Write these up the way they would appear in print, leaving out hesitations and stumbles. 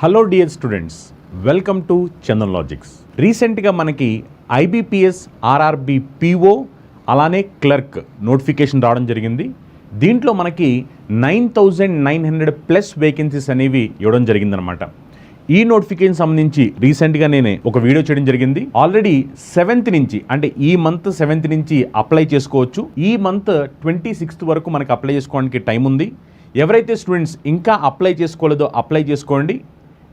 Hello dear students, welcome to Chandan logics. రీసెంట్గా మనకి IBPS RRB PO అలానే క్లర్క్ నోటిఫికేషన్ రావడం జరిగింది. దీంట్లో మనకి 9,900+ వేకెన్సీస్ అనేవి ఇవ్వడం జరిగిందనమాట. ఈ నోటిఫికేషన్ సంబంధించి రీసెంట్గా నేను ఒక వీడియో చేయడం జరిగింది. ఆల్రెడీ 7th నుంచి అంటే ఈ మంత్ 7th నుంచి అప్లై చేసుకోవచ్చు. ఈ మంత్ 26th వరకు మనకి అప్లై చేసుకోవడానికి టైం ఉంది. ఎవరైతే స్టూడెంట్స్ ఇంకా అప్లై చేసుకోలేదో అప్లై చేసుకోండి.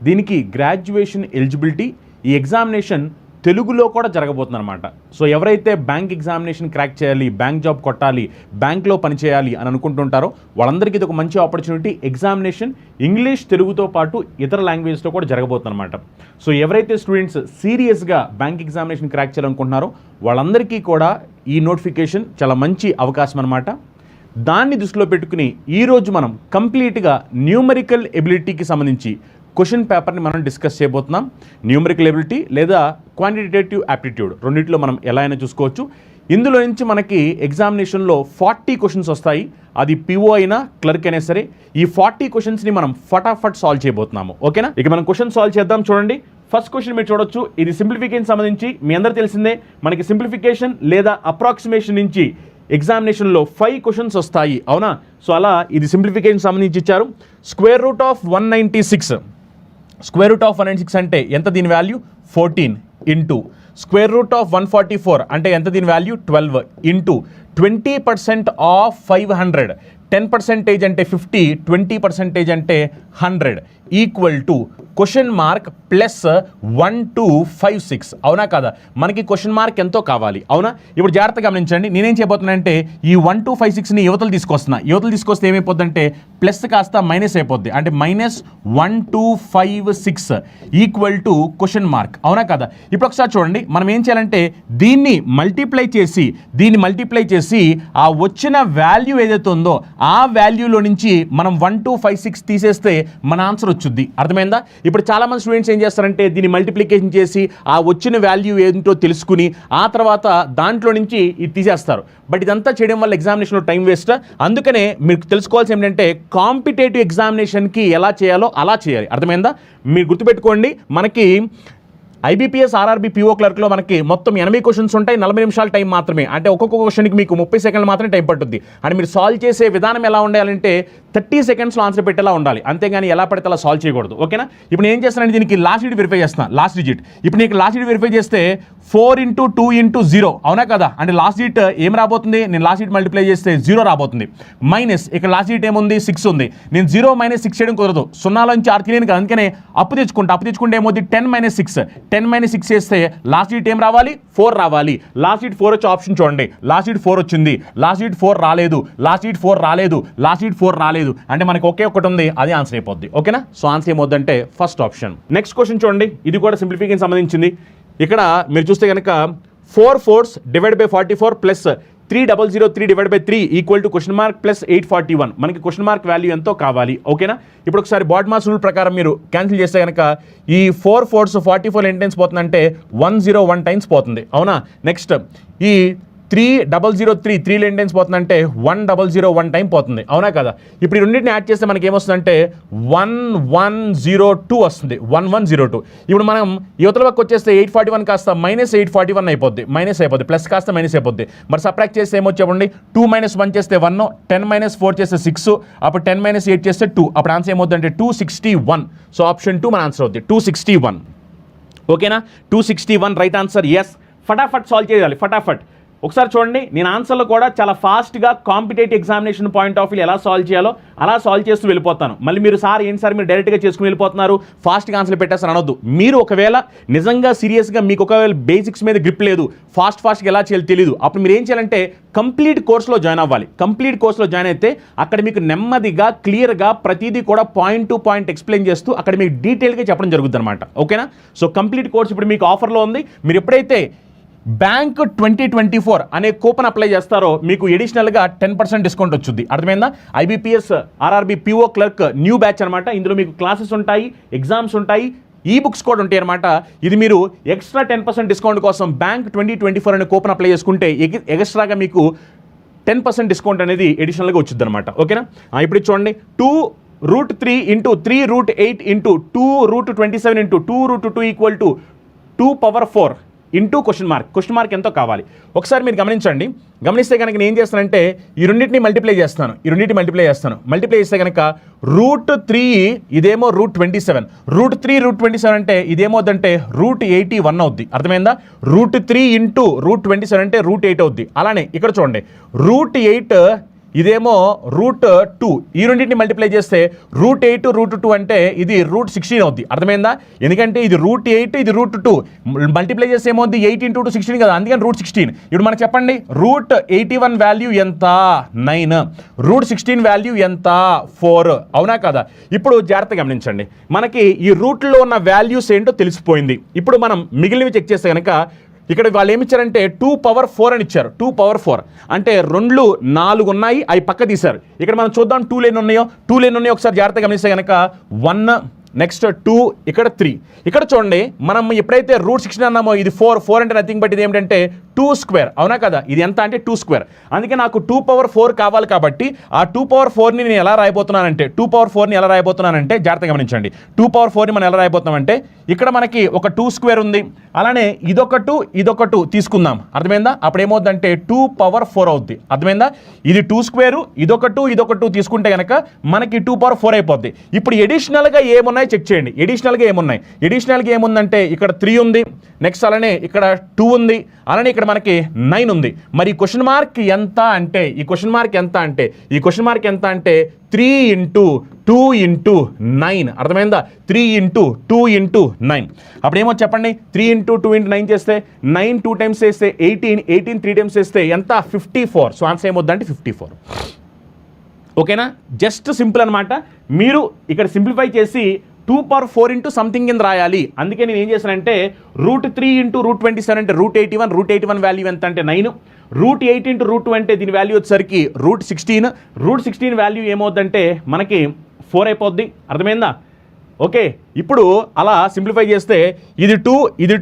దీనికి గ్రాడ్యుయేషన్ ఎలిజిబిలిటీ, ఈ ఎగ్జామినేషన్ తెలుగులో కూడా జరగబోతుంది అనమాట. సో ఎవరైతే బ్యాంక్ ఎగ్జామినేషన్ క్రాక్ చేయాలి, బ్యాంక్ జాబ్ కొట్టాలి, బ్యాంక్లో పనిచేయాలి అని అనుకుంటుంటారో వాళ్ళందరికీ ఇది ఒక మంచి ఆపర్చునిటీ. ఎగ్జామినేషన్ ఇంగ్లీష్, తెలుగుతో పాటు ఇతర లాంగ్వేజ్లో కూడా జరగబోతుంది అనమాట. సో ఎవరైతే స్టూడెంట్స్ సీరియస్గా బ్యాంక్ ఎగ్జామినేషన్ క్రాక్ చేయాలనుకుంటున్నారో వాళ్ళందరికీ కూడా ఈ నోటిఫికేషన్ చాలా మంచి అవకాశం అనమాట. దాన్ని దృష్టిలో పెట్టుకుని ఈరోజు మనం కంప్లీట్గా న్యూమరికల్ ఎబిలిటీకి సంబంధించి క్వశ్చన్ పేపర్ని మనం డిస్కస్ చేయబోతున్నాం. న్యూమరికల్ ఎబిలిటీ లేదా క్వాంటిటేటివ్ యాప్టిట్యూడ్ రెండింటిలో మనం ఎలా అయినా చూసుకోవచ్చు. ఇందులో నుంచి మనకి ఎగ్జామినేషన్లో 40 క్వశ్చన్స్ వస్తాయి. అది పిఓ అయినా క్లర్క్ అయినా సరే ఈ 40 క్వశ్చన్స్ని మనం ఫటాఫట్ సాల్వ్ చేయబోతున్నాము. ఓకేనా? ఇక మనం క్వశ్చన్ సాల్వ్ చేద్దాం. చూడండి, ఫస్ట్ క్వశ్చన్ మీరు చూడొచ్చు. ఇది సింప్లిఫికేషన్ సంబంధించి మీ అందరూ తెలిసిందే. మనకి సింప్లిఫికేషన్ లేదా అప్రాక్సిమేషన్ నుంచి ఎగ్జామినేషన్లో 5 క్వశ్చన్స్ వస్తాయి, అవునా? సో అలా ఇది సింప్లిఫికేషన్ సంబంధించి ఇచ్చారు. Square root of 196. Square root of 196 అంటే ఎంత? దీని value 14 into square root of 144 అంటే ఎంత? దీని వాల్యూ 12 ఇంటూ 20% ఆఫ్ 500. 10% అంటే 50, 20% అంటే 100 equal to question mark plus 1256. అవునా కదా? మనకి క్వశ్చన్ మార్క్ ఎంతో కావాలి, అవునా? ఇప్పుడు జాగ్రత్తగా గమనించండి. నేనేం చేయబోతున్నానంటే ఈ 1256ని యువతలు తీసుకొస్తున్నా. యువతలు తీసుకొస్తే ఏమైపోద్దంటే ప్లస్ కాస్త మైనస్ అయిపోద్ది. అంటే -1256 ఈక్వల్ టు క్వశ్చన్ మార్క్. అవునా కదా? ఇప్పుడు ఒకసారి చూడండి, మనం ఏం చేయాలంటే దీన్ని మల్టిప్లై చేసి ఆ వచ్చిన వాల్యూ ఏదైతే ఉందో ఆ వాల్యూలో నుంచి మనం 1256 తీసేస్తే మన ఆన్సర్ వచ్చుద్ది. అర్థమైందా? ఇప్పుడు చాలామంది స్టూడెంట్స్ ఏం చేస్తారంటే దీన్ని మల్టిప్లికేషన్ చేసి ఆ వచ్చిన వాల్యూ ఏంటో తెలుసుకుని ఆ తర్వాత దాంట్లో నుంచి ఇది తీసేస్తారు. బట్ ఇదంతా చేయడం వల్ల ఎగ్జామినేషన్లో టైం వేస్ట్. అందుకనే మీకు తెలుసుకోవాల్సి ఏంటంటే కాంపిటేటివ్ ఎగ్జామినేషన్కి ఎలా చేయాలో అలా చేయాలి. అర్థమైందా? మీరు గుర్తుపెట్టుకోండి, మనకి ఐబీపీఎస్ ఆర్ఆర్బీ పీఓ క్లర్క్లో మనకి మొత్తం 80 క్వశ్చన్స్ ఉంటాయి. 40 నిమిషాల టైం మాత్రమే. అంటే ఒక్కొక్క క్వశ్చన్కి మీకు 30 సెకండ్లు మాత్రమే టైం పట్టుద్ది. అంటే మీరు సాల్వ్ చేసే విధానం ఎలా ఉండాలంటే 30 సెకండ్స్లో ఆన్సర్ పెట్టేలా ఉండాలి, అంతేగాని ఎలా పడితే అలా సాల్వ్ చేయకూడదు. ఓకేనా? ఇప్పుడు నేను ఏం చేస్తానంటే దీనికి లాస్ట్ డిజిట్ వెరిఫై చేస్తాను. లాస్ట్ డిజిట్ ఇప్పుడు నీకు లాస్ట్ డిజిట్ వెరిఫై చేస్తే 4 × 2 × 0. అవునా కదా? అంటే లాస్ట్ డిజిట్ ఏం రాబోతుంది? నేను లాస్ట్ డిజిట్ మల్టిప్లై చేస్తే 0 రాబోతుంది. మైనస్ ఇక్కడ లాస్ట్ డిజిట్ ఏముంది? 6 ఉంది. నేను 0 - 6 చేయడం కుదరదు. 0 నుంచి 6 తీయను కదా, అందుకనే అప్పు తెచ్చుకుంటే ఏమవుతుంది? 10 - 6. 10 - 6 చేస్తే లాస్ట్ డిజిట్ ఏం రావాలి? 4 రావాలి. లాస్ట్ డిజిట్ 4 వచ్చే ఆప్షన్ చూడండి. లాస్ట్ డిజిట్ 4 వచ్చింది. లాస్ట్ డిజిట్ 4 రాలేదు. లాస్ట్ డిజిట్ 4 రాలేదు. లాస్ట్ డిజిట్ 4 రాలేదు. అంటే మనకి ఒకే ఒకటి ఉంది, అది ఆన్సర్ అయిపోద్ది. ఓకేనా? సో ఆన్సర్ ఏమవుద్దంటే ఫస్ట్ ఆప్షన్. నెక్స్ట్ క్వశ్చన్ చూడండి, ఇది కూడా సింప్లిఫికేషన్ సంబంధించింది. ఇక్కడ మీరు చూస్తే కనుక 4 4s divide by 44 plus 3003 divide by 3 equal to question mark plus 841. మనకి క్వశ్చన్ మార్క్ వాల్యూ ఎంతో కావాలి. ఓకేనా? ఇప్పుడు ఒకసారి బాడ్మాస్ రూల్ ప్రకారం మీరు క్యాన్సిల్ చేస్తే కనుక ఈ 4 4s 44 ఎన్ని టైమ్స్ పోతుందంటే 101 టైమ్స్ పోతుంది. అవునా? నెక్స్ట్ ఈ 3003 3 ఎన్ని టైమ్స్ పోతుందంటే 1001 టైం పోతుంది. అవునా కదా? ఇప్పుడు ఈ రెండింటిని యాడ్ చేస్తే మనకి ఏమొస్తుందంటే 1102 వస్తుంది. 1102. ఇప్పుడు మనం యువతల పక్క వచ్చేస్తే 841 కాస్త -841 అయిపోద్ది. మైనస్ అయిపోద్ది. ప్లస్ కాస్త మైనస్ అయిపోద్ది. మరి సబ్ట్రాక్ట్ చేస్తే ఏమొచ్చేవండి? 2 - 1 చేస్తే 1, 10 - 4 చేస్తే 6, అప్పుడు 10 - 8 చేస్తే 2. అప్పుడు ఆన్సర్ ఏమవుతుందంటే 261. సో ఆప్షన్ 2 మన ఆన్సర్ అవుతుంది. 261. ఓకేనా? 261 రైట్ ఆన్సర్. ఎస్, ఫటాఫట్ సాల్వ్ చేయాలి. ఫటాఫట్ ఒకసారి చూడండి, నేను ఆన్సర్లో కూడా చాలా ఫాస్ట్గా competitive examination point of view ఎలా సాల్వ్ చేయాలో అలా సాల్వ్ చేస్తూ వెళ్ళిపోతాను. మళ్ళీ మీరు సార్ ఏంటి సార్ మీరు డైరెక్ట్గా చేసుకుని వెళ్ళిపోతున్నారు, ఫాస్ట్గా ఆన్సర్ పెట్టేస్తారు అనొద్దు. మీరు ఒకవేళ నిజంగా సీరియస్గా మీకు ఒకవేళ బేసిక్స్ మీద గ్రిప్ లేదు, ఫాస్ట్గా ఎలా చేయాలో తెలియదు, అప్పుడు మీరు ఏం చేయాలంటే కంప్లీట్ కోర్స్లో జాయిన్ అవ్వాలి. కంప్లీట్ కోర్స్లో జాయిన్ అయితే అక్కడ మీకు నెమ్మదిగా క్లియర్గా ప్రతిదీ కూడా పాయింట్ టు పాయింట్ ఎక్స్ప్లెయిన్ చేస్తూ అక్కడ మీకు డీటెయిల్గా చెప్పడం జరుగుతుంది అనమాట. ఓకేనా? సో కంప్లీట్ కోర్స్ ఇప్పుడు మీకు ఆఫర్లో ఉంది. మీరు ఎప్పుడైతే బ్యాంక్ 2024 అనే కూపన్ అప్లై చేస్తారో మీకు ఎడిషనల్గా 10% డిస్కౌంట్ వచ్చింది. అర్థమైందా? IBPS RRB PO clerk new batch అనమాట. ఇందులో మీకు క్లాసెస్ ఉంటాయి, ఎగ్జామ్స్ ఉంటాయి, ఈ బుక్స్ కూడా ఉంటాయి అనమాట. ఇది మీరు ఎక్స్ట్రా 10% డిస్కౌంట్ కోసం బ్యాంక్ 2024 అనే కూపన్ అప్లై చేసుకుంటే ఎక్స్ట్రాగా మీకు 10% డిస్కౌంట్ అనేది ఎడిషనల్గా వచ్చింది అనమాట. ఓకేనా? ఇప్పుడు చూడండి, 2 √3 into 3√8 into 2√27 into 2√2 equal to 2⁴ into question mark ఎంతో కావాలి. ఒకసారి మీరు గమనిస్తే కనుక నేను ఏం చేస్తానంటే ఈ రెండింటిని మల్టిప్లై చేస్తాను. మల్టిప్లై చేస్తే కనుక √3 ఇదేమో √27, √3 అంటే ఇదేమవుద్దంటే √81 అవుద్ది. అర్థమైందా? √3 ఇంటూ √27 అంటే √8 అవుద్ది. అలానే ఇక్కడ చూడండి √8 ఇదేమో √2, ఈ రెండింటిని మల్టిప్లై చేస్తే √8 √2 అంటే ఇది √16 అవుద్ది. అర్థమైందా? ఎందుకంటే ఇది √8 ఇది √2 మల్టిప్లై చేస్తే ఏమవుద్ది 8 × 2 16 కదా, అందుకని √16. ఇప్పుడు మనకు చెప్పండి √81 వాల్యూ ఎంత? 9. √16 వాల్యూ ఎంత? 4. అవునా కదా? ఇప్పుడు జాగ్రత్తగా గమనించండి, మనకి ఈ రూట్లో ఉన్న వాల్యూస్ ఏంటో తెలిసిపోయింది. ఇప్పుడు మనం మిగిలినవి చెక్ చేస్తే కనుక ఇక్కడ వాళ్ళు ఏమి ఇచ్చారంటే 2⁴ అని ఇచ్చారు. 2⁴ అంటే 2 4 ఉన్నాయి, అవి పక్క తీశారు. ఇక్కడ మనం చూద్దాం 2 ఎన్ని ఉన్నాయో ఒకసారి జాగ్రత్తగా గమనిస్తే కనుక 1 నెక్స్ట్ 2 ఇక్కడ 3. ఇక్కడ చూడండి మనం ఎప్పుడైతే √16 అన్నామో ఇది 4 అంటే నథింగ్ బట్ ఇది ఏమిటంటే 2². అవునా కదా? ఇది ఎంత అంటే 2². అందుకే నాకు 2⁴ కావాలి కాబట్టి ఆ 2⁴ని నేను ఎలా రాయబోతున్నానంటే 2⁴ని ఎలా రాయబోతున్నానంటే జాగ్రత్తగా గమనించండి. 2⁴ ని మనం ఎలా రాయబోతున్నామంటే ఇక్కడ మనకి ఒక 2² ఉంది, అలానే ఇదొకటి తీసుకుందాం. అర్థమైందా? అప్పుడు ఏమవుద్దంటే 2⁴ అవుద్ది. అర్థమైందా? ఇది 2² ఇదొకటి తీసుకుంటే కనుక మనకి 2⁴ అయిపోద్ది. ఇప్పుడు ఎడిషనల్గా ఏమున్నాయి చెక్ చేయండి. ఎడిషనల్గా ఏముందంటే ఇక్కడ 3 ఉంది, నెక్స్ట్ అలానే ఇక్కడ 2 ఉంది, అలానే ఇక్కడ మనకి 9 ఉంది. మరి ఈ క్వశ్చన్ మార్క్ ఎంత అంటే 3 × 2 × 9. అర్థమైందా? 3 × 2 × 9. అప్పుడు ఏమో చెప్పండి, 3 × 2 × 9 చేస్తే 9 2 టైమ్స్ చేస్తే 18 3 టైమ్స్ చేస్తే ఎంత? 54. సో ఆన్సర్ ఏమవుద్దంటే 54. ఓకేనా? జస్ట్ సింపుల్ అనమాట. మీరు ఇక్కడ సింప్లిఫై చేసి 2⁴ ఇంటూ సంథింగ్ కింద రాయాలి. అందుకే నేను ఏం చేశానంటే √3 ఇంటూ √27 అంటే √81 వాల్యూ ఎంత అంటే 9, √8 ఇంటూ √2 అంటే దీని వాల్యూ వచ్చేసరికి √16 వాల్యూ ఏమవుద్దంటే మనకి 4 అయిపోద్ది. అర్థమైందా? ఓకే, ఇప్పుడు అలా సింప్లిఫై చేస్తే ఇది 2 ఇది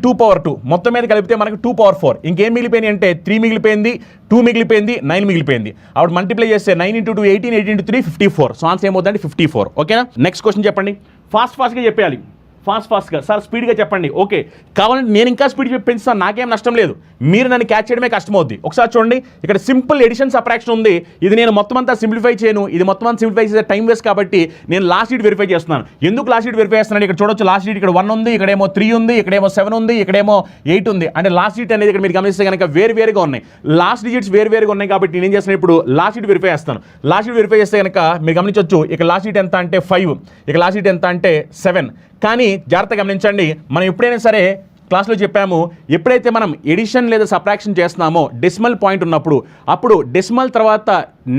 2⁴ మొత్తం మీద కలిపితే మనకి 2⁴. ఇంకేం మిగిలిపోయింది అంటే 3 మిగిలిపోయింది, 2 మిగిలిపోయింది, 9 మిగిలిపోయింది. అప్పుడు మల్టిప్లై చేస్తే 9 × 2 18, 8 × 3 54. సో ఆన్సర్ ఏమవుతుందంటే 54. ఓకేనా? నెక్స్ట్ క్వశ్చన్ చెప్పండి. ఫాస్ట్గా చెప్పేయాలి. ఫాస్ట్గా సార్ స్పీడ్గా చెప్పండి. ఓకే, కావాలంటే నేను ఇంకా స్పీడ్ పెంచుతాను, నాకేం నష్టం లేదు. మీరు నన్ను క్యాచ్ చేయడమే కష్టమవుద్ది. ఒకసారి చూడండి, ఇక్కడ సింపుల్ ఎడిషన్ సబ్ట్రాక్షన్ ఉంది. ఇది నేను మొత్తం అంతా సింప్లిఫై చేయను, ఇది మొత్తం అంతా సింప్లిఫై చేసే టైం వేస్ట్ కాబట్టి నేను లాస్ట్ షీట్ వెరిఫై చేస్తున్నాను. ఎందుకు లాస్ట్ షీట్ వెరిఫై చేస్తున్నాను? ఇక్కడ చూడొచ్చు లాస్ట్ షీట్ ఇక్కడ 1 ఉంది, ఇక్కడేమో 3 ఉంది, ఇక్కడేమో 7 ఉంది, ఇక్కడేమో 8 ఉంది. అంటే లాస్ట్ షీట్ అనేది ఇక్కడ మీరు గమనిస్తే కనుక వేరుగా ఉన్నాయి. లాస్ట్ డిజిట్స్ వేరుగా ఉన్నాయి కాబట్టి నేను ఏం చేస్తాను, ఇప్పుడు లాస్ట్ షీట్ వెరిఫై చేస్తాను. లాస్ట్ షీట్ వెరిఫై చేస్తే కనుక మీరు గమనించవచ్చు ఇక్కడ లాస్ట్ షీట్ ఎంత అంటే 5, ఇక్కడ లాస్ట్ షీట్ ఎంత అంటే 7. కానీ జాగ్రత్తగా గమనించండి, మనం ఎప్పుడైనా సరే క్లాస్లో చెప్పాము, ఎప్పుడైతే మనం ఎడిషన్ లేదా సబ్ట్రాక్షన్ చేస్తున్నామో డెసిమల్ పాయింట్ ఉన్నప్పుడు అప్పుడు డెసిమల్ తర్వాత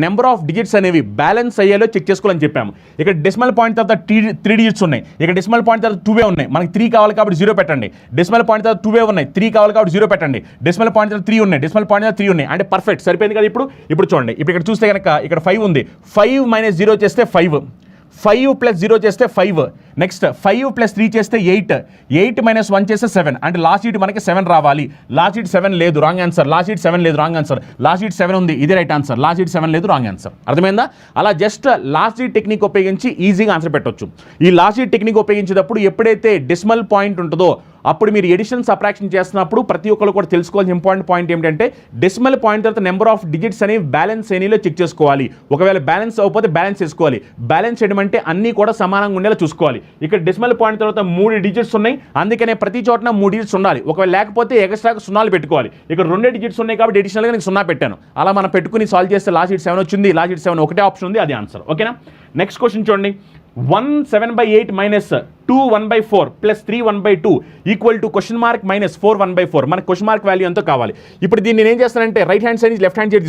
నెంబర్ ఆఫ్ డిజిట్స్ అనేవి బ్యాలెన్స్ అయ్యేలో చెక్ చేసుకోవాలని చెప్పాము. ఇక్కడ డెసిమల్ పాయింట్ తర్వాత 3 డిజిట్స్ ఉన్నాయి, ఇక్కడ డెసిమల్ పాయింట్ తర్వాత 2 ఉన్నాయి. మనకి 3 కావాలి కాబట్టి 0 పెట్టండి. డెసిమల్ పాయింట్ తర్వాత 2 ఉన్నాయి, 3 కావాలి కాబట్టి 0 పెట్టండి. డెసిమల్ పాయింట్ తర్వాత 3 ఉన్నాయి, డెసిమల్ పాయింట్ తర్వాత 3 ఉన్నాయి. అంటే పర్ఫెక్ట్ సరిపోయింది కదా. ఇప్పుడు చూడండి, ఇప్పుడు ఇక్కడ చూస్తే కనుక ఇక్కడ 5 ఉంది, 5 - 0 చేస్తే 5, 5 + 0 చేస్తే 5, నెక్స్ట్ 5 + 3 చేస్తే 8, 8 - 1 చేస్తే 7. అంటే లాస్ట్ షీట్ మనకి 7 రావాలి. లాస్ట్ షీట్ 7 లేదు, రాంగ్ ఆన్సర్. లాస్ట్ షీట్ 7 లేదు, రాంగ్ ఆన్సర్. లాస్ట్ షీట్ 7 ఉంది, ఇది రైట్ ఆన్సర్. లాస్ట్ షీట్ 7 లేదు, రాంగ్ ఆన్సర్. అర్థమైందా? అలా జస్ట్ లాస్ట్ షీట్ టెక్నిక్ ఉపయోగించి ఈజీగా ఆన్సర్ పెట్టొచ్చు. ఈ లాస్ట్ షీట్ టెక్నిక్ ఉపయోగించేటప్పుడు ఎప్పుడైతే డెసిమల్ పాయింట్ ఉంటుందో అప్పుడు మీరు ఎడిషన్ సబ్ట్రాక్షన్ చేస్తున్నప్పుడు ప్రతి ఒక్కరు కూడా తెలుసుకోవాల్సిన ఇంపార్టెంట్ పాయింట్ ఏంటంటే డెసిమల్ పాయింట్ తర్వాత నెంబర్ ఆఫ్ డిజిట్స్ అనేవి బ్యాలెన్స్ అయినలో చెక్ చేసుకోవాలి. ఒకవేళ బ్యాలెన్స్ అవ్వకపోతే బ్యాలెన్స్ చేసుకోవాలి. బ్యాలెన్స్ చేయడం అంటే అన్నీ కూడా సమానంగా ఉండేలా చూసుకోవాలి. ఇక్కడ డెసిమల్ పాయింట్ తర్వాత 3 డిజిట్స్ ఉన్నాయి, అందుకనే ప్రతి చోటన 3 డిజిట్స్ ఉండాలి. ఒకవేళ లేకపోతే ఎక్స్ట్రాగా 0 పెట్టుకోవాలి. ఇక్కడ 2 డిజిట్స్ ఉన్నాయి కాబట్టి అడిషనల్గా నేను 0 పెట్టాను. అలా మనం పెట్టుకుని సాల్వ్ చేస్తే లాస్ట్ షీట్ 7 వచ్చింది. లాస్ట్ షీట్ 7 ఒకటే ఆప్షన్ ఉంది, అది ఆన్సర్. ఓకేనా? నెక్స్ట్ క్వశ్చన్ చూడండి. 1 7/8 - 2 1/4 + 3 1/2 ఈక్వల్ టు క్వశ్చన్ మార్క్ -4 1/4. మనకు క్వశ్చన్ మార్క్ వాల్యూ ఎంతో కావాలి. ఇప్పుడు దీన్ని నేను ఏం చేస్తానంటే రైట్ హ్యాండ్ సైడ్ నుంచి లెఫ్ట్ హ్యాండ్ సైడ్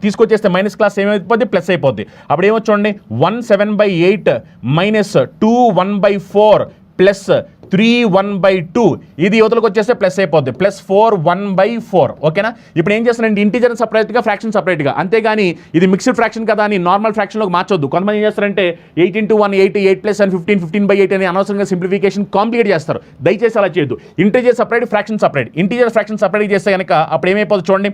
తీసుకొచ్చేస్తే మైనస్ క్లాస్ ఏమైపోద్ది, ప్లస్ అయిపోద్ది. అప్పుడు ఏమో చూడండి, 1 7/8 - 2 1/4 + 3/1/2 ఇది యువతలకు వచ్చేస్తే ప్లస్ అయిపోద్ది +4 1/4 ఓకేనా. ఇప్పుడు ఏం చేస్తానండి ఇంటీజర్ సపరేట్గా ఫ్రాక్షన్ సపరేట్గా, అంతేగాని ఇది మిక్స్డ్ ఫ్రాక్షన్ కదా అని నార్మల్ ఫ్రాక్షన్లోకి మార్చొద్దు. కొంతమంది ఏం చేస్తారంటే 8 × 1 8 8 + 15 15/8 అని అనవసరంగా సింప్లిఫికేషన్ కాంప్లికేట్ చేస్తారు. దయచేసి అలా చేయొద్దు. Integer separate fraction separate, integer fraction separate చేస్తే కనుక అప్పుడు ఏమైపోతుంది చూడండి,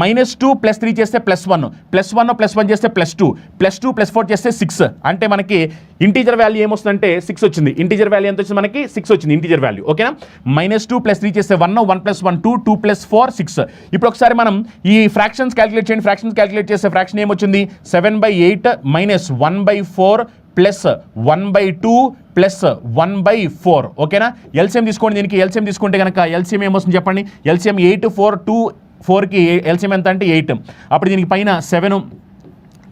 -2 + 3 చేస్తే +1 +1 + 1 చేస్తే +2 +2 + 4 చేస్తే 6 అంటే మనకి ఇంటీజర్ వాల్యూ ఏమొస్తుందంటే 6 వచ్చింది. ఇంటీజర్ వాల్యూ ఎంత వచ్చింది మనకి 6 వచ్చింది ఇంటీజర్ వాల్యూ ఓకేనా. -2 + 3 చేస్తే 1 1 + 1 2 2 + 4 6. ఇప్పుడు ఒకసారి మనం ఈ ఫ్రాక్షన్స్ క్యాలిక్యులేట్ చేయండి. ఫ్రాక్షన్స్ క్యాలిక్యులేట్ చేస్తే ఫ్రాక్షన్ ఏమొచ్చింది 7/8 - 1/4 + 1/2 + 1/4 ఓకేనా. ఎల్సిఎం తీసుకోండి. దీనికి ఎల్సిఎం తీసుకుంటే కనుక ఎల్సిఎం ఏమొస్తుంది చెప్పండి. ఎల్సిఎం 8 4 2 4కి ఎల్సిఎం ఎంత అంటే 8. అప్పుడు దీనికి పైన 7,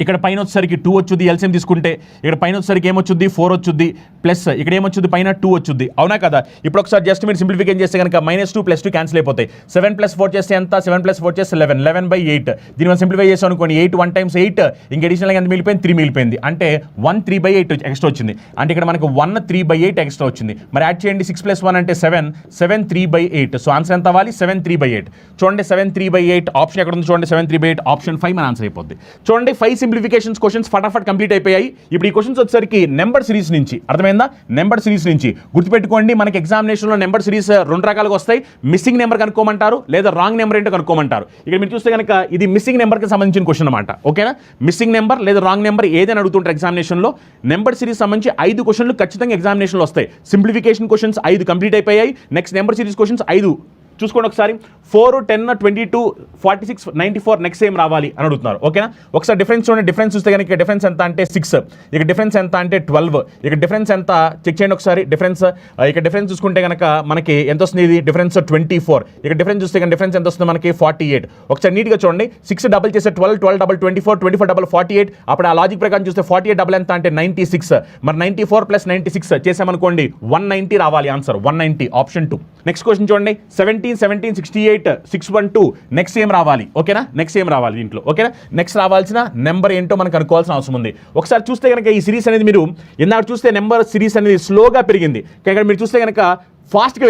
ఇక్కడ పైన వచ్చేసరికి 2 వచ్చుద్ది. ఎల్సిఎం తీసుకుంటే ఇక్కడ పైన వచ్చేసరికి ఏమొచ్చుద్ది 4 వచ్చుద్ది, ప్లస్ ఇక్కడ ఏమొచ్చుద్ది పైన 2 వచ్చుద్ది, అవునా కదా. ఇప్పుడు ఒకసారి జస్ట్ మీరు సింప్లిఫికేషన్ చేస్తే కనుక -2 + 2 క్యాన్సిల్ అయిపోతాయి. 7 + 4 చేస్తే ఎంత 7 + 4 చేస్తే 11 11/8. దీని మనం సింప్లిఫై చేసాం అనుకోండి 8 1 × 8 ఇంక అడిషనల్గా ఎంత మిగిలిపోయింది 3 మిగిలిపోయింది, అంటే 1 3/8 ఎక్స్ట్రా వచ్చింది. అంటే ఇక్కడ మనకు 1 3/8 ఎక్స్ట్రా వచ్చింది. మరి యాడ్ చేయండి 6 + 1 అంటే 7 7 3/8. సో ఆన్సర్ ఎంత అవ్వాలి 7 3/8. చూడండి 7 3/8 ఆప్షన్ ఎక్కడ ఉంది చూడండి. 7 3/8 ఆప్షన్ 5 మన ఆన్సర్ అయిపోద్ది. చూడండి 5 సింప్లిఫికేషన్స్ క్వశ్చన్స్ ఫటాఫట్ కంప్లీట్ అయిపోయాయి. ఇప్పుడు ఈ క్వశ్చన్స్ వచ్చేసరికి నెంబర్ సిరీస్ నుంచి, అర్థమైందా, నెంబర్ సిరీస్ నుంచి గుర్తుపెట్టుకోండి. మనకి ఎగ్జామినేషన్లో నెంబర్ సిరీస్ 2 రకాలుగా వస్తాయి. మిస్సింగ్ నెంబర్ కనుక్కోమంటారు, లేదా రాంగ్ నెంబర్ ఏంటో కనుక్కోమంటారు. ఇక్కడ మీరు చూస్తే కనుక ఇది మిస్సింగ్ నెంబర్కి సంబంధించిన క్వశ్చన్ అనమాట ఓకేనా. మిస్సింగ్ నెంబర్ లేదా రాంగ్ నెంబర్ ఏదైనా అడుగుతుంటారు ఎగ్జామినేషన్లో. నెంబర్ సిరీస్ సంబంధించి 5 క్వశ్చన్లు ఖచ్చితంగా ఎగ్జామినేషన్లో వస్తాయి. సింప్లిఫికేషన్ క్వశ్చన్స్ 5 కంప్లీట్ అయిపోయాయి. నెక్స్ట్ నెంబర్ సిరీస్ క్వశ్చన్స్ 5 చూసుకోండి ఒకసారి. 4 10 22 46 94 నెక్స్ట్ ఏం రావాలి అని అడుగుతున్నారు ఓకేనా. ఒకసారి డిఫరెన్స్ చూడండి. డిఫరెన్స్ చూస్తే కనుక డిఫరెన్స్ ఎంత అంటే 6, ఇక డిఫరెన్స్ ఎంత అంటే 12, ఇక డిఫరెన్స్ ఎంత చెక్ చేయండి ఒకసారి. డిఫరెన్స్ ఇక డిఫరెన్స్ చూసుకుంటే కనుక మనకి ఎంత వస్తుంది, ఇది డిఫరెన్స్ 24. ఇక డిఫరెన్స్ చూస్తే కనుక డిఫరెన్స్ ఎంత వస్తుంది మనకి 48. ఒకసారి నీట్గా చూడండి. 6 డబల్ చేస్తే 12 12 డబల్ 24 24 డబల్ 48. అప్పుడు ఆ లాజిక్ ప్రకారం చూస్తే 48 డబల్ ఎంత అంటే 96. మరి 94 + 96 చేసామనుకోండి 190 రావాలి ఆన్సర్ 190 ఆప్షన్ 2. నెక్స్ట్ క్వశ్చన్ చూడండి 17 17 68 612 నెక్స్ట్ ఏం రావాలి ఓకేనా. నెక్స్ట్ ఏం రావాలి దీంట్లో ఓకేనా. నెక్స్ట్ రావాల్సిన నెంబర్ ఏంటో మనకు అనుకోవాల్సిన అవసరం ఉంది. ఒకసారి చూస్తే కనుక ఈ సిరీస్ అనేది మీరు ఇందాక చూస్తే నెంబర్ సిరీస్ అనేది స్లోగా పెరిగింది, ఇక్కడ మీరు చూస్తే కనుక ఫాస్ట్గా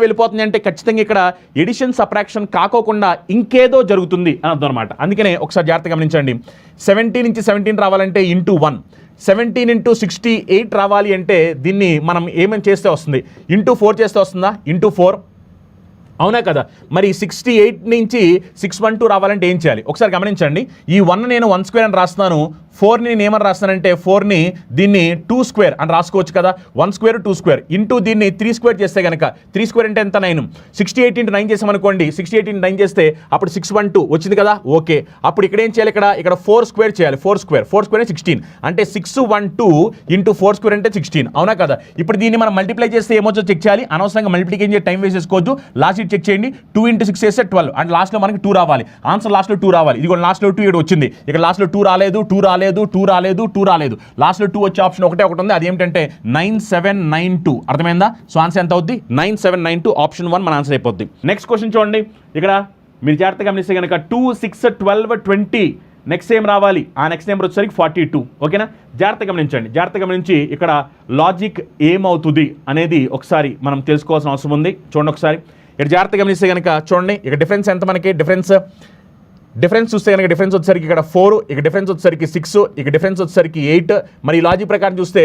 వెళ్ళిపోతుంది అంటే ఖచ్చితంగా ఇక్కడ ఎడిషన్ సబ్ట్రాక్షన్ కాకోకుండా ఇంకేదో జరుగుతుంది అని అర్థం అనమాట. అందుకనే ఒకసారి జాగ్రత్తగా గమనించండి. 17 నుంచి 17 రావాలంటే × 1, 17 × 68 రావాలి అంటే దీన్ని మనం ఏమేమి చేస్తే వస్తుంది, × 4 చేస్తే వస్తుందా, × 4 అవునా కదా. మరి 68 నుంచి 612 రావాలంటే ఏం చేయాలి ఒకసారి గమనించండి. ఈ 1 నేను 1² అని రాస్తున్నాను, 4ని నేను ఏమని రాస్తానంటే 4ని దీన్ని 2² అని రాసుకోవచ్చు కదా. 1² 2² ఇంటూ దీన్ని 3² చేస్తే కనుక 3² అంటే ఎంత 9. 68 × 9 చేసామనుకోండి, 68 × 9 చేస్తే అప్పుడు 612 వచ్చింది కదా ఓకే. అప్పుడు ఇక్కడ ఏం చేయాలి, ఇక్కడ 4² చేయాలి. 4² 16 అంటే 612 × 4² అంటే 16 అవునా కదా. ఇప్పుడు దీన్ని మనం మల్టిప్లై చేస్తే ఏమొచ్చో చెక్ చేయాలి. అనవసరంగా మల్టిప్లికేషన్ చేసి టైం వేస్ట్ చేసుకోవద్దు. లాస్ట్ చెక్ చేయండి. 2 × 6 చేస్తే 12 అండ్ లాస్ట్లో మనకి 2 రావాలి. ఆన్సర్ లాస్ట్లో 2 రావాలి. ఇది కూడా లాస్ట్లో 2 ఇక్కడ వచ్చింది. ఇక్కడ లాస్ట్లో 2 రాలేదు, 2 రాలేదు. లాస్ట్లో 2 వచ్చే ఆప్షన్ ఒకటే ఒకటి ఉంది, అది ఏమిటంటే 9792. అర్థమైందా. సో ఆన్సర్ ఎంత అవుద్ది 9792 ఆప్షన్ 1 మన ఆన్సర్ అయిపోద్ది. నెక్స్ట్ క్వశ్చన్ చూడండి. ఇక్కడ మీరు జాగ్రత్తగా గమనిస్తే కనుక 2 6 12 20 నెక్స్ట్ ఏం రావాలి, ఆ నెక్స్ట్ నెంబర్ వచ్చేసరికి 42 ఓకేనా. జాగ్రత్తగా గమనించండి. జాగ్రత్తగా గమనించి ఇక్కడ లాజిక్ ఏమవుతుంది అనేది ఒకసారి మనం తెలుసుకోవాల్సిన అవసరం ఉంది. చూడండి ఒకసారి ఇక్కడ జాగ్రత్తగా గమనిస్తే కనుక చూడండి. ఇక డిఫరెన్స్ ఎంత మనకి డిఫరెన్స్ చూస్తే కనుక డిఫరెన్స్ వచ్చేసరికి ఇక్కడ 4, ఇక డిఫరెన్స్ వచ్చేసరికి 6, ఇక డిఫరెన్స్ వచ్చేసరికి 8. మరి లాజిక్ ప్రకారం చూస్తే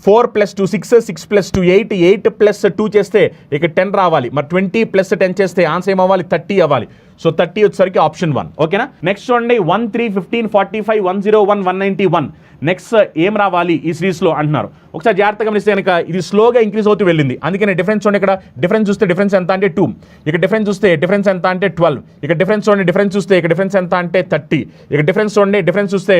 4 + 2 6, 6 + 2 8, 8 + 2 చేస్తే ఇక 10 రావాలి. మరి 20 + 10 చేస్తే ఆన్సర్ ఏమవ్వాలి 30 అవ్వాలి. సో 30 వచ్చేసరికి ఆప్షన్ 1 ఓకేనా. నెక్స్ట్ చూడండి 1 3 15 45 101 191 నెక్స్ట్ ఏం రావాలి ఈ సిరీస్లో అంటున్నారు. ఒకసారి జాగ్రత్తగా గమనిస్తే కనుక ఇది స్లోగా ఇంక్రీజ్ అవుతూ వెళ్ళింది. అందుకని డిఫరెన్స్ చూడండి. ఇక్కడ డిఫరెన్స్ చూస్తే డిఫరెన్స్ ఎంత అంటే 2, ఇక డిఫరెన్స్ చూస్తే డిఫరెన్స్ ఎంత అంటే 12, ఇక డిఫరెన్స్ చూడండి. డిఫరెన్స్ చూస్తే ఇక డిఫరెన్స్ ఎంత అంటే 30, ఇక డిఫరెన్స్ చూడండి. డిఫరెన్స్ చూస్తే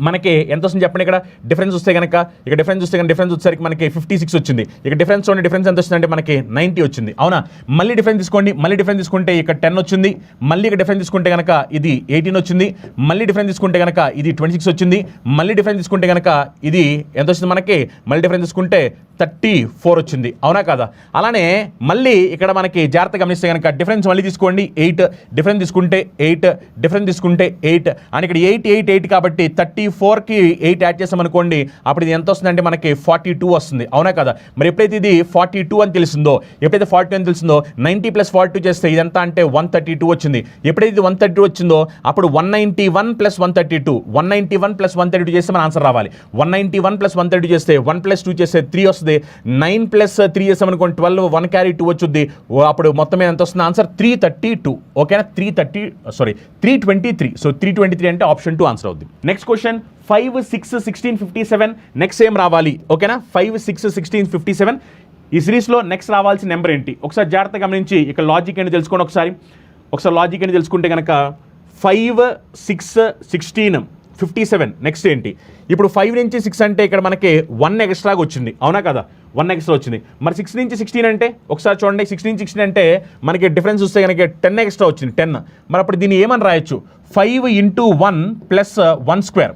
మనకి ఎంత వస్తుంది చెప్పండి. ఇక్కడ డిఫరెన్స్ చూస్తే కనుక ఇక డిఫరెన్స్ చూస్తే కనుక డిఫరెన్స్ వచ్చేసరికి మనకి 56 వచ్చింది. ఇక డిఫరెన్స్ చూడండి. డిఫరెన్స్ ఎంత వచ్చిందంటే మనకి 90 వచ్చింది అవునా. మళ్ళీ డిఫరెన్స్ తీసుకోండి. మళ్ళీ డిఫరెన్స్ తీసుకుంటే ఇక్కడ 10 వచ్చింది. మళ్ళీ ఇక డిఫరెన్స్ తీసుకుంటే కనుక ఇది 18 వచ్చింది. మళ్ళీ డిఫరెన్స్ తీసుకుంటే కనుక ఇది 26 వచ్చింది. మళ్ళీ డిఫరెన్స్ తీసుకుంటే కనుక ఇది ఎంత వచ్చింది మనకి, మళ్ళీ డిఫరెన్స్ తీసుకుంటే 34 వచ్చింది అవునా కదా. అలానే మళ్ళీ ఇక్కడ మనకి జాగ్రత్త గమనిస్తే కనుక డిఫరెన్స్ మళ్ళీ తీసుకోండి 8, డిఫరెన్స్ తీసుకుంటే 8, డిఫరెన్స్ తీసుకుంటే 8 అని ఇక్కడ 8 8 8 కాబట్టి 34 34కి 8 యాడ్ చేసామనుకోండి, అప్పుడు ఇది ఎంత వస్తుందంటే మనకి 42 వస్తుంది, అవునా కదా? మరి ఎప్పుడైతే ఇది 42 అని తెలిసిందో, ఎప్పుడైతే 42 అని తెలిసిందో 90 + 42 చేస్తే ఇదంతా అంటే 132 వచ్చింది. ఎప్పుడైతే ఇది 132 వచ్చిందో అప్పుడు 191 + 132, 191 + 132 చేస్తే మన ఆన్సర్ రావాలి. 191 + 132 చేస్తే 1 + 2 చేస్తే 3 వస్తుంది. 9 + 3 చేసామనుకోండి 12, 1 క్యారీ 2 వచ్చుద్ది. అప్పుడు మొత్తం ఎంత వస్తుంది ఆన్సర్? 332. ఓకేనా? 323. సో 323 అంటే ఆప్షన్ 2 ఆన్సర్ అవుద్ది. నెక్స్ట్ క్వశ్చన్ 5, 6, 16, 57 నెక్స్ట్ ఏం రావాలి? ఓకేనా? 5, 6, 16, 57 ఈ సిరీస్లో నెక్స్ట్ రావాల్సిన నెంబర్ ఏంటి? ఒకసారి జాగ్రత్తగా గమనించి ఇక్కడ లాజిక్ ఏంటి తెలుసుకోండి. ఒకసారి లాజిక్ ఏంటి తెలుసుకుంటే కనుక 5, 6, 16, 57 నెక్స్ట్ ఏంటి? ఇప్పుడు 5 నుంచి 6 అంటే ఇక్కడ మనకి 1 ఎక్స్ట్రాగా వచ్చింది, అవునా కదా? 1 ఎక్స్ట్రా వచ్చింది. మరి 6 నుంచి 16 అంటే ఒకసారి చూడండి, 6 నుంచి 16 అంటే మనకి డిఫరెన్స్ వస్తే కనుక 10 ఎక్స్ట్రా వచ్చింది, 10. మరి అప్పుడు దీన్ని ఏమని రాయొచ్చు? 5 × 1 + 1 స్క్వేర్.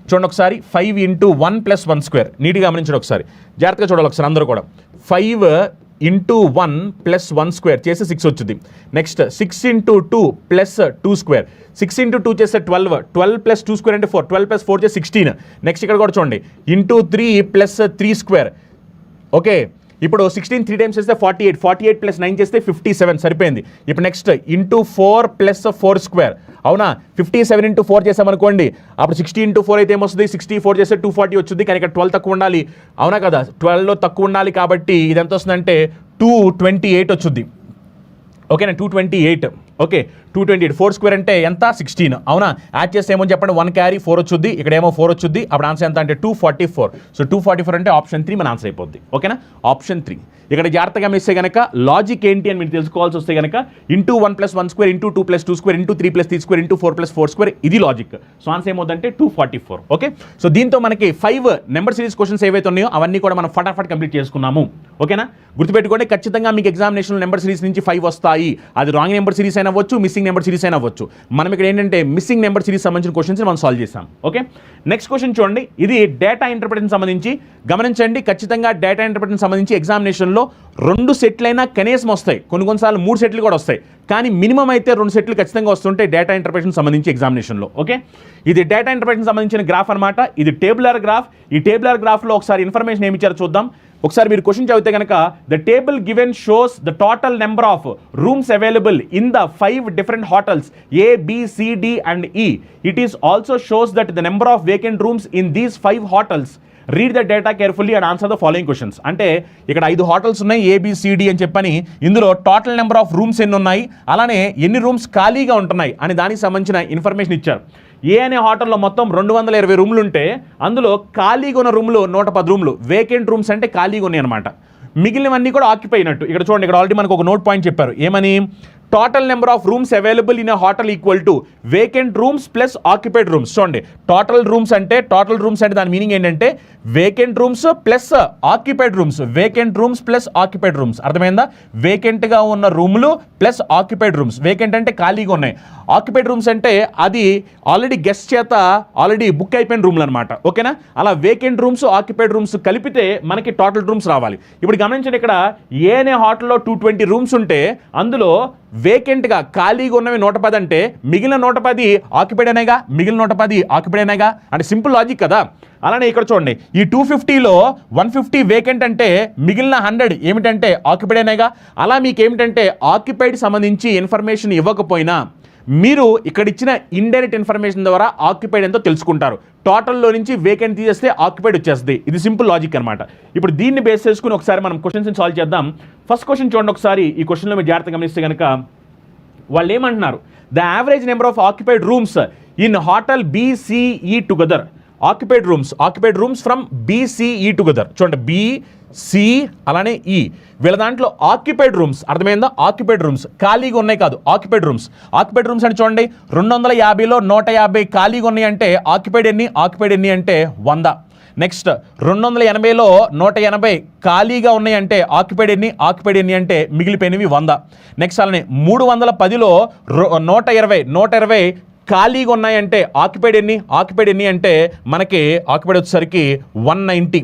చూడండి ఒకసారి, 5 × 1 + 1 స్క్వేర్. నీట్గా గమనించండి ఒకసారి, జాగ్రత్తగా చూడాలి ఒకసారి అందరూ కూడా. 5 × 1 + 1 స్క్వేర్ చేస్తే 6 వచ్చింది. Next 6 × 2 + 2 square. 6 × 2 చేస్తే 12, 12 + 2 స్క్వేర్ అంటే 4, 12 + 4 చేస్తే 16. నెక్స్ట్ ఇక్కడ కూడా చూడండి, × 3 + 3 స్క్వేర్. ఓకే, ఇప్పుడు 16 3 టైమ్స్ చేస్తే 48, 48 + 9 చేస్తే 57 సరిపోయింది. ఇప్పుడు నెక్స్ట్ × 4 + 4 స్క్వేర్. అవునా? 57 × 4 చేసామనుకోండి, అప్పుడు 60 × 4 అయితే ఏమొస్తుంది? 64 చేస్తే 240 వచ్చింది. కానీ ఇక్కడ 12 తక్కువ ఉండాలి, అవునా కదా? 12లో తక్కువ ఉండాలి కాబట్టి ఇది ఎంత వస్తుందంటే 228 వచ్చింది. ఓకేనా? 228. ఓకే, 228. 4 స్క్వేర్ అంటే ఎంత? 16. అవునా? యాడ్ చేస్తే ఏమో చెప్పండి, 1 క్యారీ 4 వచ్చుద్ది, ఇక్కడ ఏమో 4 వచ్చుద్ది. అప్పుడు ఆన్సర్ ఎంత అంటే 244. సో 244 అంటే ఆప్షన్ 3 మన ఆన్సర్ అయిపోద్ది. ఓకేనా? ఆప్షన్ 3. ఇక్కడ జాగ్రత్తగా మిస్తే కనుక లాజిక్ ఏంటి అని మీరు తెలుసుకోవాల్సి వస్తే కనుక × 1 + 1 స్క్వేర్, × 2 + 2 స్క్వేర్, × 3 + 3 స్క్వేర్, × 4 + 4 స్క్వేర్, ఇది లాజిక్. సో ఆన్సర్ ఏమవుతుందంటే 244. ఓకే, సో దీంతో మనకి 5 నెంబర్ సిరీస్ క్వశ్చన్స్ ఏవైతే ఉన్నాయో అవన్నీ కూడా మనం ఫటాఫట్ కంప్లీట్ చేసుకున్నాము. ఓకేనా? గుర్తుపెట్టుకోండి, ఖచ్చితంగా మీకు ఎగ్జామినేషన్ నెంబర్ సిరీస్ నుంచి 5 వస్తాయి. అది రాంగ్ నెంబర్ సిరీస్ అయినా అవ్వచ్చు, మిస్సింగ్ నెంబర్ సిరీస్ అయినా అవ్వచ్చు. మనం ఇక్కడ ఏంటంటే మిస్సింగ్ నెంబర్ సిరీస్ సంబంధించిన క్వశ్చన్స్ మనం సాల్వ్ చేసాం. ఓకే, నెక్స్ట్ క్వశ్చన్ చూడండి, ఇది డేటా ఇంటర్ప్రిటేషన్ సంబంధించి. గమనించండి, ఖచ్చితంగా డేటా ఇంటర్ప్రిటేషన్ సంబంధించి ఎగ్జామినేషన్లో 2 సెట్లైనా కనీసం వస్తాయి, కొన్నిసార్లు 3 సెట్లు కూడా వస్తాయి. కానీ మినిమం అయితే 2 సెట్లు ఖచ్చితంగా వస్తుంటాయి డేటా ఇంటర్ప్రిటేషన్ సంబంధించి ఎగ్జామినేషన్లో. ఓకే, ఇది డేటా ఇంటర్ప్రిటేషన్ సంబంధించిన గ్రాఫ్ అనమాట. ఇది టేబులర్ గ్రాఫ్. ఈ టేబులర్ గ్రాఫ్లో ఒకసారి ఇన్ఫర్మేషన్ ఏమి ఇచ్చారో చూద్దాం. ఒకసారి మీరు క్వశ్చన్ చదివితే కనుక, the table given shows the total number of rooms available in the 5 different hotels A, B, C, D and E. It is also shows that the number of vacant rooms in these 5 hotels. Read the data carefully and answer the following questions. అంటే ఇక్కడ 5 hotels ఉన్నాయి, ABCD అని చెప్పని. ఇందులో total number of rooms ఎన్ని ఉన్నాయి, అలానే ఎన్ని రూమ్స్ ఖాళీగా ఉంటున్నాయి అని దానికి సంబంధించిన ఇన్ఫర్మేషన్ ఇచ్చారు. ఏ అనే హోటల్లో మొత్తం 220 రూములు ఉంటే అందులో ఖాళీగా ఉన్న రూములు 110 రూములు. వేకెంట్ రూమ్స్ అంటే ఖాళీగా ఉన్నాయి అనమాట. మిగిలినవన్నీ కూడా ఆక్యుపై అయినట్టు. ఇక్కడ చూడండి, ఇక్కడ ఆల్రెడీ మనకు ఒక నోట్ పాయింట్ చెప్పారు. ఏమని? Total number of rooms available in a hotel equal to vacant rooms plus occupied rooms. చూడండి, టోటల్ రూమ్స్ అంటే దాని మీనింగ్ ఏంటంటే vacant rooms plus occupied rooms. Vacant rooms plus occupied rooms. అర్థమైందా? వేకెంట్గా ఉన్న రూములు ప్లస్ ఆక్యుపైడ్ రూమ్స్. వేకెంట్ అంటే ఖాళీగా ఉన్నాయి. ఆక్యుపైడ్ రూమ్స్ అంటే అది ఆల్రెడీ గెస్ట్ చేత ఆల్రెడీ బుక్ అయిపోయిన రూమ్లు అనమాట. ఓకేనా? అలా వేకెంట్ రూమ్స్ ఆక్యుపైడ్ రూమ్స్ కలిపితే మనకి టోటల్ రూమ్స్ రావాలి. ఇప్పుడు గమనించండి, ఇక్కడ ఏ అనే హోటల్లో 220 రూమ్స్ ఉంటే అందులో వేకెంట్గా ఖాళీగా ఉన్నవి 110 అంటే మిగిలిన 110 ఆక్యుపైడ్ అనేగా, మిగిలిన 110 ఆక్యుపైడ్ అనేగా. అంటే సింపుల్ లాజిక్ కదా. అలానే ఇక్కడ చూడండి, ఈ 250లో 150 వేకెంట్ అంటే మిగిలిన 100 ఏమిటంటే ఆక్యుపైడ్ అనేగా. అలా మీకు ఏమిటంటే ఆక్యుపైడ్ సంబంధించి ఇన్ఫర్మేషన్ ఇవ్వకపోయినా మీరు ఇక్కడ ఇచ్చిన ఇండైరెక్ట్ ఇన్ఫర్మేషన్ ద్వారా ఆక్యుపైడ్ ఎంతో తెలుసుకుంటారు. టోటల్లో నుంచి వేకెంట్ తీసేస్తే ఆక్యుపైడ్ వచ్చేస్తుంది. ఇది సింపుల్ లాజిక్ అనమాట. ఇప్పుడు దీన్ని బేస్ చేసుకుని ఒకసారి మనం క్వశ్చన్స్ సాల్వ్ చేద్దాం. ఫస్ట్ క్వశ్చన్ చూడండి ఒకసారి. ఈ క్వశ్చన్లో మీరు జాగ్రత్తగా గమనిస్తే కనుక వాళ్ళు ఏమంటున్నారు? The average number of occupied rooms in hotel BCE together. Occupied rooms from BCE together. చూడండి, BC అలానే E, వీళ్ళ దాంట్లో ఆక్యుపైడ్ రూమ్స్. అర్థమైందా? ఆక్యుపైడ్ రూమ్స్ ఖాళీగా ఉన్నాయి కాదు, ఆక్యుపైడ్ రూమ్స్. ఆక్యుపైడ్ రూమ్స్ అంటే చూడండి, 250లో 150 ఖాళీగా ఉన్నాయి అంటే ఆక్యుపైడ్ ఎన్ని అంటే 100. నెక్స్ట్ 280లో 180 ఖాళీగా ఉన్నాయి అంటే ఆక్యుపైడ్ ఎన్ని అంటే మిగిలిపోయినవి 100. నెక్స్ట్ అలానే 310లో 120 ఖాళీగా ఉన్నాయంటే ఆక్యుపైడ్ ఎన్ని అంటే మనకి ఆక్యుపైడ్ వచ్చేసరికి 190.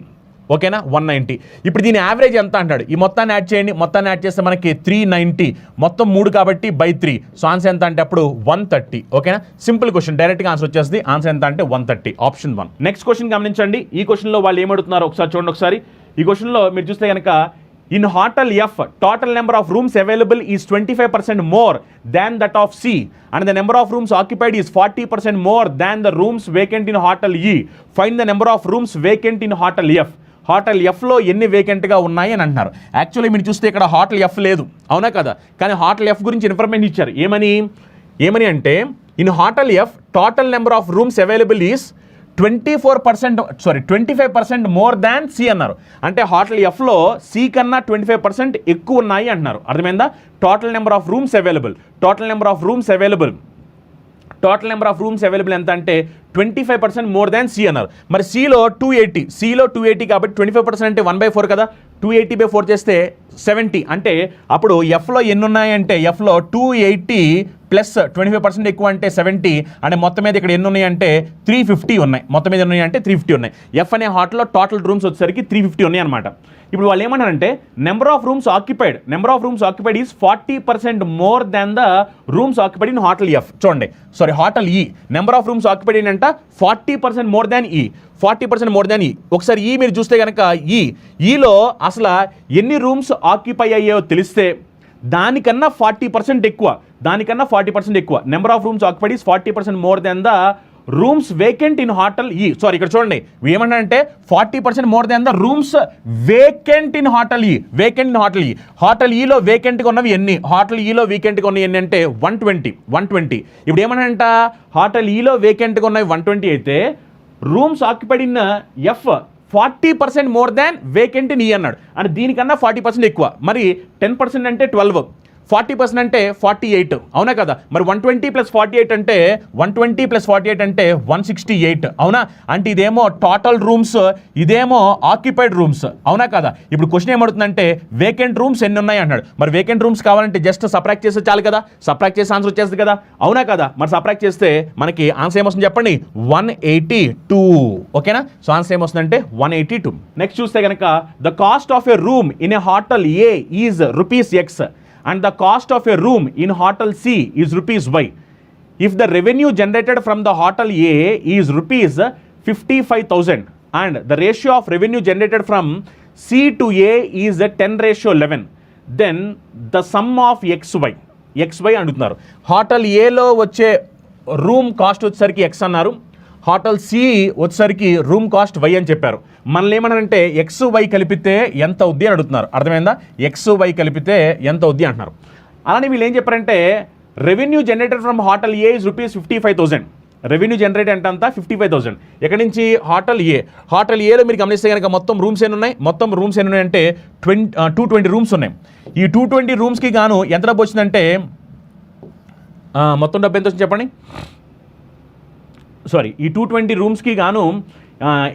ఓకేనా 190. ఇప్పుడు దీని యావరేజ్ ఎంత అంటాడు, ఈ మొత్తాన్ని యాడ్ చేయండి, మొత్తాన్ని యాడ్ చేస్తే మనకి 390, మొత్తం 3 కాబట్టి బై 3. సో ఆన్సర్ ఎంత అంటే అప్పుడు 130. ఓకేనా, సింపుల్ క్వశ్చన్, డైరెక్ట్గా ఆన్సర్ వచ్చేస్తుంది. ఆన్సర్ ఎంత అంటే 130, ఆప్షన్ 1. నెక్స్ట్ క్వశ్చన్ గమనించండి. ఈ క్వశ్చన్లో వాళ్ళు ఏమడుతున్నారు ఒకసారి చూడండి. ఒకసారి ఈ క్వశ్చన్లో మీరు చూస్తే కనుక in hotel F, total number of rooms available is 25% more than that of C, and the number of rooms occupied is 40% more than the rooms vacant in hotel E. Find the number of rooms vacant in hotel F. Hotel ఎఫ్లో ఎన్ని వేకెంట్గా ఉన్నాయి అని అంటున్నారు. Actually మీరు చూస్తే ఇక్కడ hotel F లేదు, అవునా కదా, కానీ హోటల్ ఎఫ్ గురించి ఇన్ఫర్మేషన్ ఇచ్చారు. ఏమని అంటే in hotel F total number of rooms available is 25% more than C అన్నారు. అంటే హోటల్ ఎఫ్లో సి కన్నా 25% ఎక్కువ ఉన్నాయి అంటున్నారు. అర్థమైందా? Total number of rooms available ఎంత అంటే 25% మోర్ దాన్ సి అన్నారు. మరి సిలో 280 కాబట్టి 25% అంటే 1/4 కదా, 280/4 చేస్తే 70. అంటే అప్పుడు ఎఫ్లో ఎన్ని ఉన్నాయంటే ఎఫ్లో 280 ప్లస్ 25% ఎక్కువ అంటే 70. అంటే మొత్తం మీద ఇక్కడ ఎన్ని ఉన్నాయంటే 350 ఉన్నాయి. మొత్తం మీద ఎన్ని ఉన్నాయంటే 350 ఉన్నాయి. ఎఫ్ అనే హోటల్లో టోటల్ రూమ్స్ వచ్చేసరికి 350 ఉన్నాయి అనమాట. ఇప్పుడు వాళ్ళు ఏమన్నారంటే number of rooms occupied is 40% more than the rooms occupied in hotel F. చూడండి, హోటల్ ఈ నెంబర్ ఆఫ్ రూమ్స్ ఆక్యుపైడ్ ఏంటంట 40% మోర్ దాన్ ఈ. 40% మోర్ దాన్ ఈ. ఒకసారి ఈ మీరు చూస్తే కనుక ఈలో అసలు ఎన్ని రూమ్స్ ఆక్యుపై అయ్యాయో తెలిస్తే దానికన్నా 40% ఎక్కువ. Number of rooms occupied is 40% more than the rooms vacant in hotel ఈ. ఇక్కడ చూడండి ఏమంటారంటే 40% more than the rooms vacant in hotel ఈ. హోటల్ ఈలో వేకెంట్గా ఉన్నవి ఎన్ని, హోటల్ ఈలో వేకెంట్గా ఉన్నవి ఎన్ని అంటే 120. ఇప్పుడు ఏమన్నారంట హోటల్ ఈలో వేకెంట్గా ఉన్నవి 120 అయితే rooms occupied in F 40% more than vacant in ఈ అన్నాడు. అంటే దీనికన్నా 40% ఎక్కువ. మరి 10% అంటే 12, 40% అంటే 48, అవునా కదా. మరి 120 + 48 అంటే 168, అవునా. అంటే ఇదేమో టోటల్ రూమ్స్, ఇదేమో ఆక్యుపైడ్ రూమ్స్, అవునా కదా. ఇప్పుడు క్వశ్చన్ ఏమడుతుందంటే వేకెంట్ రూమ్స్ ఎన్ని ఉన్నాయి అన్నాడు. మరి వేకెంట్ రూమ్స్ కావాలంటే జస్ట్ సబ్ట్రాక్ట్ చేస్తే చాలు కదా, సబ్ట్రాక్ట్ చేస్తే ఆన్సర్ వచ్చేస్తుంది కదా, అవునా కదా. మరి సబ్ట్రాక్ట్ చేస్తే మనకి ఆన్సర్ ఏమొస్తుంది చెప్పండి, 182. ఓకేనా. సో ఆన్సర్ ఏమొస్తుందంటే 182. నెక్స్ట్ చూస్తే కనుక the cost of a room in a hotel A is ₹X and the cost of a room in hotel C is ₹Y. If the revenue generated from the hotel A is ₹55,000 and the ratio of revenue generated from C to A is 10:11, then the sum of XY అంటున్నారు. Hotel ఏలో వచ్చే room cost వచ్చేసరికి X అన్నారు, hotel C వచ్చేసరికి room cost Y అని చెప్పారు. మనల్ని ఏమన్నారంటే XY కలిపితే ఎంత అవుద్ది అని అడుగుతున్నారు. అర్థమైందా? XY కలిపితే ఎంత అవుద్ది అంటున్నారు. అలానే వీళ్ళు ఏం చెప్పారంటే revenue generated from hotel A is ₹55,000. Revenue generate అంటే అంతా 55,000. ఎక్కడి నుంచి? హోటల్ ఏలో మీరు గమనిస్తే కనుక మొత్తం రూమ్స్ ఎన్ని ఉన్నాయంటే 220 రూమ్స్ ఉన్నాయి. ఈ 220 రూమ్స్కి గాను ఎంత డబ్బు వచ్చిందంటే మొత్తం డబ్బు ఎంత వచ్చింది చెప్పండి. ఈ 220 రూమ్స్కి గాను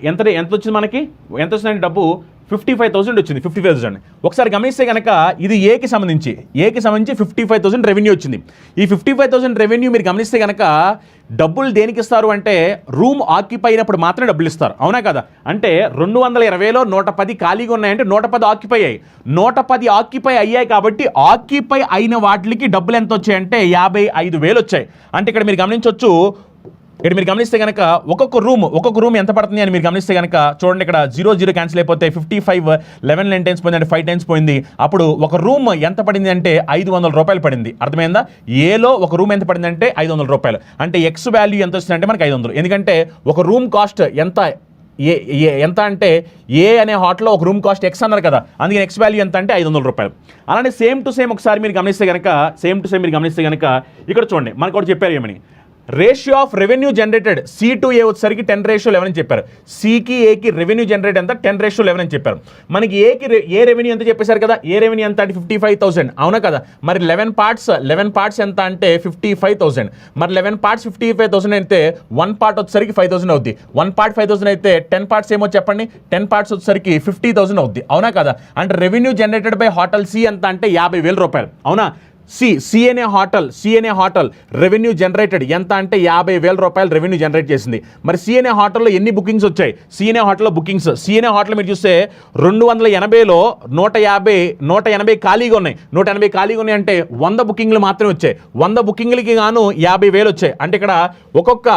ఎంత వచ్చింది మనకి, ఎంత వచ్చిందంటే డబ్బు 55,000 వచ్చింది. 55,000 ఒకసారి గమనిస్తే కనుక ఇది ఏకి సంబంధించి 55,000 రెవెన్యూ వచ్చింది. ఈ 55,000 రెవెన్యూ మీరు గమనిస్తే కనుక డబ్బులు దేనికి ఇస్తారు అంటే రూమ్ ఆక్యుపై అయినప్పుడు మాత్రమే డబ్బులు ఇస్తారు, అవునా కదా. అంటే 220లో 110 ఖాళీగా ఉన్నాయంటే 110 ఆక్యుపై అయ్యాయి. 110 ఆక్యుపై అయ్యాయి కాబట్టి ఆక్యుపై అయిన వాటికి డబ్బులు ఎంత వచ్చాయంటే 55,000 వచ్చాయి. అంటే ఇక్కడ మీరు గమనిస్తే కనుక ఒక్కొక్క రూమ్ ఎంత పడుతుంది అని మీరు గమనిస్తే కనుక చూడండి, ఇక్కడ 0 క్యాన్సిల్ అయిపోతే 55 11 టైమ్స్ పోయింది అంటే 5 టైమ్స్ పోయింది. అప్పుడు ఒక రూమ్ ఎంత పడింది అంటే ₹500 పడింది. అర్థమైందా? ఏలో ఒక రూమ్ ఎంత పడింది అంటే ₹500. అంటే ఎక్స్ వాల్యూ ఎంత వస్తుందంటే మనకి 500. ఎందుకంటే ఒక రూమ్ కాస్ట్ ఎంత అంటే ఏ అనే హోటల్లో ఒక రూమ్ కాస్ట్ X అన్నారు కదా, అందుకని ఎక్స్ వాల్యూ ఎంత అంటే ₹500. అలానే సేమ్ టు సేమ్ ఒకసారి మీరు గమనిస్తే కనుక ఇక్కడ చూడండి మనకు ఒకటి చెప్పారు ఏమని, ratio of revenue generated C to A వచ్చేసరికి 10:11 అని చెప్పారు. సికి ఏకి రెవెన్యూ జనరేట్ ఎంత 10:11 అని చెప్పారు. మనకి ఏ రెవెన్యూ ఎంత చెప్పేశారు కదా, ఏ రెవెన్యూ ఎంత అంటే 55,000, అవునా కదా. మరి 11 పార్ట్స్ ఎంత అంటే 55,000. మరి 11 పార్ట్స్ 55,000 అయితే 1 పార్ట్ వచ్చేసరికి 5,000 అవుద్ది. 1 పార్ట్ 5,000 అయితే 10 పార్ట్స్ ఏమో చెప్పండి, 10 పార్ట్స్ వచ్చేసరికి 50,000 అవుద్ది, అవునా కదా. అంటే revenue generated by hotel C ఎంత అంటే ₹50,000, అవునా. సి అనే హోటల్ రెవెన్యూ జనరేటెడ్ ఎంత అంటే 50,000 రూపాయలు రెవెన్యూ జనరేట్ చేసింది. మరి సి అనే హోటల్లో ఎన్ని బుకింగ్స్ వచ్చాయి? సి అనే హోటల్లో బుకింగ్స్, సి అనే హోటల్ మీరు చూస్తే 280లో 180 ఖాళీగా ఉన్నాయి. 180 ఖాళీగా ఉన్నాయి అంటే 100 బుకింగ్లు మాత్రమే వచ్చాయి. 100 బుకింగ్లకి గాను 50,000 వచ్చాయి. అంటే ఇక్కడ ఒక్కొక్క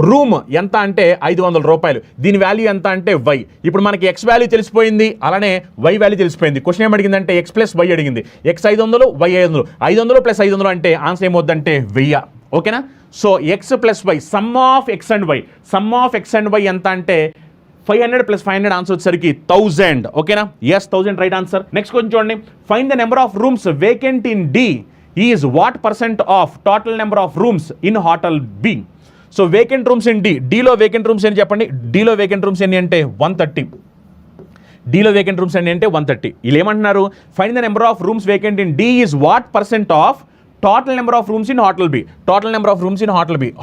రూమ్ ఎంత అంటే 500 రూపాయలు. దీని వాల్యూ ఎంత అంటే వై. ఇప్పుడు మనకి ఎక్స్ వాల్యూ తెలిసిపోయింది, అలానే వై వాల్యూ తెలిసిపోయింది. క్వశ్చన్ ఏం అడిగిందంటే ఎక్స్ ప్లస్ వై అడిగింది. X 500, Y 500. 500 ప్లస్ 500 అంటే ఆన్సర్ ఏమవుద్దంటే 1000. ఓకేనా? So X plus Y, sum of X and Y ఎంత అంటే 500 ప్లస్ 500 ఆన్సర్ వచ్చేసరికి 1000. ఓకేనా? Yes, 1000 right answer. Next question చూడండి. Find the number of rooms vacant in D is what percent of total number of rooms in hotel B. So vacant rooms in డీలో vacant rooms ఏంటి చెప్పండి. డీలో vacant rooms ఎన్ని అంటే 130. డీలో vacant rooms ఎన్ని అంటే 130. వీళ్ళు ఏమంటున్నారు? Find the number of rooms vacant in D is what percent of total number of rooms in hotel B.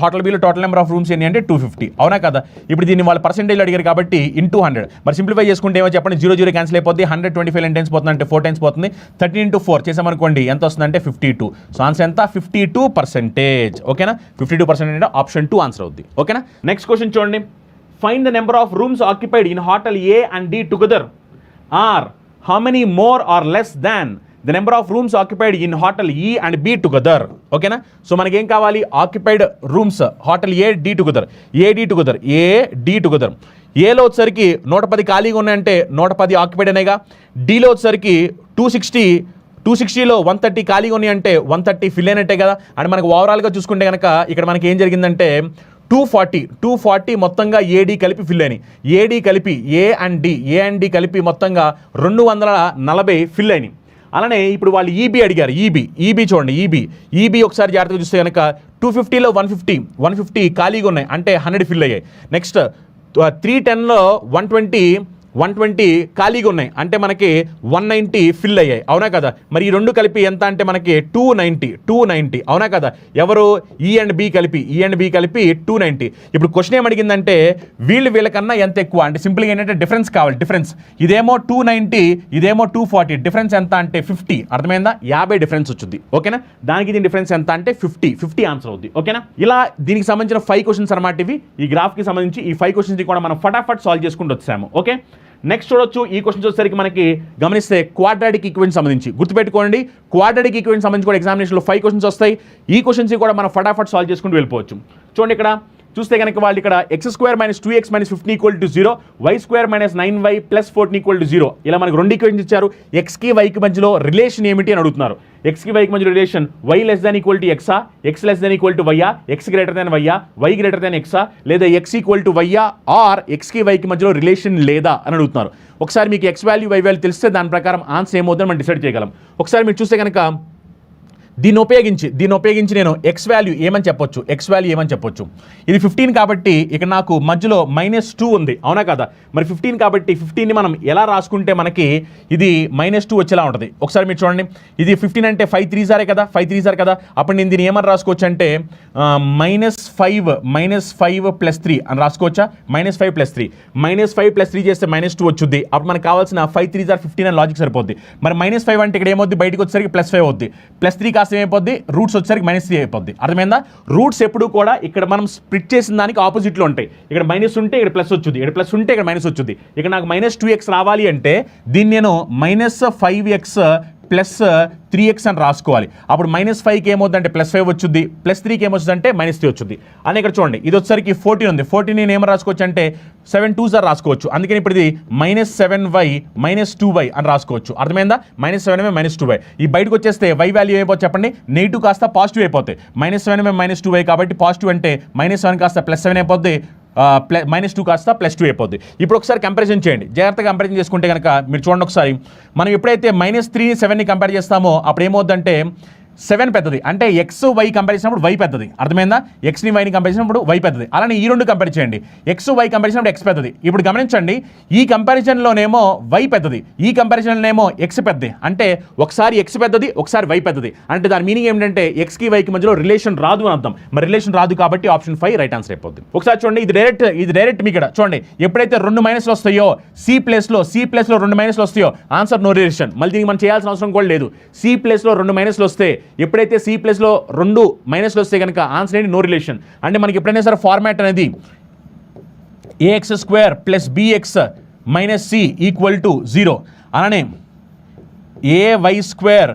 Hotel బిలో టోటల్ నెంబర్ ఆఫ్ రూమ్స్ ఎన్ని అంటే 250. అవునా కదా? ఇప్పుడు దీన్ని వాళ్ళు పర్సెంటేజ్ అడిగారు కాబట్టి ఇంటూ 100. మరి సింప్లిఫై చేసుకుంటే ఏమో చెప్పండి. 0 క్యాన్సిల్ అయిపోద్ది. 125 టైమ్స్ పోతుంది అంటే 4 టైమ్స్ పోతుంది. 13 into 4 చేసామనుకోండి ఎంత వస్తుందంటే 52. సో ఆన్సర్ ఎంత? 52%. ఓకేనా? 52% అంటే ఆప్షన్ 2 ఆన్సర్ అవుద్ది. ఓకేనా? నెక్స్ట్ క్వశ్చన్ చూడండి. Find the number of rooms occupied in hotel A and D together or how many more or less than the number of rooms occupied in hotel E and B together. ఓకేనా? So మనకేం కావాలి? Occupied rooms hotel A D together. ఏలో వచ్చేసరికి 110 ఖాళీగా ఉన్నాయంటే 110 occupied అనేగా. డీలో వచ్చేసరికి 260లో 130 ఖాళీగా ఉన్నాయంటే 130 ఫిల్ అయినట్టే కదా. అండ్ మనకు ఓవరాల్గా చూసుకుంటే కనుక ఇక్కడ మనకి ఏం జరిగిందంటే 240 మొత్తంగా ఏడీ కలిపి ఫిల్ అయినాయి. ఏడీ కలిపి ఏ అండ్ డి కలిపి మొత్తంగా 240 ఫిల్ అయినాయి. అలానే ఇప్పుడు వాళ్ళు ఈబీ అడిగారు. ఈబీ చూడండి. ఈబీ ఒకసారి జాగ్రత్తగా చూస్తే కనుక 250లో 150 ఖాళీగా ఉన్నాయి అంటే 100 ఫిల్ అయ్యాయి. నెక్స్ట్ 310లో 120 ఖాళీగా ఉన్నాయి అంటే మనకి 190 ఫిల్ అయ్యాయి. అవునా కదా? మరి ఈ రెండు కలిపి ఎంత అంటే మనకి 290. అవునా కదా? ఎవరు? ఈ అండ్ బి కలిపి 290. ఇప్పుడు క్వశ్చన్ ఏమడిగిందంటే వీళ్ళకన్నా ఎంత ఎక్కువ అంటే సింపుల్గా ఏంటంటే డిఫరెన్స్ కావాలి. డిఫరెన్స్ ఇదేమో 290, ఇదేమో 240. డిఫరెన్స్ ఎంత అంటే 50. అర్థమైందా? 50 డిఫరెన్స్ వచ్చింది. ఓకేనా? దానికి దీని డిఫరెన్స్ ఎంత అంటే 50 ఆన్సర్ అవుద్ది. ఓకేనా? ఇలా దీనికి సంబంధించిన 5 క్వశ్చన్స్ అన్నమాట ఇవి. ఈ గ్రాఫ్కి సంబంధించి ఈ 5 క్వశ్చన్స్ కూడా మనం ఫటాఫట్ సాల్వ్ చేసుకుంటూ వచ్చాము. ఓకే, నెక్స్ట్ చూడొచ్చు. ఈ క్వశ్చన్ వచ్చేసరికి మనకి గమనిస్తే క్వాడ్రాటిక్ ఈక్వేషన్ సంబంధించి గుర్తుపెట్టుకోండి. క్వాడ్రాటిక్ ఈక్వేషన్ సంబంధించి కూడా ఎగ్జామినేషన్లో 5 క్వశ్చన్స్ వస్తాయి. ఈ క్వశ్చన్స్ కూడా మనం ఫటాఫట్ సాల్వ్ చేసుకుంటూ వెళ్ళిపోవచ్చు. చూడండి, ఇక్కడ చూస్తే కనుక వాళ్ళు ఇక్కడ x² - 2x - 15 = 0, y² - 9y + 14 = 0 ఇలా మనకు 2 ఈక్వేషన్స్ ఇచ్చారు. x కి y కి మధ్యలో రిలేషన్ ఏమిటి అని అడుగుతున్నారు. x కి y కి మధ్య relation y < x, x < y, x y, y x లేదా x y ఆర్ x కి y కి మధ్యలో రిలేషన్ లేదా అని అడుగుతున్నారు. ఒకసారి మీకు x వాల్యూ y వాల్యూ తెలిస్తే దాని ప్రకారం ఆన్సర్ ఏమవుతుందని మనం డిసైడ్ చేయగలం. ఒకసారి మీరు చూస్తే కనుక దీన్ని ఉపయోగించి నేను x వాల్యూ ఏమని చెప్పొచ్చు. ఇది 15 కాబట్టి ఇక్కడ నాకు మధ్యలో -2 ఉంది. అవునా కదా? మరి 15 కాబట్టి 15ని మనం ఎలా రాసుకుంటే మనకి ఇది -2 వచ్చేలా ఉంటుంది. ఒకసారి మీరు చూడండి, ఇది 15 అంటే 5 3 సారే కదా, 5 3 సార్ కదా. అప్పుడు నేను దీన్ని ఏమని రాసుకోవచ్చు అంటే -5 + 3 అని రాసుకోవచ్చా? -5 + 3 -5 + 3 చేస్తే -2 వచ్చుద్ది. అప్పుడు మనకు కావాల్సిన 5 3 సార్ 15 అని లాజిక్ సరిపోద్ది. మరి -5 అంటే ఇక్కడ ఏమవుద్ది? బయటకు వచ్చేసరికి +5 అవుద్ది. +3 ఏమైపోద్ది? రూట్స్ వచ్చేసరికి -3 అయిపోద్ది. అర్థమైందా? రూట్స్ ఎప్పుడు కూడా ఇక్కడ మనం స్ప్లిట్ చేసిన దానికి ఆపోజిట్లో ఉంటాయి. ఇక్కడ మైనస్ ఉంటే ఇక్కడ ప్లస్ వచ్చుద్ది, ఇక్కడ ప్లస్ ఉంటే ఇక్కడ మైనస్ వచ్చుద్ది. ఇక్కడ నాకు -2x రావాలి అంటే దీన్ని నేను -5x + 3x అని రాసుకోవాలి. అప్పుడు -5కి ఏమవుతుందంటే +5 వచ్చుద్ది, +3కి ఏమొచ్చుదంటే -3 వచ్చుద్ది. అని ఇక్కడ చూడండి, ఇది వచ్చేసరికి 14 ఉంది. 14 నేను ఏమని రాసుకోవచ్చు అంటే 7 2 సార్ రాసుకోవచ్చు. అందుకని ఇప్పుడు ఇది -7y - 2y అని రాసుకోవచ్చు. అర్థమైందా? -7y - 2y. ఈ బయటకు వచ్చేస్తే y వాల్యూ ఏమైపోతుంది చెప్పండి? నెగిటివ్ కాస్త పాజిటివ్ అయిపోతాయి. -7y - 2y కాబట్టి పాజిటివ్ అంటే -7 కాస్త +7 అయిపోద్ది, -2 కాస్త +2 అయిపోద్ది. ఇప్పుడు ఒకసారి కంపారిజన్ చేయండి. జాగ్రత్తగా కంపారిజన్ చేసుకుంటే కనుక మీరు చూడండి ఒకసారి, మనం ఎప్పుడైతే -3 7ని కంపేర్ చేస్తామో అప్పుడు ఏమవుద్దంటే 7 పెద్దది, అంటే ఎక్స్ వై కంపేర్ చేసినప్పుడు వై పెద్దది, అర్థమైందా? ఎక్స్ని వైని కంపేర్ చేసినప్పుడు వై పెద్దది. అలానే ఈ రెండు కంపేర్ చేయండి, ఎక్స్ వై కంపేర్ చేసినప్పుడు ఎక్స్ పెద్దది. ఇప్పుడు గమనించండి, ఈ కంపారిజన్లోనేమో వై పెద్దది, ఈ కంపారిజన్లోనేమో ఎక్స్ పెద్దది. అంటే ఒకసారి ఎక్స్ పెద్దది, ఒకసారి వై పెద్దది. అంటే దాని మీనింగ్ ఏంటంటే ఎక్స్కి వైకి మధ్యలో రిలేషన్ రాదు అని అర్థం. మరి రిలేషన్ రాదు కాబట్టి ఆప్షన్ 5 రైట్ ఆన్సర్ అయిపోద్ది. ఒకసారి చూడండి, ఇది డైరెక్ట్ మీకు ఇక్కడ చూడండి, ఎప్పుడైతే 2 మైనస్లు వస్తాయో సి ప్లేస్లో 2 మైనస్లు వస్తాయో ఆన్సర్ నో రిలేషన్. మళ్ళీ దీనికి మనం చేయాల్సిన అవసరం కూడా లేదు. సి ప్లేస్లో 2 మైనస్లు వస్తే, ఎప్పుడైతే సి ప్లేస్లో 2 మైనస్లు వస్తే కనుక ఆన్సర్ ఏంటి? No relation. అంటే మనకి ఎప్పుడైనా సరే ఫార్మాట్ అనేది AX square plus BX minus C equal to 0, అలానే AY square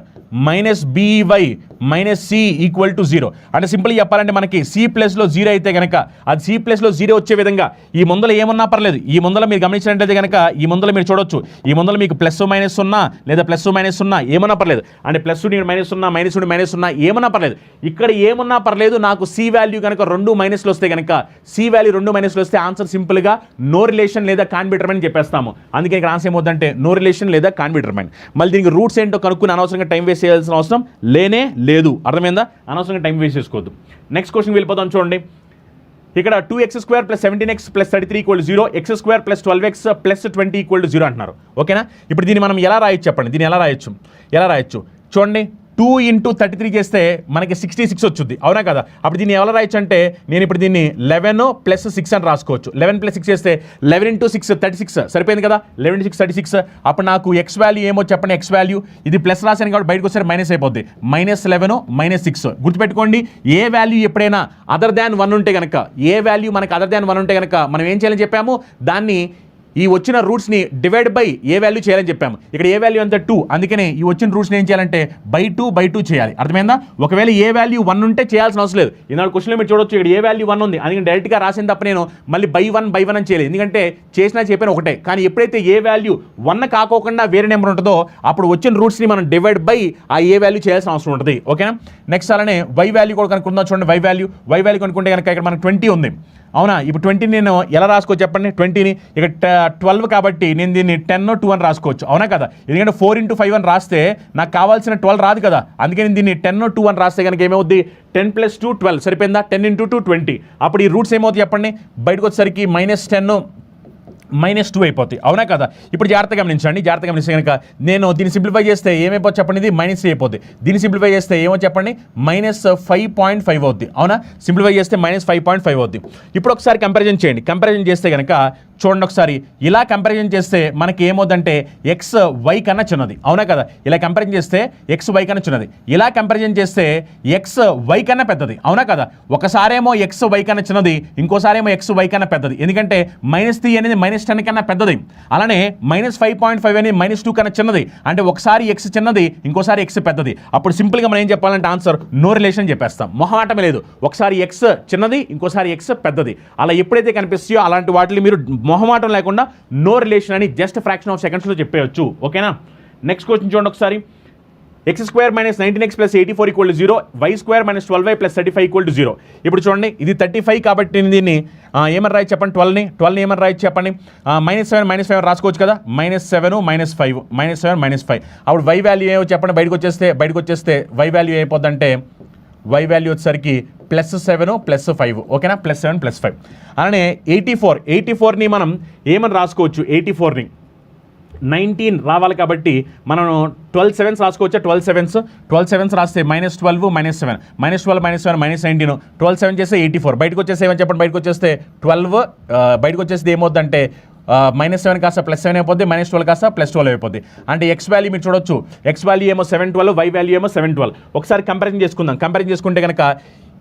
minus BY minus C equal to 0. అంటే సింపుల్గా చెప్పాలంటే మనకి సి ప్లస్లో 0 అయితే కనుక అది సి ప్లస్లో 0 వచ్చే విధంగా ఈ ముందర ఏమన్నా పర్లేదు. ఈ ముందర మీరు గమనించినట్లయితే కనుక ఈ ముందర మీరు చూడొచ్చు, ఈ ముందర మీకు ప్లస్ మైనస్ ఉన్నా లేదా ప్లస్ మైనస్ ఉన్నా ఏమన్నా పర్లేదు. అంటే ప్లస్ మైనస్ ఉన్నా మైనస్ ఉన్నా ఏమన్నా పర్లేదు. ఇక్కడ ఏమన్నా పర్లేదు, నాకు సి వాల్యూ కనుక 2 మైనస్లు వస్తే కనుక సి వాల్యూ 2 మైనస్లు వస్తే ఆన్సర్ సింపుల్గా నో రిలేషన్ లేదా కాన్బిటర్మెంట్ చెప్పేస్తాము. అందుకే ఇక్కడ ఆన్సర్ ఏమవుతుందంటే నో రిలేషన్ లేదా కాన్బిటర్మెంట్. మళ్ళీ దీనికి రూట్స్ ఏంటో కనుక్కుని అనవసరంగా టైం వేస్ట్ చేయాల్సిన అవసరం లేనే లేదు. అర్థమైందా? అనవసరంగా టైం వేస్ట్ చేసుకోవద్దు. నెక్స్ట్ క్వశ్చన్ వెళ్ళిపోతాం చూడండి. ఇక్కడ 2x² + 17x + 33 = 0, x² + 12x + 20 = 0 అంటున్నారు. ఓకేనా? ఇప్పుడు దీన్ని మనం ఎలా రాయొచ్చు చెప్పండి? దీన్ని ఎలా రాయొచ్చు చూడండి. 2 × 33 చేస్తే మనకి 66 వచ్చింది, అవునా కదా? అప్పుడు దీన్ని ఎలా రాయొచ్చు అంటే నేను ఇప్పుడు దీన్ని 11 + 6 అని రాసుకోవచ్చు. 11 + 6 చేస్తే 11 × 6 36 సరిపోయింది కదా? 11 × 6 36. అప్పుడు నాకు ఎక్స్ వాల్యూ ఏమో చెప్పండి? ఎక్స్ వాల్యూ ఇది ప్లస్ రాశాను కాబట్టి బయటకు వస్తే మైనస్ అయిపోద్ది. -11 -6. గుర్తుపెట్టుకోండి, ఏ వాల్యూ ఎప్పుడైనా అదర్ దాన్ 1 ఉంటే కనుక, ఏ వాల్యూ మనకు అదర్ దాన్ 1 ఉంటే కనుక మనం ఏం చేయాలని చెప్పాము? దాన్ని ఈ వచ్చిన రూట్స్ని డివైడ్ బై ఏ వాల్యూ చేయాలని చెప్పాము. ఇక్కడ ఏ వాల్యూ అంతా 2, అందుకనే ఈ వచ్చిన రూట్స్ని ఏం చేయాలంటే బై 2 చేయాలి. అర్థమైందా? ఒకవేళ ఏ వాల్యూ 1 ఉంటే చేయాల్సిన అవసరం లేదు. ఈనాడు క్వశ్చన్లో మీరు చూడొచ్చు, ఇక్కడ ఏ వాల్యూ 1 ఉంది, అందుకని డైరెక్ట్గా రాసిన తప్ప నేను మళ్ళీ బై వన్ అని చేయలేదు. ఎందుకంటే చేసినా చెప్పిన ఒకటే. కానీ ఎప్పుడైతే ఏ వాల్యూ 1 కాకోకుండా వేరే నెంబర్ ఉంటుందో అప్పుడు వచ్చిన రూట్స్ని మనం డివైడ్ బై ఆ ఏ వాల్యూ చేయాల్సిన అవసరం ఉంటుంది. ఓకేనా? నెక్స్ట్ అలానే వై వాల్యూ కూడా కనుక్కుందాం చూడండి. వై వాల్యూ కనుక్కుంటే కనుక ఇక్కడ మనకు 20 ఉంది, అవునా? ఇప్పుడు 20 నేను ఎలా రాసుకోవచ్చు చెప్పండి? 20ని ఇక్కడ 12 కాబట్టి నేను దీన్ని 10 2 అని రాసుకోవచ్చు, అవునా కదా? ఎందుకంటే 4 × 5 అని రాస్తే నాకు కావాల్సిన 12 రాదు కదా. అందుకే నేను దీన్ని 10 2 అని రాస్తే కనుక ఏమవుద్ది? 10 + 2 12 సరిపోయిందా? 10 × 2 20. అప్పుడు ఈ రూట్స్ ఏమవుతాయి చెప్పండి? బయటకు వచ్చేసరికి -10 -2 అయిపోతాయి, అవునా కదా? ఇప్పుడు జాగ్రత్తగా గమనిస్తే కనుక నేను దీన్ని సింప్లిఫై చేస్తే ఏమైపోతుంది చెప్పండి? ఇది -3 అయిపోద్ది. దీన్ని సింప్లిఫై చేస్తే ఏమో చెప్పండి? -5.5 అవుద్ది, అవునా? సింప్లిఫై చేస్తే -5.5 అవుద్ది. ఇప్పుడు ఒకసారి కంపారిజన్ చేయండి. కంపారిజన్ చేస్తే కనుక చూడండి ఒకసారి, ఇలా కంపారిజన్ చేస్తే మనకి ఏమవుతుందంటే ఎక్స్ వై కన్నా చిన్నది, అవునా కదా? ఇలా కంపారిజన్ చేస్తే ఎక్స్ వై కన్నా చిన్నది, ఇలా కంపారిజన్ చేస్తే ఎక్స్ వై కన్నా పెద్దది, అవునా కదా? ఒకసారేమో ఎక్స్ వై కన్నా చిన్నది, ఇంకోసారేమో ఎక్స్ వై కన్నా పెద్దది. ఎందుకంటే -3 అనేది -10 కన్నా పెద్దది. అలానే -5.5 అనేది -2 కన్నా చిన్నది. అంటే ఒకసారి ఎక్స్ చిన్నది, ఇంకోసారి ఎక్స్ పెద్దది. అప్పుడు సింపుల్గా మనం ఏం చెప్పాలంటే ఆన్సర్ నో రిలేషన్ చెప్పేస్తాం. మొహమాటమే లేదు. ఒకసారి ఎక్స్ చిన్నది, ఇంకోసారి ఎక్స్ పెద్దది. అలా ఎప్పుడైతే కనిపిస్తాయో అలాంటి వాటిని మీరు మొహమాటం లేకుండా నో రిలేషన్ అని జస్ట్ ఫ్రాక్షన్ ఆఫ్ సెకండ్స్లో చెప్పేయచ్చు. ఓకేనా? నెక్స్ట్ క్వశ్చన్ చూడండి ఒకసారి. x² - 19x + 84 = 0, y² - 12y + 35 = 0. ఇప్పుడు చూడండి, ఇది 35 కాబట్టి నేను దీన్ని ఏమని రాయొచ్చు చెప్పండి? 12ని ఏమని రాయొచ్చు చెప్పండి? -7 -5 రాసుకోవచ్చు కదా? -7 -5 -7 -5. అప్పుడు y వాల్యూ ఏమో చెప్పండి? బయటకు వచ్చేస్తే y వాల్యూ అయిపోద్దంటే y వాల్యూ వచ్చేసరికి +7 +5. ఓకేనా? +7 +5. అలానే 84ని మనం ఏమని రాసుకోవచ్చు? 84ని 19 రావాలి కాబట్టి మనం 12 7s రాసుకోవచ్చా? 12 7s రాస్తే -12 -7 -12 -7 -19 12 7 చేస్తే 84. బయటకు వచ్చేస్తే ఏమని చెప్పండి? బయటకు వచ్చేస్తే 12 బయటకు వచ్చేస్తే ఏమవుద్దంటే -7 కాస్త +7 అయిపోద్ది, -12 కాస్త +12 అయిపోద్ది. అంటే ఎక్స్ వాల్యూ మీరు చూడొచ్చు, ఎక్స్ వాల్యూ ఏమో 712, వై వాల్యూ ఏమో 712. ఒకసారి కంపారిజన్ చేసుకుందాం. కంపారిజన్ చేసుకుంటే కనుక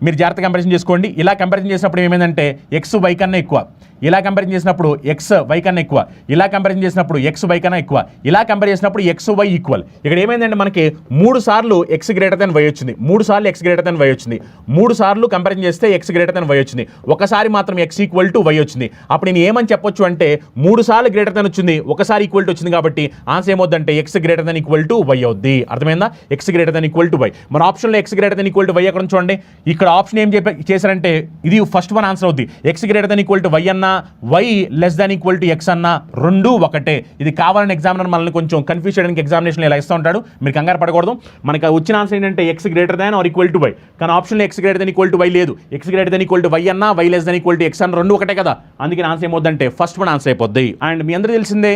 మీరు జాగ్రత్త కంపారిజన్ చేసుకోండి. ఇలా కంపారిజన్ చేసినప్పుడు ఏమైందంటే ఎక్స్ వై కన్నా ఎక్కువ, ఇలా కంపారిజన్ చేసినప్పుడు ఎక్స్ వై కన్నా ఎక్కువ, ఇలా కంపారిజన్ చేసినప్పుడు ఎక్స్ వై కన్నా ఎక్కువ, ఇలా కంపేర్ చేసినప్పుడు ఎక్స్ వై ఈక్వల్. ఇక్కడ ఏమైందంటే మనకి 3 సార్లు ఎక్స్ గ్రేటర్ దెన్ వై వచ్చింది, 3 సార్లు ఎక్స్ గ్రేటర్ దెన్ వై వచ్చింది, 3 సార్లు కంపారిజన్ చేస్తే ఎక్స్ గ్రేటర్ దెన్ వై వచ్చింది, ఒకసారి మాత్రం ఎక్స్ ఈక్వల్ టు వై వచ్చింది. అప్పుడు నేను ఏమని చెప్పొచ్చు అంటే 3 సార్లు గ్రేటర్ దెన్ వచ్చింది, ఒకసారి ఈక్వల్ టు వచ్చింది కాబట్టి ఆన్సర్ ఏమవుద్దంటే X greater than equal to Y అవుద్ది. అర్థమైందా? X greater than equal to Y. మన ఆప్షన్లో X greater than equal to Y ఎక్కడ చూడండి, ఇక్కడ ఆప్షన్ ఏం చేశారంటే ఇది ఫస్ట్ వన్ ఆన్సర్ అవుద్ది. X greater than equal to Y అన్న, Y less than equal to X అన్న, రెండు ఒకటే. ఇది కావాలని ఎగ్జామినర్ మనల్ని కొంచెం కన్ఫ్యూజ్ చేయడానికి ఎగ్జామినేషన్ ఇలా ఇస్తూ ఉంటాడు. మీరు కంగారు పడకూడదు. మనకి వచ్చిన ఆన్సర్ ఏంటంటే X greater than or equal to Y, కానీ ఆప్షన్లో X greater than equal to Y లేదు. X greater than equal to Y అన్న, Y less than equal to X అన్న, రెండు ఒకటే కదా. అందుకని ఆన్సర్ ఏమవుద్దంటే ఫస్ట్ వన్ ఆన్సర్ అయిపోద్ది. అండ్ మీ అందరూ తెలిసిందే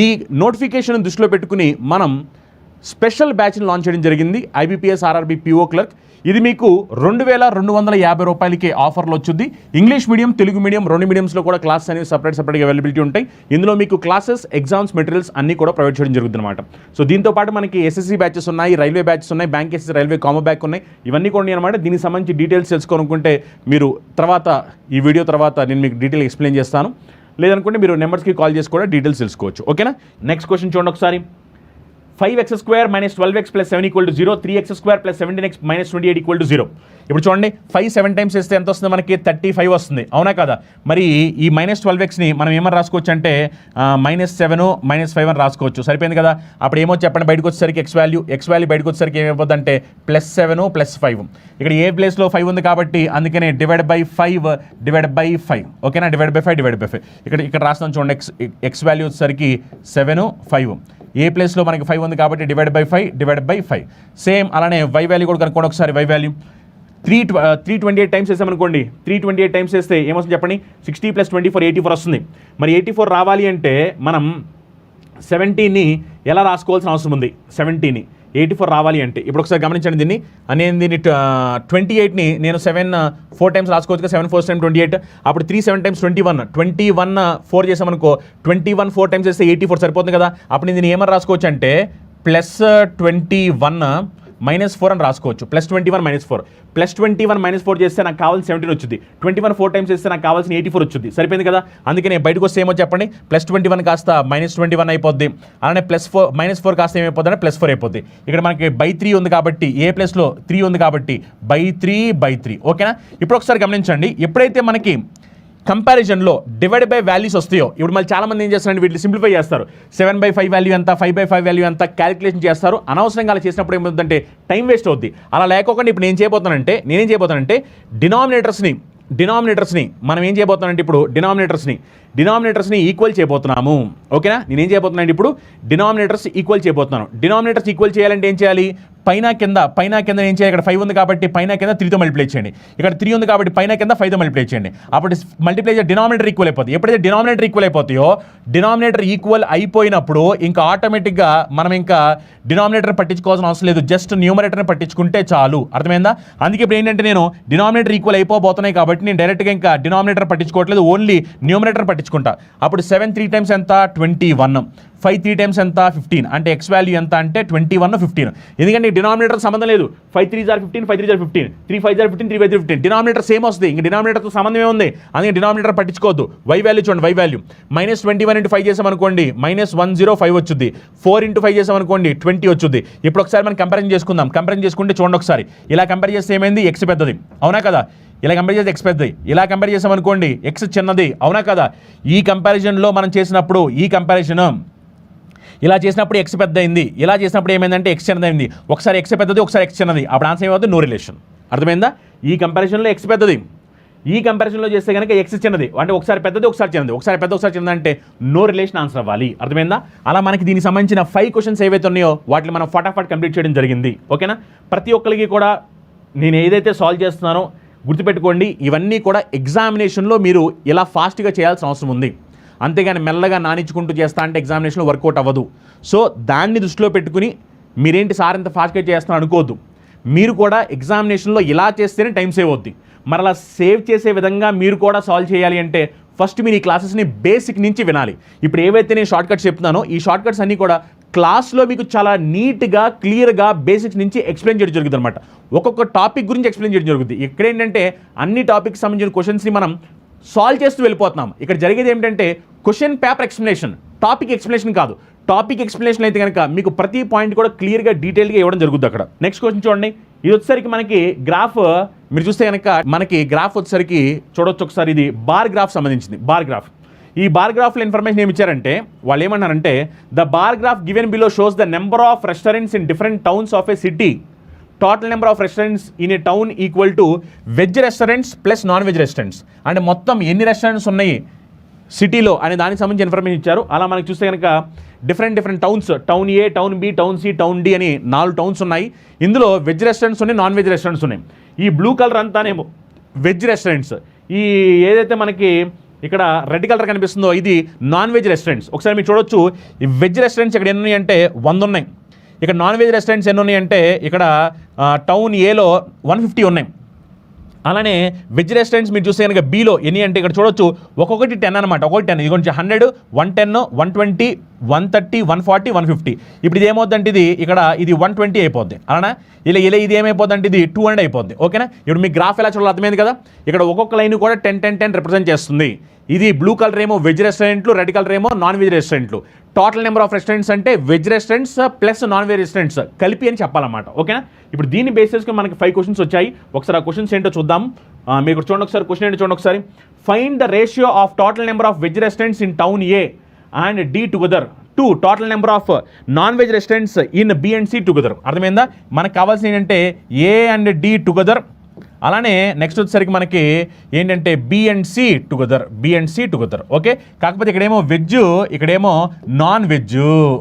ఈ నోటిఫికేషన్ దృష్టిలో పెట్టుకుని మనం స్పెషల్ బ్యాచ్ని లాంచ్ చేయడం జరిగింది. IBPS RRB PO clerk. ఇది మీకు 2250 రూపాయలకి ఆఫర్లో వచ్చింది. ఇంగ్లీష్ మీడియం, తెలుగు మీడియం, రెండు మీడియంస్లో కూడా క్లాసెస్ అనేవి సపరేట్గా అవైలబిలిటీ ఉంటాయి. ఇందులో మీకు క్లాసెస్, ఎగ్జామ్స్, మెటీరియల్స్ అన్నీ కూడా ప్రొవైడ్ చేయడం జరుగుతుంది అనమాట. సో దీంతో పాటు మనకి SSC బ్యాచెస్ ఉన్నాయి, రైల్వే బ్యాచెస్ ఉన్నాయి, బ్యాంక్ SSC, రైల్వే కామో బ్యాక్ ఉన్నాయి. ఇవన్నీ కూడా అనమాట. దీనికి సంబంధించి డీటెయిల్స్ తెలుసుకోవాలనుకుంటే మీరు తర్వాత ఈ వీడియో తర్వాత నేను మీకు డీటెయిల్ ఎక్స్ప్లెయిన్ చేస్తాను. లేదనుకుంటే మీరు నెంబర్స్కి కాల్ చేసి కూడా డీటెయిల్స్ తెలుసుకోవచ్చు. ఓకేనా? నెక్స్ట్ క్వశ్చన్ చూడండి ఒకసారి. 5x² - 12x + 7 = 0, 3x² + 17x - 28 = 0. ఇప్పుడు చూడండి 5 7 టైమ్స్ వేస్తే ఎంత వస్తుంది? మనకి 35 వస్తుంది. అవునా కదా? మరి ఈ -12xని మనం ఏమని రాసుకోవచ్చు అంటే -7 -5 అని రాసుకోవచ్చు. సరిపోయింది కదా? అప్పుడు ఏమో చెప్పండి, బయటకు వచ్చేసరికి ఎక్స్ వాల్యూ బయటకు వచ్చేసరికి ఏమైపోద్ది అంటే +7 + 5. ఇక్కడ ఏ ప్లేస్లో 5 ఉంది కాబట్టి అందుకనే /5 ఓకేనా? /5 ఇక్కడ రాస్తాను చూడండి. ఎక్స్ వాల్యూ వచ్చేసరికి 7 5. ఏ ప్లేస్లో మనకి 5 ఉంది కాబట్టి /5 సేమ్. అలానే వై వాల్యూ కూడా కనుక్కోండి ఒకసారి. వై వాల్యూ 328 టైమ్స్ వేసామనుకోండి. 328 టైమ్స్ వేస్తే ఏమొస్తుంది చెప్పండి? 60 + 24 84 వస్తుంది. మరి 84 రావాలి అంటే మనం 17ని ఎలా రాసుకోవాల్సిన అవసరం ఉంది? 17ని 84 రావాలి అంటే ఇప్పుడు ఒకసారి గమనించండి దీన్ని. నేను దీన్ని 28ని నేను 4 టైమ్స్ రాసుకోవచ్చు. 7 4 టైమ్స్ 28. అప్పుడు 3 7 టైమ్స్ 21 4 చేసామనుకో. 21 4 టైమ్స్ చేస్తే 84 సరిపోతుంది కదా. అప్పుడు నేను ఏమని రాసుకోవచ్చు అంటే +21 -4 అని రాసుకోవచ్చు. +21 -4 +21 -4 చేస్తే నాకు కావాల్సిన 17 వచ్చింది. 21 4 టైమ్స్ చేస్తే నాకు కావాల్సిన 84 వచ్చింది. సరిపోయింది కదా? అందుకని బయటకు వస్తే ఏమో చెప్పండి? +21 కాస్త -21 అయిపోద్ది. అలానే -4 కాస్త ఏమైపోద్ది అంటే +4 అయిపోద్ది. ఇక్కడ మనకి /3 ఉంది కాబట్టి ఏ ప్లేస్లో 3 ఉంది కాబట్టి /3 ఓకేనా? ఇప్పుడు ఒకసారి గమనించండి. ఎప్పుడైతే మనకి కంపారిజన్లో డివైడ్ బై వాల్యూస్ వస్తాయో, ఇప్పుడు మళ్ళీ చాలామంది ఏం చేస్తారంటే వీటిని సింప్లిఫై చేస్తారు. 7/5 వాల్యూ ఎంత, 5/5 వాల్యూ ఎంత క్యాలిక్యులేషన్ చేస్తారు. అనవసరంగా అలా చేసినప్పుడు ఏమవుతుందంటే టైం వేస్ట్ అవుద్ది. అలా లేకోకుండా ఇప్పుడు నేనేం చేయబోతానంటే డినామినేటర్స్ని మనం ఏం చేయబోతున్నానంటే ఇప్పుడు డినామినేటర్స్ని ఈక్వల్ చేయబోతున్నాము. ఓకేనా? నేనేం చేయబోతున్నాను ఇప్పుడు డినామినేటర్స్ ఈక్వల్ చేయబోతున్నాను. డినామినేటర్స్ ఈక్వల్ చేయాలంటే ఏం చేయాలి? పైన కింద ఏం చేయాలి? ఇక్కడ 5 ఉంది కాబట్టి పైన కింద 3తో మల్టిప్లై చేయండి. ఇక్కడ 3 ఉంది కాబట్టి పైన కింద 5తో మల్టిప్లై చేయండి. అప్పుడు మల్టిప్లై చేసి డినామినేటర్ ఈక్వల్ అయిపోతుంది. ఎప్పుడైతే డినామినేటర్ ఈక్వల్ అయిపోతాయో, డినామినేటర్ ఈక్వల్ అయిపోయినప్పుడు ఇంకా ఆటోమేటిక్గా మనం ఇంకా డినామినేటర్ పట్టించుకోవాల్సిన అవసరం లేదు. జస్ట్ న్యూమరేటర్ని పట్టించుకుంటే చాలు. అర్థమైందా? అందుకే ఇప్పుడు ఏంటంటే నేను డినామినేటర్ ఈక్వల్ అయిపోతున్నాయి కాబట్టి నేను డైరెక్ట్గా ఇంకా డినామినేటర్ పట్టించుకోవట్లేదు, ఓన్లీ న్యూమరేటర్ పట్టించుకుంటా. అప్పుడు 7 3 టైమ్స్ ఎంత? 21. 5 3 టైమ్స్ ఎంత? 15. అంటే ఎక్స్ వాల్యూ ఎంత అంటే 21 15. ఎందుకంటే డినామినేటర్ సంబంధం లేదు. 5 3 = 15, 5 3 = 15, 3 5 = 15, 3 5 = 15. డినామినేటర్ సేమ్ వస్తుంది. ఇంకా డినామినేటర్తో సంబంధం ఏముంది? అందుకే డినామినేటర్ పట్టించుకోవద్దు. వై వాల్యూ చూడండి. వై వాల్యూ -21 × 5 చేసామనుకోండి -105 వచ్చింది. 4 × 5 చేసామనుకోండి 20 వచ్చింది. ఇప్పుడు ఒకసారి మనం కంపారిజన్ చేసుకుందాం. కంపారిజన్ చేసుకుంటే చూడండి ఒకసారి. ఇలా కంపేర్ చేస్తే ఏమైంది? ఎక్స్ పెద్దది. అవునా కదా? ఇలా కంపేర్ చేస్తే ఎక్స్ పెద్దది. ఇలా కంపేర్ చేసామనుకోండి ఎక్స్ చిన్నది. అవునా కదా? ఈ కంపారిజన్లో మనం చేసినప్పుడు ఇలా చేసినప్పుడు ఎక్స్ పెద్ద అయింది. ఇలా చేసినప్పుడు ఏమైందంటే ఎక్స్ చిన్నదైంది. ఒకసారి ఎక్స్ పెద్దది, ఒకసారి ఎక్స్ చిన్నది. అప్పుడు ఆన్సర్ ఏమవుతుంది? No relation. అర్థమైందా? ఈ కంపారిజన్లో ఎక్స్ పెద్దది, ఈ కంపారిజన్లో చేస్తే కనుక ఎక్స్ చిన్నది. అంటే ఒకసారి పెద్దది, ఒకసారి చిన్నది. ఒకసారి పెద్ద, ఒకసారి చిన్నది అంటే నో రిలేషన్ ఆన్సర్ అవ్వాలి. అర్థమైందా? అలా మనకి దీనికి సంబంధించిన 5 క్వశ్చన్స్ ఏవైతే ఉన్నాయో వాటిని మనం ఫటాఫట్ కంప్లీట్ చేయడం జరిగింది. ఓకేనా? ప్రతి ఒక్కరికి కూడా నేను ఏదైతే సాల్వ్ చేస్తున్నానో గుర్తుపెట్టుకోండి, ఇవన్నీ కూడా ఎగ్జామినేషన్లో మీరు ఇలా ఫాస్ట్గా చేయాల్సిన అవసరం ఉంది. అంతేగాని మెల్లగా నానించుకుంటూ చేస్తా అంటే ఎగ్జామినేషన్లో వర్కౌట్ అవ్వదు. సో దాన్ని దృష్టిలో పెట్టుకుని మీరేంటి సార్ ఇంత ఫాస్ట్గా చేస్తున్నారు అనుకోవద్దు. మీరు కూడా ఎగ్జామినేషన్లో ఇలా చేస్తేనే టైం సేవ్ అవుద్ది. మరి అలా సేవ్ చేసే విధంగా మీరు కూడా సాల్వ్ చేయాలి అంటే ఫస్ట్ మీరు ఈ క్లాసెస్ని బేసిక్ నుంచి వినాలి. ఇప్పుడు ఏవైతే నేను షార్ట్ కట్స్ చెప్తున్నానో ఈ షార్ట్ కట్స్ అన్నీ కూడా క్లాస్లో మీకు చాలా నీట్గా క్లియర్గా బేసిక్స్ నుంచి ఎక్స్ప్లెయిన్ చేయడం జరుగుతుంది అనమాట. ఒక్కొక్క టాపిక్ గురించి ఎక్స్ప్లెయిన్ చేయడం జరుగుతుంది. ఇక్కడ ఏంటంటే అన్ని టాపిక్స్ సంబంధించిన క్వశ్చన్స్ని మనం సాల్వ్ చేస్తూ వెళ్ళిపోతున్నాం. ఇక్కడ జరిగేది ఏంటంటే question paper explanation, topic explanation కాదు. టాపిక్ ఎక్స్ప్లెనేషన్ అయితే కనుక మీకు ప్రతి పాయింట్ కూడా క్లియర్గా డీటెయిల్గా ఇవ్వడం జరుగుతుంది అక్కడ. నెక్స్ట్ క్వశ్చన్ చూడండి. ఇది వచ్చేసరికి మనకి గ్రాఫ్ మీరు చూస్తే కనుక మనకి గ్రాఫ్ వచ్చేసరికి చూడొచ్చు ఒకసారి. ఇది బార్ గ్రాఫ్ సంబంధించింది. Bar graph. ఈ బార్ గ్రాఫ్లో ఇన్ఫర్మేషన్ ఏమి ఇచ్చారంటే వాళ్ళు ఏమన్నారంటే the bar graph given below shows the number of restaurants in different towns of A city total number of restaurants in a town equal to veg restaurants plus non veg restaurants. అంటే మొత్తం ఎన్ని restaurants ఉన్నాయి సిటీలో అనే దానికి సంబంధించి information ఇచ్చారు. అలా మనకి చూస్తే కనుక different towns, town A, town B, town C, town D అని 4 టౌన్స్ ఉన్నాయి. ఇందులో వెజ్ రెస్టారెంట్స్ ఉన్నాయి, నాన్ వెజ్ రెస్టారెంట్స్ ఉన్నాయి. ఈ బ్లూ కలర్ అంతానేమో వెజ్ రెస్టారెంట్స్, ఈ ఏదైతే మనకి ఇక్కడ రెడ్ కలర్ కనిపిస్తుందో ఇది నాన్ వెజ్ రెస్టారెంట్స్. ఒకసారి మీరు చూడొచ్చు, ఈ వెజ్ రెస్టారెంట్స్ ఇక్కడ ఎన్ని ఉన్నాయి అంటే 100 ఉన్నాయి. ఇక్కడ నాన్ వెజ్ రెస్టారెంట్స్ ఎన్ని ఉన్నాయి అంటే ఇక్కడ టౌన్ ఏలో 150 ఉన్నాయి. అలానే వెజ్ రెస్టారెంట్స్ మీరు చూస్తే కనుక బీలో ఎన్ని అంటే ఇక్కడ చూడొచ్చు ఒక్కొక్కటి 10 అనమాట. ఒక్కొక్కటి 10, ఇది కొంచెం 100, 110, 120, 130, 140, 150. ఇప్పుడు ఇది ఏమవుతుందంటే ఇది 120 అయిపోద్ది. అలానా ఇలా ఇది ఏమైపోద్ది అంటే ఇది 200 అయిపోద్ది. ఓకేనా? ఇప్పుడు మీ గ్రాఫ్ ఎలా చూడాలి అర్థమైంది కదా. ఇక్కడ ఒక్కొక్క లైన్ కూడా 10 రిప్రజెంట్ చేస్తుంది. ఇది బ్లూ కలర్ ఏమో వెజ్ రెస్టారెంట్లు, రెడ్ కలర్ ఏమో నాన్ వెజ్ రెస్టారెంట్లు. టోటల్ నెంబర్ ఆఫ్ రెస్టారెంట్స్ అంటే veg restaurants plus non veg restaurants కలిపి అని చెప్పాలన్నమాట. ఓకేనా? ఇప్పుడు దీన్ని బేసిస్గా మనకి 5 క్వశ్చన్స్ వచ్చాయి. ఒకసారి ఆ క్వశ్చన్స్ ఏంటో చూద్దాం. మీకు చూడండి ఒకసారి, క్వశ్చన్ ఏంటో చూడండి ఒకసారి. Find the ratio of total number of veg restaurants in town A and D together to total number of non veg restaurants in B and C together. అర్థమైందా? మనకు కావాల్సింది ఏంటంటే ఏ అండ్ డి టుగెదర్, అలానే next వచ్చేసరికి మనకి ఏంటంటే B and C together. Okay, కాకపోతే ఇక్కడేమో వెజ్, ఇక్కడేమో నాన్ వెజ్.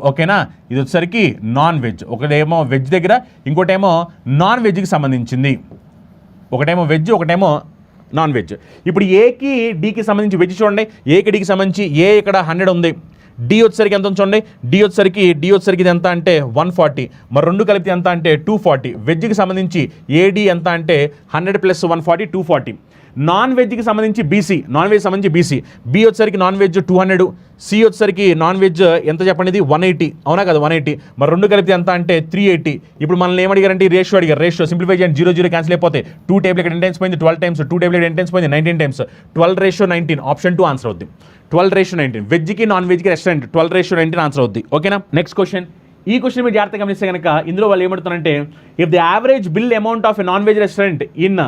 ఓకేనా? ఇది వచ్చేసరికి నాన్ వెజ్, ఒకటేమో వెజ్ దగ్గర, ఇంకోటేమో నాన్ వెజ్కి సంబంధించింది. ఒకటేమో వెజ్, ఒకటేమో నాన్ వెజ్. ఇప్పుడు ఏకి డికి సంబంధించి వెజ్ చూడండి, ఏకి డికి సంబంధించి ఏ ఇక్కడ 100 ఉంది, డి వచ్చేసరికి ఎంత చూడండి, డి వచ్చేసరికి ఇది ఎంత అంటే 140, మరి రెండు కలిపితే ఎంత అంటే 240. వెజ్కి సంబంధించి ఏడి ఎంత అంటే 100 + 140 240. నాన్ వెజ్కి సంబంధించి బీసీ, బి వచ్చేసరికి నాన్ వెజ్ 200, సి వచ్చేసరికి నాన్ వెజ్ ఎంత చెప్పండి, ఇది 180. అవునా కదా, 180. మరి రెండు కలిపితే ఎంత అంటే 380. ఇప్పుడు మనల్ని ఏమడిగారంటే రేషియో అడిగారు. రేషియో సింప్లిఫై చేయండి, 0 క్యాన్సిల్ అయిపోతే 2 టేబుల్ ఇక్కడ 10 టైమ్స్ పోయింది 12 టైమ్స్, 2 టేబుల్ ఇక్కడ 10 టైమ్స్ పోయింది 19 టైమ్స్, 12:19. ఆప్షన్ 2 ఆన్సర్ అవుద్ది. 12:19 వెజ్కి నాన్ వెజ్కి రెస్టారెంట్ 12:19 ఆన్సర్ అవుద్ది. ఓకేనా? Next question. ఈ క్వశ్చన్ మీరు జాగ్రత్తగా గమనిస్తే కనుక ఇందులో వాళ్ళు ఏమంటున్నారంటే if the average bill amount of a non veg restaurant in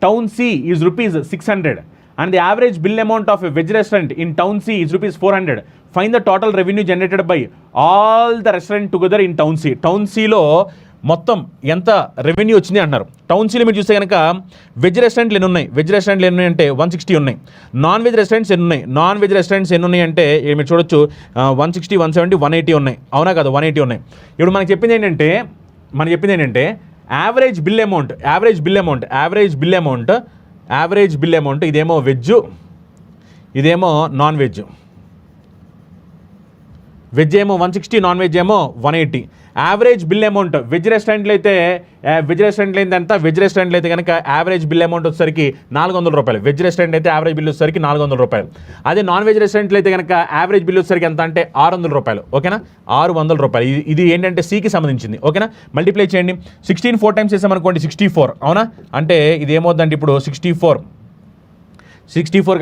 town C is ₹600 and the average bill amount of a veg restaurant in town C is ₹400. Find the total revenue generated by all the restaurant together in town C. Town సిలో మొత్తం ఎంత revenue వచ్చింది అంటున్నారు. Town సిలో మీరు చూస్తే కనుక veg రెస్టారెంట్లు ఎన్ని ఉన్నాయి అంటే 160 ఉన్నాయి. నాన్ వెజ్ రెస్టారెంట్స్ ఎన్ని ఉన్నాయి అంటే మీరు చూడొచ్చు 160, 170, 180 ఉన్నాయి. అవునా కదా, 180 ఉన్నాయి. ఇప్పుడు మనకి చెప్పింది ఏంటంటే యావరేజ్ బిల్ అమౌంట్ ఇదేమో వెజ్, ఇదేమో నాన్ వెజ్. వెజ్ ఏమో 160, నాన్ వెజ్ ఏమో 180. యావరేజ్ బిల్ అమౌంట్ వెజ్ రెస్టారెంట్లు అయితే కనుక యావరేజ్ బిల్ అమౌంట్ వచ్చేసరికి ₹400. వెజ్ రెస్టారెంట్ అయితే యావరేజ్ బిల్ వచ్చేసరికి ₹400. అదే నాన్ వెజ్ రెస్టారెంట్లు అయితే కనుక యావరేజ్ బిల్ వచ్చేసరికి ఎంత అంటే ₹600. ఓకేనా, ₹600. ఇది ఏంటంటే సికి సంబంధించింది. ఓకేనా, మల్టిప్లై చేయండి. 16 4 టైమ్స్ చేసామనుకోండి 64. అవునా, అంటే ఇది ఏమవుతుందంటే ఇప్పుడు 64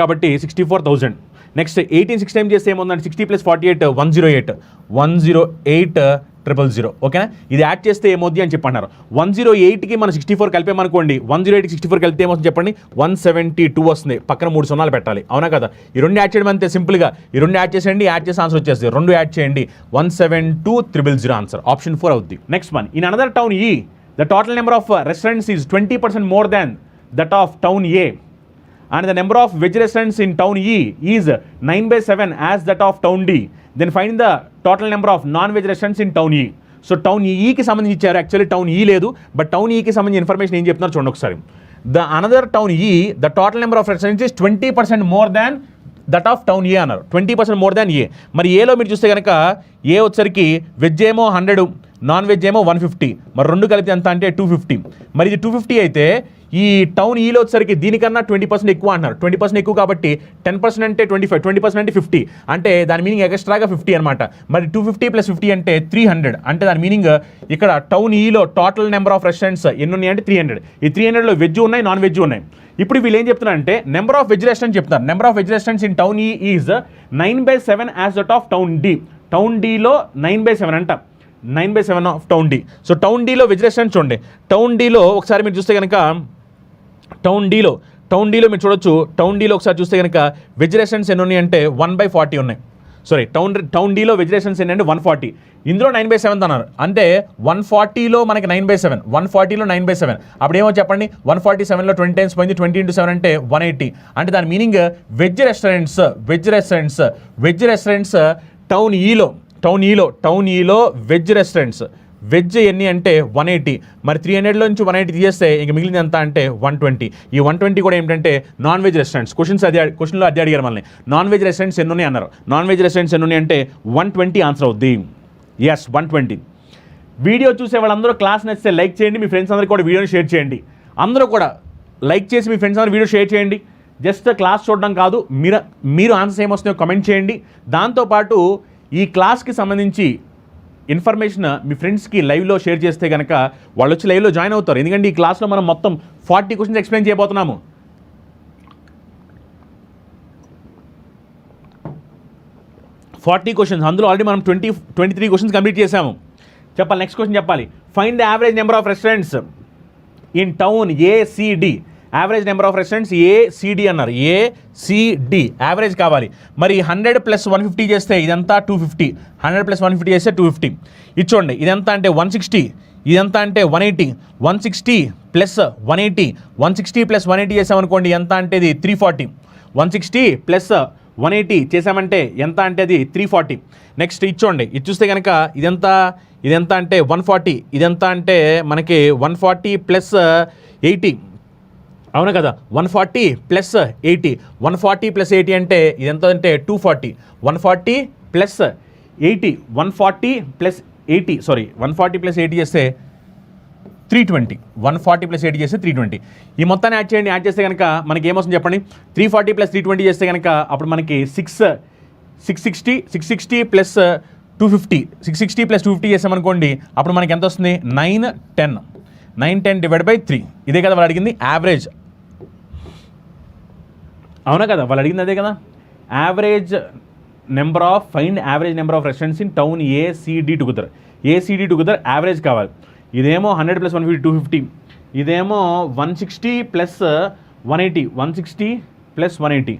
కాబట్టి 64,000. నెక్స్ట్ 18 6 టైమ్స్ చేస్తే ఏమవుతుందంటే 60 + 48 108,000. ఓకేనా, ఇది యాడ్ చేస్తే ఏమవుద్ది అని చెప్పన్నారు. 108కి మనం 64 కలిపామనుకోండి, 108కి 64 కలిపితే ఏమవుతుంది చెప్పండి, 172 వస్తుంది. పక్కన 3 సున్నాలు పెట్టాలి. అవునా కదా, ఈ రెండు యాడ్ చేయడం అంతే సింపుల్గా. ఈ రెండు యాడ్ చేసేయండి, యాడ్ చేసి ఆన్సర్ వచ్చేస్తుంది. రెండు యాడ్ చేయండి, 172,000 ఆన్సర్ ఆప్షన్ 4 అవుద్ది. Next one, in another town E the total number of restaurants is 20% more than that of town A and the number of veg restaurants in town E is 9/7 as that of town D. Then find the total number of non-veg restaurants in town E. So town E కి సంబంధించి ఇచ్చారు. Actually town ఈ లేదు, but town ఈకి సంబంధించిన information ఏం చెప్తున్నారు చూడండి ఒకసారి. The another town E the total number of restaurants is 20% more than that of town A అన్నారు. 20% మోర్ దాన్ ఏ. మరి ఏలో మీరు చూస్తే కనుక ఏ వచ్చరికి వెజ్ ఏమో 100, నాన్ వెజ్ ఏమో 150, మరి రెండు కలిపితే ఎంత అంటే 250. మరి ఇది 250 అయితే ఈ టౌన్ ఈలో వచ్చరికి దీనికన్నా 20% ఎక్కువ అంటున్నారు. 20% ఎక్కువ కాబట్టి 10% అంటే 25, 20% అంటే 50, అంటే దాని మీనింగ్ ఎక్స్ట్రాగా 50 అనమాట. మరి 250 + 50 అంటే 300, అంటే దాని మీనింగ్ ఇక్కడ టౌన్ ఈలో టోటల్ నెంబర్ ఆఫ్ రెస్టారెంట్స్ ఎన్ని ఉన్నాయి అంటే 300. ఈ 300లో వెజ్ ఉన్నాయి, నాన్ వెజ్ ఉన్నాయి. ఇప్పుడు వీళ్ళు ఏం చెప్తున్నారంటే నెంబర్ ఆఫ్ వెజ్ రెస్టారెంట్స్ చెప్తున్నారు. Number of veg restaurants in town E is 9/7 as that of town D. Town డిలో 9/7 అంట, 9/7 of town D. So town డిలో వెజ్ రెస్టారెంట్స్ చూడండి. టౌన్ డిలో ఒకసారి మీరు చూస్తే కనుక టౌన్ డీలో మీరు చూడొచ్చు. టౌన్ డీలో ఒకసారి చూస్తే కనుక వెజ్ రెస్టారెంట్స్ ఎన్ని ఉన్నాయి అంటే 1/40 ఉన్నాయి. సారీ టౌన్ డీలో వెజ్ రెస్టారెంట్స్ ఏంటంటే 140, ఇందులో 9/7 అన్నారు. అంటే 140లో మనకి 9/7, 140లో 9/7, అప్పుడు ఏమో చెప్పండి, 147లో 20 టైమ్స్ పోయింది, 20 into 7 అంటే 180. అంటే దాని మీనింగ్ వెజ్ రెస్టారెంట్స్ టౌన్ ఈలో వెజ్ రెస్టారెంట్స్, వెజ్ ఎన్ని అంటే 180. మరి 300లో నుంచి 180 తీసేస్తే ఇంక మిగిలింది ఎంత అంటే 120. ఈ 120 కూడా ఏంటంటే నాన్ వెజ్ రెస్టారెంట్స్. క్వశ్చన్లో అదే అడిగారు మనల్ని, నాన్ వెజ్ రెస్టారెంట్స్ ఎన్ని ఉన్నాయి అన్నారు. నాన్ వెజ్ రెస్టారెంట్స్ ఎన్ని ఉన్నాయి అంటే 120 ఆన్సర్ అవుద్ది. ఎస్ 120. వీడియో చూసే వాళ్ళందరూ క్లాస్ నచ్చితే లైక్ చేయండి, మీ ఫ్రెండ్స్ అందరికీ కూడా వీడియోని షేర్ చేయండి. అందరూ కూడా లైక్ చేసి మీ ఫ్రెండ్స్ అందరూ వీడియో షేర్ చేయండి. జస్ట్ క్లాస్ చూడడం కాదు, మీరు ఆన్సర్స్ ఏమొస్తున్నాయో కమెంట్ చేయండి. దాంతోపాటు ఈ క్లాస్కి సంబంధించి ఇన్ఫర్మేషన్ మీ ఫ్రెండ్స్కి లైవ్లో షేర్ చేస్తే కనుక వాళ్ళు వచ్చి లైవ్లో జాయిన్ అవుతారు. ఎందుకంటే ఈ క్లాస్లో మనం మొత్తం 40 క్వశ్చన్స్ ఎక్స్ప్లెయిన్ చేయబోతున్నాము. 40 క్వశ్చన్స్, అందులో ఆల్రెడీ మనం 23 క్వశ్చన్స్ కంప్లీట్ చేసాము. చెప్పాలి, నెక్స్ట్ క్వశ్చన్ చెప్పాలి. Find the average number of restaurants in town ACD. Average number of restaurants ACD అన్నారు. ఏసీడి యావరేజ్ కావాలి. మరి 100 + 150 చేస్తే ఇదంతా 250. 100 + 150 చేస్తే 250. ఇచ్చోండి, ఇదంతా అంటే 160, ఇదంతా అంటే 180. 160 + 180, 160 + 180 చేసామనుకోండి ఎంత అంటే ఇది 340. 160 + 180 చేసామంటే ఎంత అంటే అది 340. నెక్స్ట్ ఇచ్చోండి, ఇది చూస్తే కనుక ఇదంతా అంటే 140, ఇదంతా అంటే మనకి 140 + 80, అవునా కదా, 140 + 80. 140 + 80 అంటే ఇదెంత అంటే 240. 140 + 80, 140 + 80, సారీ 140 + 80 చేస్తే 320. 140 + 80 చేస్తే 320. ఈ మొత్తాన్ని యాడ్ చేయండి. యాడ్ చేస్తే కనుక మనకి ఏమొస్తుంది చెప్పండి. 340 + 320 చేస్తే కనుక అప్పుడు మనకి 660 + 250. 660 + 250 చేసామనుకోండి అప్పుడు మనకి ఎంత వస్తుంది 910 / 3. ఇదే కదా వాళ్ళు అడిగింది యావరేజ్, అవునా కదా, వాళ్ళు అడిగింది అదే కదా. Find average number of restaurants in town ACD together. Average కావాలి. ఇదేమో 100 + 150 250, ఇదేమో 160 + 180, 160 + 180,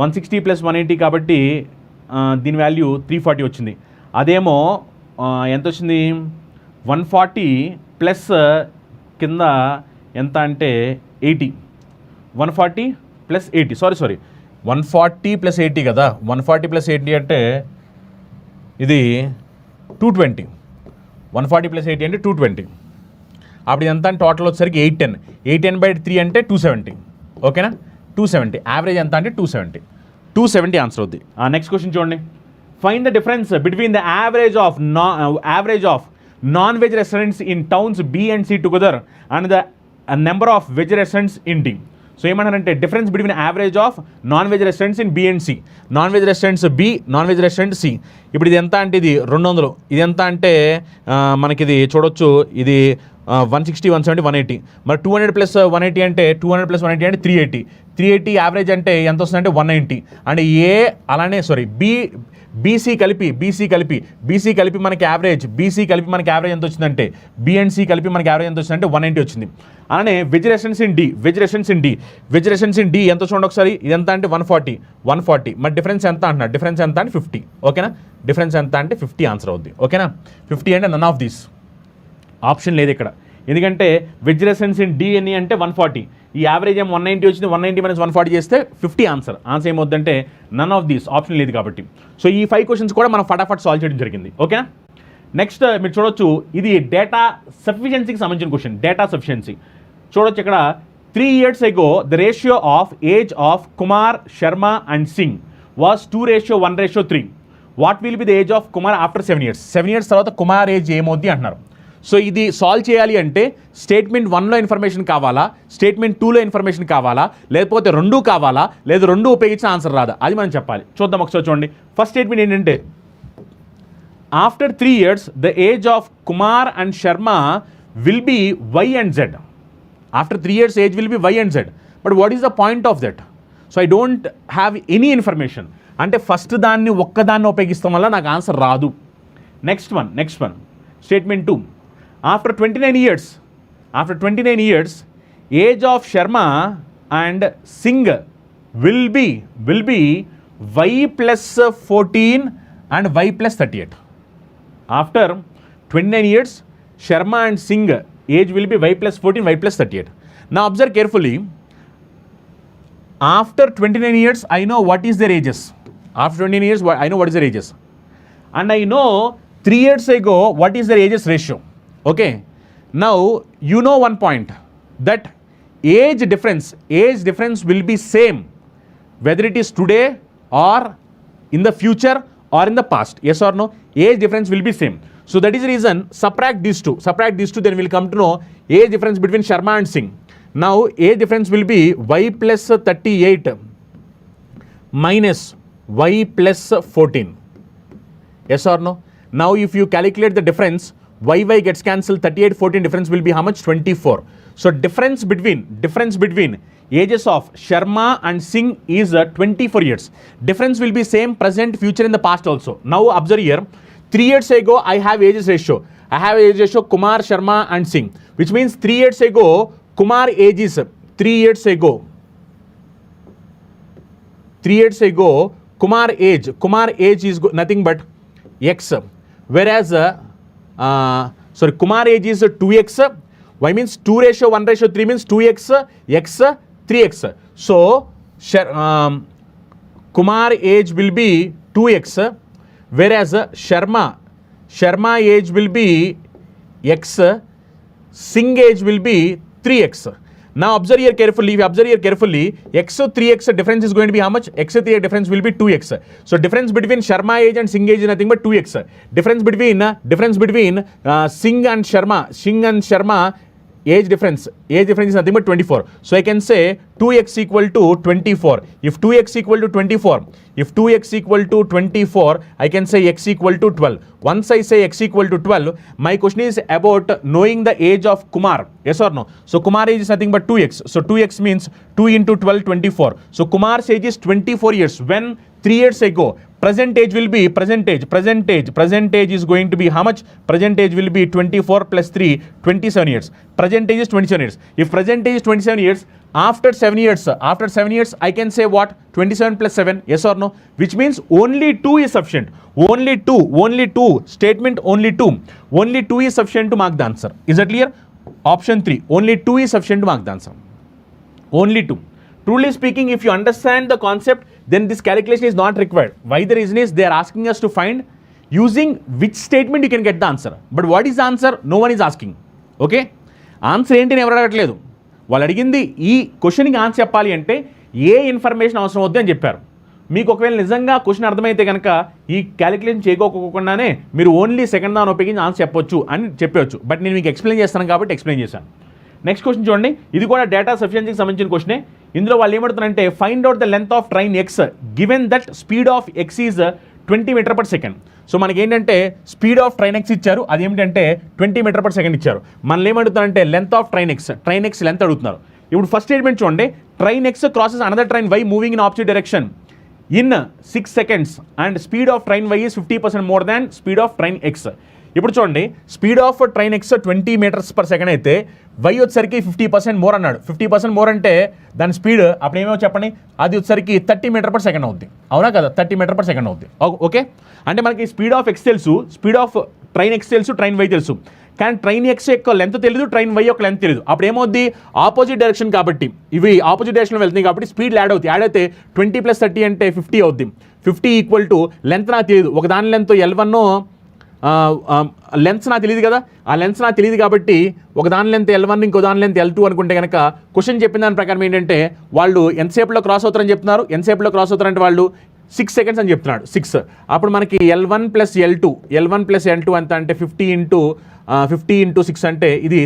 160 + 180 కాబట్టి దీని వాల్యూ 340 వచ్చింది. అదేమో ఎంత వచ్చింది 140 ప్లస్ కింద ఎంత అంటే 80, 140 + 80, సారీ 140 + 80 కదా. 140 + 80 అంటే ఇది 220. 140 + 80 అంటే 220. అప్పుడు ఎంత అంటే టోటల్ వచ్చేసరికి 810/3 అంటే 270. ఓకేనా, 270. యావరేజ్ ఎంత అంటే 270 ఆన్సర్ అవుద్ది. నెక్స్ట్ క్వశ్చన్ చూడండి. Find the difference between the average of non veg restaurants in towns B and C together and the number of veg restaurants in D. So ఏమన్నారంటే difference between average of non veg restaurants in B and C. Non veg restaurants B, non veg restaurant C. ఇప్పుడు ఇది ఎంత అంటే ఇది 200, ఇది ఎంత అంటే మనకిది చూడొచ్చు, ఇది 160, 170, 180. మరి 200 + 180 అంటే 200 + 180 అంటే 380 యావరేజ్ అంటే ఎంత వస్తుందంటే 190. అంటే అలానే బీసీ కలిపి మనకి యావరేజ్, ఎంత వచ్చిందంటే బి అండ్ సి కలిపి మనకి యావరేజ్ ఎంత వచ్చిందంటే 190 వచ్చింది. అలానే వెజ్ రెస్టారెంట్స్ ఇన్ డి ఎంత చూడండి ఒకసారి, ఇది ఎంత అంటే 140. మరి డిఫరెన్స్ ఎంత అంటున్నారు, డిఫరెన్స్ ఎంత అంటే 50. ఓకేనా, డిఫరెన్స్ ఎంత అంటే 50 ఆన్సర్ అవుద్ది. ఓకేనా, 50 అంటే నన్ ఆఫ్ దీస్, ఆప్షన్ లేదు ఇక్కడ. ఎందుకంటే వెజ్ రెస్టారెంట్స్ ఇన్ డి ఎన్ని అంటే 140, ఈ యావరేజ్ ఏమో 190 వచ్చింది, 190 - 140 చేస్తే 50 ఆన్సర్ ఏమవుద్దంటే నన్ ఆఫ్ దీస్, ఆప్షన్ లేదు కాబట్టి. సో ఈ 5 క్వశ్చన్స్ కూడా మనం ఫటాఫట్ సాల్వ్ చేయడం జరిగింది. ఓకేనా, నెక్స్ట్ మీరు చూడొచ్చు, ఇది డేటా సఫిషియన్సీకి సంబంధించిన క్వశ్చన్. డేటా సఫిషియన్సీ చూడొచ్చు ఇక్కడ. 3 years ago the ratio of age of Kumar, Sharma and Singh was 2:1:3. What will be the age of Kumar after 7 years? 7 years తర్వాత కుమార్ ఏజ్ ఏమవుద్ది అంటున్నారు. సో ఇది సాల్వ్ చేయాలి అంటే స్టేట్మెంట్ 1లో ఇన్ఫర్మేషన్ కావాలా, స్టేట్మెంట్ 2లో ఇన్ఫర్మేషన్ కావాలా, లేకపోతే 2 కావాలా, లేదా 2 ఉపయోగించిన ఆన్సర్ రాదా, అది మనం చెప్పాలి. చూద్దాం ఒకసారి చూడండి. ఫస్ట్ స్టేట్మెంట్ ఏంటంటే after 3 years the age of Kumar and Sharma will be Y and Z. After 3 years age will be Y and Z. But what is the point of that? So I don't have any information. అంటే first దాన్ని ఒక్కదాన్ని ఉపయోగిస్తాం వల్ల నాకు answer రాదు. Next one statement 2. After 29 years age of Sharma and Singh will be y plus 14 and y plus 38. After 29 years, Sharma and Singh age will be y plus 14, y plus 38. Now observe carefully. After 29 years, I know what is their ages. After 29 years, I know what is their ages. And I know 3 years ago, what is their ages ratio. Okay. Now, you know one point, that age difference will be same, whether it is today or in the future or in the past. Yes or no? Age difference will be same. So that is the reason, subtract these two, then we'll come to know age difference between Sharma and Singh. Now, age difference will be y plus 38 minus y plus 14. Yes or no? Now, if you calculate the difference, y gets cancelled, 38, 14 difference will be how much? 24. So, difference between ages of Sharma and Singh is 24 years. Difference will be same, present, future, in the past also. Now, observe here, 3 years ago, I have ages ratio. Kumar, Sharma and Singh, which means 3 years ago, Kumar age is 3 years ago. 3 years ago, Kumar age is nothing but x. Whereas, Kumar age is 2x. Y means 2 ratio 1 ratio 3 means 2x, x, 3x. So, Kumar age will be 2x. Whereas, Sharma age will be x. Singh age will be 3x. Now observe here carefully, x 3x difference is going to be how much? X 3x difference will be 2x. So difference between Sharma age and Singh age is nothing but 2x. Difference between Singh and Sharma age difference is nothing but 24. So I can say 2x equal to 24. If 2x equal to 24, I can say x equal to 12. Once I say x equal to 12, my question is about knowing the age of Kumar. Yes or no? So Kumar age is nothing but 2x. So 2x means 2 into 12, 24. So Kumar's age is 24 years. When 3 years ago, present age is going to be how much? Present age will be 24 plus 3, 27 years. Present age is 27 years. If present age is 27 years, after 7 years, I can say what? 27 plus 7, yes or no? Which means only 2 is sufficient. Only two. Statement only 2. Only 2 is sufficient to mark the answer. Is that clear? Option 3. Only 2 is sufficient to mark the answer. Only 2. Truly speaking, if you understand the concept, then this calculation is not required. Why? The reason is they are asking us to find using which statement you can get the answer. But what is the answer? No one is asking. Okay? Answer ఏంటి ఎవరు అడగట్లేదు. వాళ్ళు అడిగింది ఈ క్వశ్చన్కి answer చెప్పాలి అంటే ఏ information అవసరం వద్దు అని చెప్పారు. మీకు ఒకవేళ నిజంగా క్వశ్చన్ అర్థమైతే కనుక ఈ క్యాలిక్యులేషన్ చేయకోకుండానే మీరు ఓన్లీ సెకండ్ దాన్ని ఉపయోగించి ఆన్సర్ చెప్పొచ్చు అని చెప్పవచ్చు. బట్ నేను మీకు ఎక్స్ప్లెయిన్ చేస్తాను కాబట్టి ఎక్స్ప్లెయిన్ చేశాను. నెక్స్ట్ క్వశ్చన్ చూడండి, ఇది కూడా డేటా సఫిషియన్సీకి సంబంధించిన క్వశ్చనే. ఇందులో వాళ్ళు ఏమడుతున్నారంటే find out the length of train X given that speed of X is 20 meter per second. So మనకి ఏంటంటే స్పీడ్ ఆఫ్ ట్రైన్ ఎక్స్ ఇచ్చారు, అదేమిటంటే 20 మీటర్ పర్ సెకండ్ ఇచ్చారు. మనల్ని ఏమడుగుతారంటే length of train X length అడుగుతున్నారు. ఇప్పుడు ఫస్ట్ స్టేట్మెంట్ చూడండి, train X crosses another train Y moving in opposite direction in 6 seconds and speed of train Y is 50% more than speed of train X. ఇప్పుడు చూడండి, speed of train X 20 meters per second అయితే Y వచ్చేసరికి 50% more అన్నాడు. 50% more అంటే దాని speed అప్పుడు ఏమో చెప్పండి, అది వచ్చేసరికి 30 మీటర్ పర్ సెకండ్ అవుద్ది. అవునా కదా? 30 మీటర్ పర్ సెకండ్ అవుద్ది. ఓకే, అంటే మనకి స్పీడ్ ఆఫ్ ఎక్స్ తెలుసు, స్పీడ్ ఆఫ్ ట్రైన్ ఎక్స్ తెలుసు, ట్రైన్ వై తెలుసు. కానీ ట్రైన్ ఎక్స్ యొక్క లెంత్ తెలియదు, ట్రైన్ వై యొక్క లెంత్ తెలియదు. అప్పుడు ఏమవుద్ది? ఆపోజిట్ డైరెక్షన్ కాబట్టి ఇవి ఆపోజిట్ డైరెక్షన్లో వెళ్తున్నాయి కాబట్టి స్పీడ్ యాడ్ అవుతాయి. యాడ్ అయితే 20 + 30 అంటే 50 అవుద్ది. 50 ఈక్వల్ టు లెంత్ నాకు తెలియదు, ఒక దాని లెంత్ L1 లెన్స్ నాకు తెలియదు కదా, ఆ లెన్స్ నాకు తెలియదు కాబట్టి ఒక దాని లెంత్ L1 ఇంకో దాని లెంత్ L2 అనుకుంటే కనుక క్వశ్చన్ చెప్పిన దాని ప్రకారం ఏంటంటే వాళ్ళు ఎంతసేపులో క్రాస్ అవుతారని చెప్తున్నారు. ఎంతసేపులో క్రాస్ అవుతారంటే వాళ్ళు 6 seconds అని చెప్తున్నాడు. 6 అప్పుడు మనకి L1 + L2 ఎంత అంటే 50 × 6 అంటే ఇది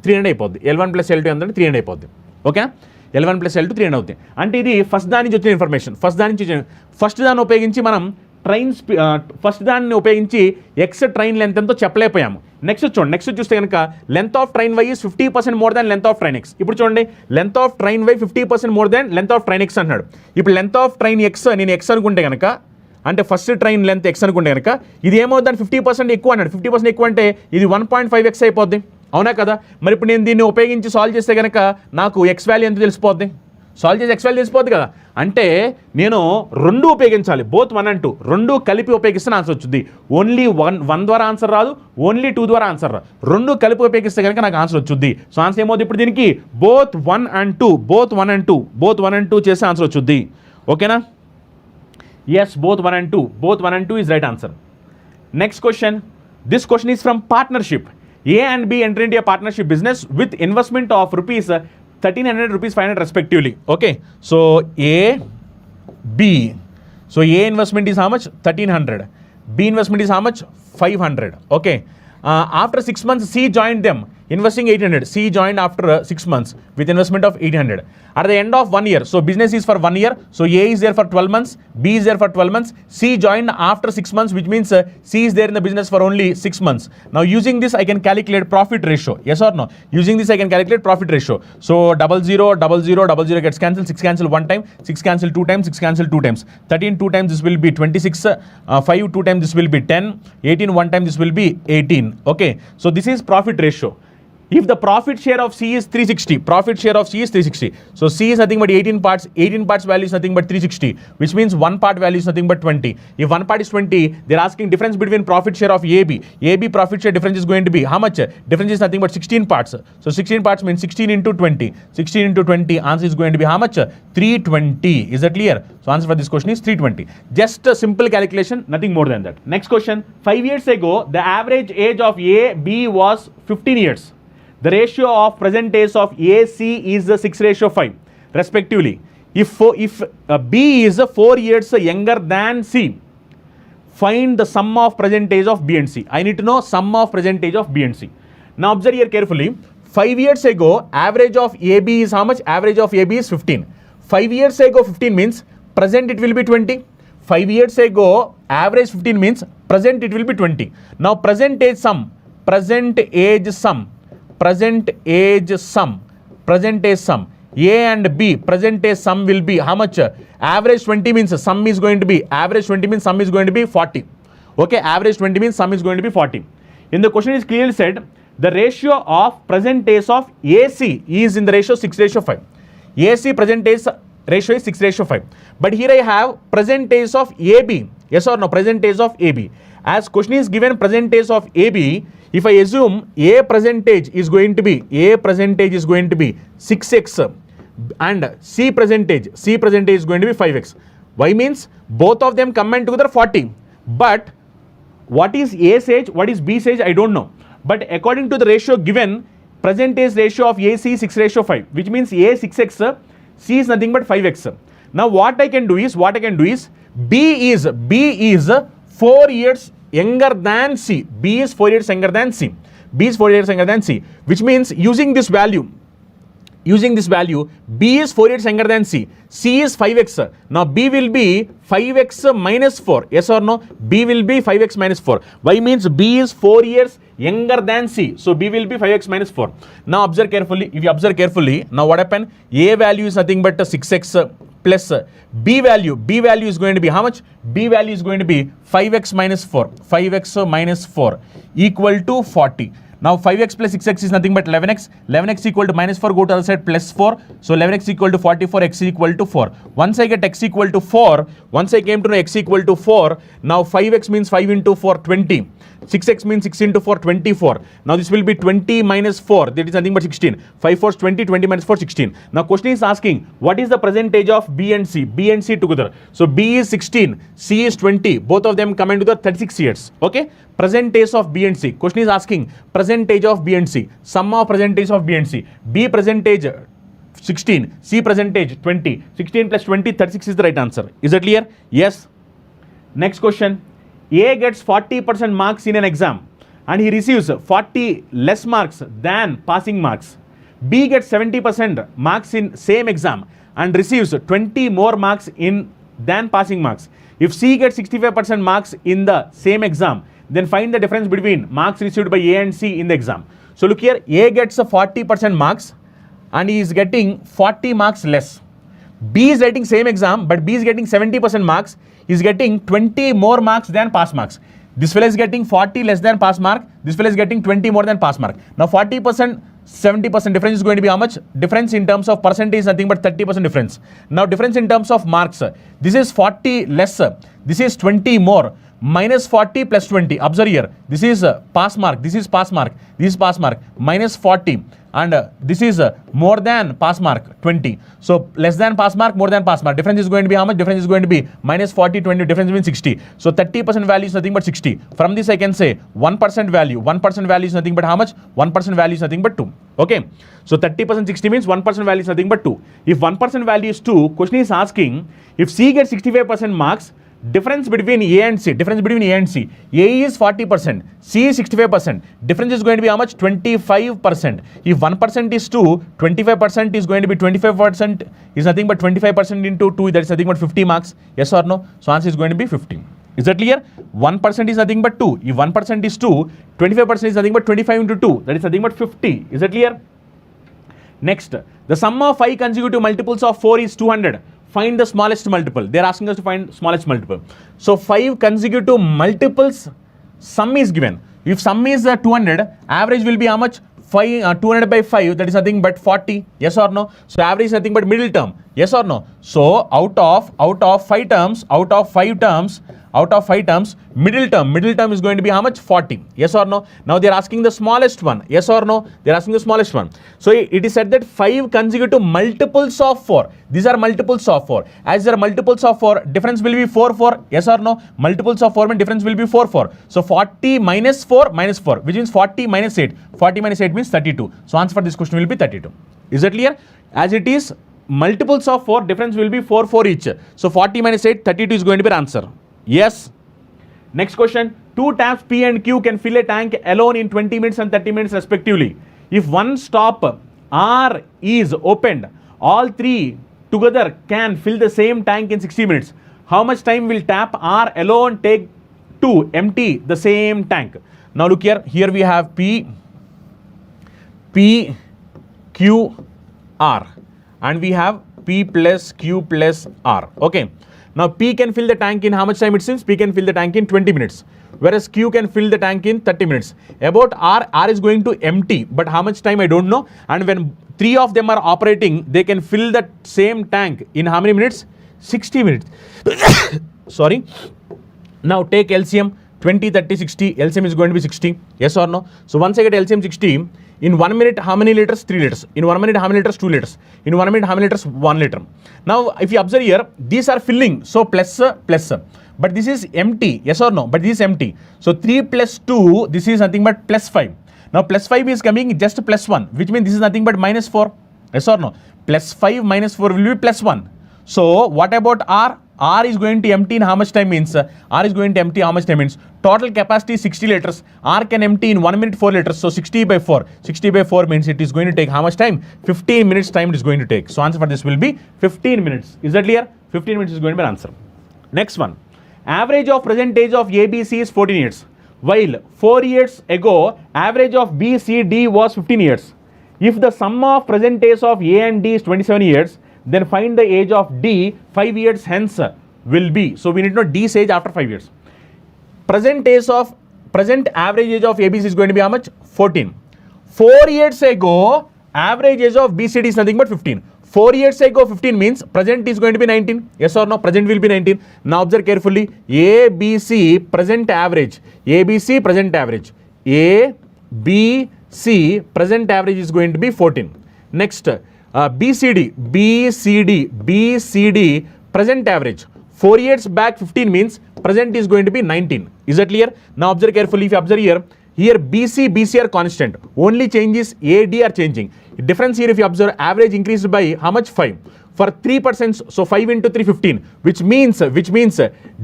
300 అయిపోద్ది. L1 + L2 ఎంత అంటే 300 అయిపోద్ది. ఓకే, L1 + L2 300 అవుతుంది. అంటే ఇది ఫస్ట్ దాని నుంచి వచ్చిన ఇన్ఫర్మేషన్. ఫస్ట్ దాన్ని ఉపయోగించి మనం ఫస్ట్ దాన్ని ఉపయోగించి ఎక్స్ ట్రైన్ లెంత్ ఎంతో చెప్పలేకపోయాము. నెక్స్ట్ చూస్తే కనుక length of train Y is 50% more than length of train X. ఇప్పుడు చూడండి, length of train Y 50% more than length of train X అంటున్నాడు. ఇప్పుడు లెంత్ ఆఫ్ ట్రైన్ ఎక్స్ నేను ఎక్స్ అనుకుంటే కనుక, అంటే ఫస్ట్ ట్రైన్ లెంత్ ఎక్స్ అనుకుంటే కనుక ఇది ఏమవుతుందని 50% ఎక్కువ అన్నాడు. 50% ఎక్కువ అంటే ఇది 1.5x అయిపోద్ది. అవునా కదా? మరి ఇప్పుడు నేను దీన్ని ఉపయోగించి సాల్వ్ చేస్తే కనుక నాకు ఎక్స్ వాల్యూ ఎంత తెలిసిపోద్ది? సాల్వ్ చేసి ఎక్స్ వాల్యూ తెలిసిపోద్ది కదా. అంటే నేను రెండు ఉపయోగించాలి, బోత్ 1 and 2 రెండు కలిపి ఉపయోగిస్తే ఆన్సర్ వచ్చింది. ఓన్లీ వన్ ద్వారా ఆన్సర్ రాదు, ఓన్లీ 2 ద్వారా ఆన్సర్ రాదు, రెండు కలిపి ఉపయోగిస్తే కనుక నాకు ఆన్సర్ వచ్చింది. సో ఆన్సర్ ఏమవుతుంది ఇప్పుడు దీనికి? బోత్ 1 and 2 బోత్ 1 and 2 చేస్తే ఆన్సర్ వచ్చింది. ఓకేనా? Yes, both 1 and 2 both 1 and 2 is right answer. Next question. This question is from partnership. A and B enter into a partnership business with investment of rupees 1300, rupees 500 respectively. Okay. So A, B. So A investment is how much? 1300. B investment is how much? 500. Okay. After 6 months, C joined them, investing 800. C joined after 6 months with investment of 800. At the end of 1 year, so business is for 1 year. So A is there for 12 months, B is there for 12 months. C joined after 6 months, which means C is there in the business for only 6 months. Now using this, I can calculate profit ratio. Yes or no? Using this, I can calculate profit ratio. So 00, 00, 00 gets cancelled. 6 cancel 1 time, 6 cancel 2 times, 6 cancel 2 times. 13 2 times, this will be 26. 5 2 times, this will be 10. 18 1 time, this will be 18. Okay. So this is profit ratio. If the profit share of C is 360, profit share of C is 360. So C is nothing but 18 parts. 18 parts value is nothing but 360, which means 1 part value is nothing but 20. If 1 part is 20, they're asking difference between profit share of AB. AB profit share difference is going to be how much? Difference is nothing but 16 parts. So 16 parts means 16 into 20. 16 into 20, answer is going to be how much? 320. Is that clear? So answer for this question is 320. Just a simple calculation, nothing more than that. Next question. 5 years ago, the average age of A, B was 15 years. The ratio of present age of A, C is 6:5 respectively. If B is 4 years younger than C, find the sum of present age of B and C. I need to know sum of present age of B and C. Now observe here carefully. 5 years ago, average of AB is how much? Average of AB is 15. 5 years ago, 15 means present it will be 20. 5 years ago, average 15 means present it will be 20. Now present age sum, present age sum, present age sum, present age sum. A and B, present age sum will be how much? Average 20 means sum is going to be, average 20 means sum is going to be 40. Okay, average 20 means sum is going to be 40. In the question is clearly said, the ratio of present age of AC is in the ratio 6:5. AC present age ratio is 6:5. But here I have present age of AB. Yes or no? Present age of AB. As question is given present age of AB, if I assume A percentage is going to be 6x and C percentage is going to be 5x. Why means both of them combined together 40. But what is A's age, what is B's age, I don't know. But according to the ratio given, percentage ratio of AC is 6:5, which means A 6x, C is nothing but 5x. Now what I can do is B is 4 years younger than C. B is 4 years younger than C. B is 4 years younger than C, which means using this value, B is 4 years younger than C. C is 5x. Now B will be 5x minus 4. Yes or no? B will be 5x minus 4. Why means B is 4 years younger than C. So B will be 5x minus 4. Now observe carefully. If you observe carefully, now what happened? A value is nothing but 6x plus B value is going to be how much? B value is going to be 5x minus 4. 5x minus 4 equal to 40. Now 5x plus 6x is nothing but 11x. 11x equal to minus 4, go to other side plus 4. So 11x equal to 44, x equal to 4. Once I get x equal to 4, once I came to know x equal to 4, now 5x means 5 into 4, 20. 6x means 6 into 4, 24. Now this will be 20 minus 4, that is nothing but 16. 5 4 is 20, 20 minus 4, 16. Now question is asking, what is the percentage of B and C? B and C together. So B is 16, C is 20. Both of them come into the 36 years. Okay? Percentage of B and C. Question is asking, percentage of B and C. Sum of percentage of B and C. B percentage 16, C percentage 20. 16 plus 20, 36 is the right answer. Is that clear? Yes. Next question. A gets 40% marks in an exam and he receives 40 less marks than passing marks. B gets 70% marks in same exam and receives 20 more marks than passing marks. If C gets 65% marks in the same exam, then find the difference between marks received by A and C in the exam. So look here, A gets 40% marks and he is getting 40 marks less. B is getting same exam, but B is getting 70% marks. He is getting 20 more marks than pass marks. This fellow is getting 40 less than pass mark. This fellow is getting 20 more than pass mark. Now 40% 70%. Difference is going to be how much? Difference in terms of percentage is nothing but 30% difference. Now difference in terms of marks. This is 40 less. This is 20 more. Minus 40 plus 20. Observe here. This is pass mark. This is pass mark. This is pass mark. Minus 40. And this is more than pass mark 20. So less than pass mark, more than pass mark. Difference is going to be how much? Difference is going to be minus 40, 20. Difference means 60. So 30% value is nothing but 60. From this I can say 1% value. 1% value is nothing but how much? 1% value is nothing but 2. Okay. So 30% 60 means 1% value is nothing but 2. If 1% value is 2, question is asking if C gets 65% marks, difference between A and C, difference between A and C. A is 40%, C is 65%. Difference is going to be how much? 25%. If 1% is 2, 25% is going to be 25% is nothing but 25% into 2, that is nothing but 50 marks. Yes or no? So answer is going to be 50. Is that clear? 1% is nothing but 2. If 1% is 2, 25% is nothing but 25 into 2, that is nothing but 50. Is that clear? Next, the sum of 5 consecutive multiples of 4 is 200. Find the smallest multiple. They are asking us to find smallest multiple. So 5 consecutive multiples, sum is given. If sum is 200, average will be how much? 200 by 5, that is nothing but 40. Yes or no? So average is nothing but middle term. Yes or no? So out of 5 terms, middle term is going to be how much? 40. Yes or no? Now they are asking the smallest one. Yes or no? They are asking the smallest one. So it is said that 5 consecutive multiples of 4. These are multiples of 4. As there are multiples of 4, difference will be 4, 4. Yes or no? Multiples of 4 means difference will be 4, 4. So 40 minus 4, which means 40 minus 8. 40 minus 8 means 32. So answer for this question will be 32. Is that clear? As it is multiples of 4, difference will be 4, 4 each. So 40 minus 8, 32 is going to be the answer. Yes. Next question. 2 taps P and Q can fill a tank alone in 20 minutes and 30 minutes respectively. If one stop R is opened, all 3 together can fill the same tank in 60 minutes. How much time will tap R alone take to empty the same tank? Now look here. Here we have P, Q, R. And we have P plus Q plus R. Okay. Now P can fill the tank in how much time it seems? P can fill the tank in 20 minutes. Whereas Q can fill the tank in 30 minutes. About R is going to empty. But how much time I don't know. And when 3 of them are operating, they can fill that same tank in how many minutes? 60 minutes. Sorry. Now take LCM. 20, 30, 60. LCM is going to be 60. Yes or no? So once I get LCM 60, in 1 minute, how many liters? 3 liters. In 1 minute, how many liters? 2 liters. In 1 minute, how many liters? 1 liter. Now, if you observe here, these are filling. So plus. But this is empty. Yes or no? But this is empty. So 3 plus 2, this is nothing but plus 5. Now plus 5 is coming just plus 1, which means this is nothing but minus 4. Yes or no? Plus 5 minus 4 will be plus 1. So what about R? R is going to empty in how much time means? R is going to empty how much time means? Total capacity is 60 liters. R can empty in 1 minute 4 liters. So 60 by 4. 60 by 4 means it is going to take how much time? 15 minutes time it is going to take. So answer for this will be 15 minutes. Is that clear? 15 minutes is going to be an answer. Next one. Average of present age of ABC is 14 years. While 4 years ago, average of BCD was 15 years. If the sum of present age of A and D is 27 years, then find the age of D 5 years hence will be. So we need to know D's age after 5 years. Present average age of ABC is going to be how much? 14. 4 years ago, average age of BCD is nothing but 15. 4 years ago, 15 means present is going to be 19. Yes or no? Present will be 19. Now observe carefully. ABC present average. ABC present average. ABC present average is going to be 14. Next. BCD present average. 4 years back 15 means present is going to be 19. Is that clear? Now observe carefully. If you observe here BC are constant. Only changes AD are changing. Difference here if you observe average increased by how much? 5. For 3%, so 5 into 3, 15. Which means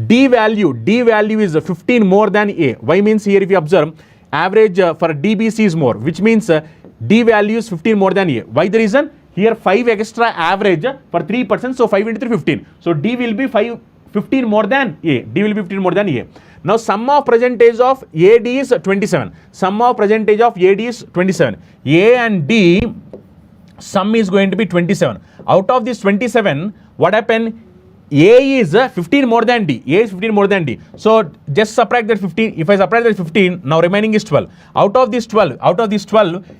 D value is 15 more than A. Why means here if you observe average for DBC is more. Which means D value is 15 more than A. Why the reason? Here 5 extra average for 3%, so 5 into 3, 15. So D will be 15 more than A. D will be 15 more than A. Now sum of present age of AD is 27. Sum of present age of AD is 27. A and D sum is going to be 27. Out of this 27, what happened? A is 15 more than D. A is 15 more than D. So just subtract that 15. If I subtract that 15, now remaining is 12. Out of this 12,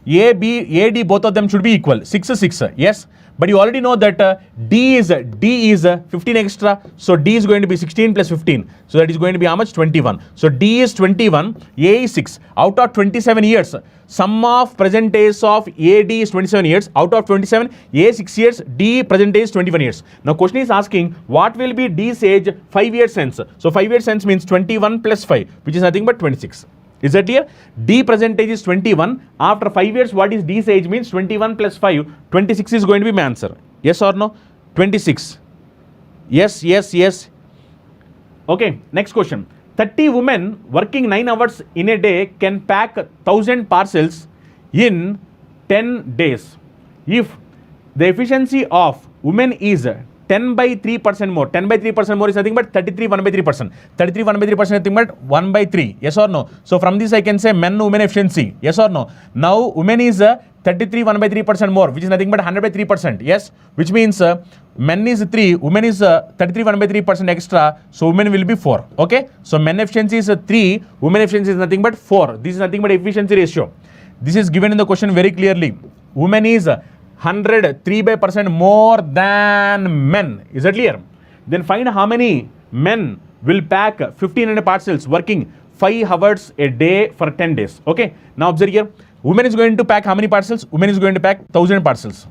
A, B, A, D, both of them should be equal. 6 is 6. Yes. But you already know that D is 15 extra. So D is going to be 16 plus 15. So that is going to be how much? 21. So D is 21. A is 6. Out of 27 years, sum of present days of AD is 27 years. Out of 27, A 6 years, D present day is 21 years. Now question is asking, what will be D's age 5 years hence? So 5 years hence means 21 plus 5, which is nothing but 26. Is that clear? D present age is 21. After 5 years, what is D's age means 21 plus 5, 26 is going to be my answer. Yes or no? 26. Yes. Okay, next question. 30 women working 9 hours in a day can pack 1,000 parcels in 10 days. If the efficiency of women is 10/3% more. 10/3% more is nothing but 33 1/3%. 33 1/3% is nothing but 1/3. Yes or no? So from this I can say men women efficiency. Yes or no? Now women is 33 1/3% more, which is nothing but 100/3%. Yes, which means men is 3, women is 33 1/3% extra. So women will be 4. Okay. So men efficiency is 3, women efficiency is nothing but 4. This is nothing but efficiency ratio. This is given in the question very clearly. Women is 103% more than men. Is that clear? Then find how many men will pack 1500 parcels working 5 hours a day for 10 days. Okay. Now observe here. Women is going to pack how many parcels? Women is going to pack 1000 parcels.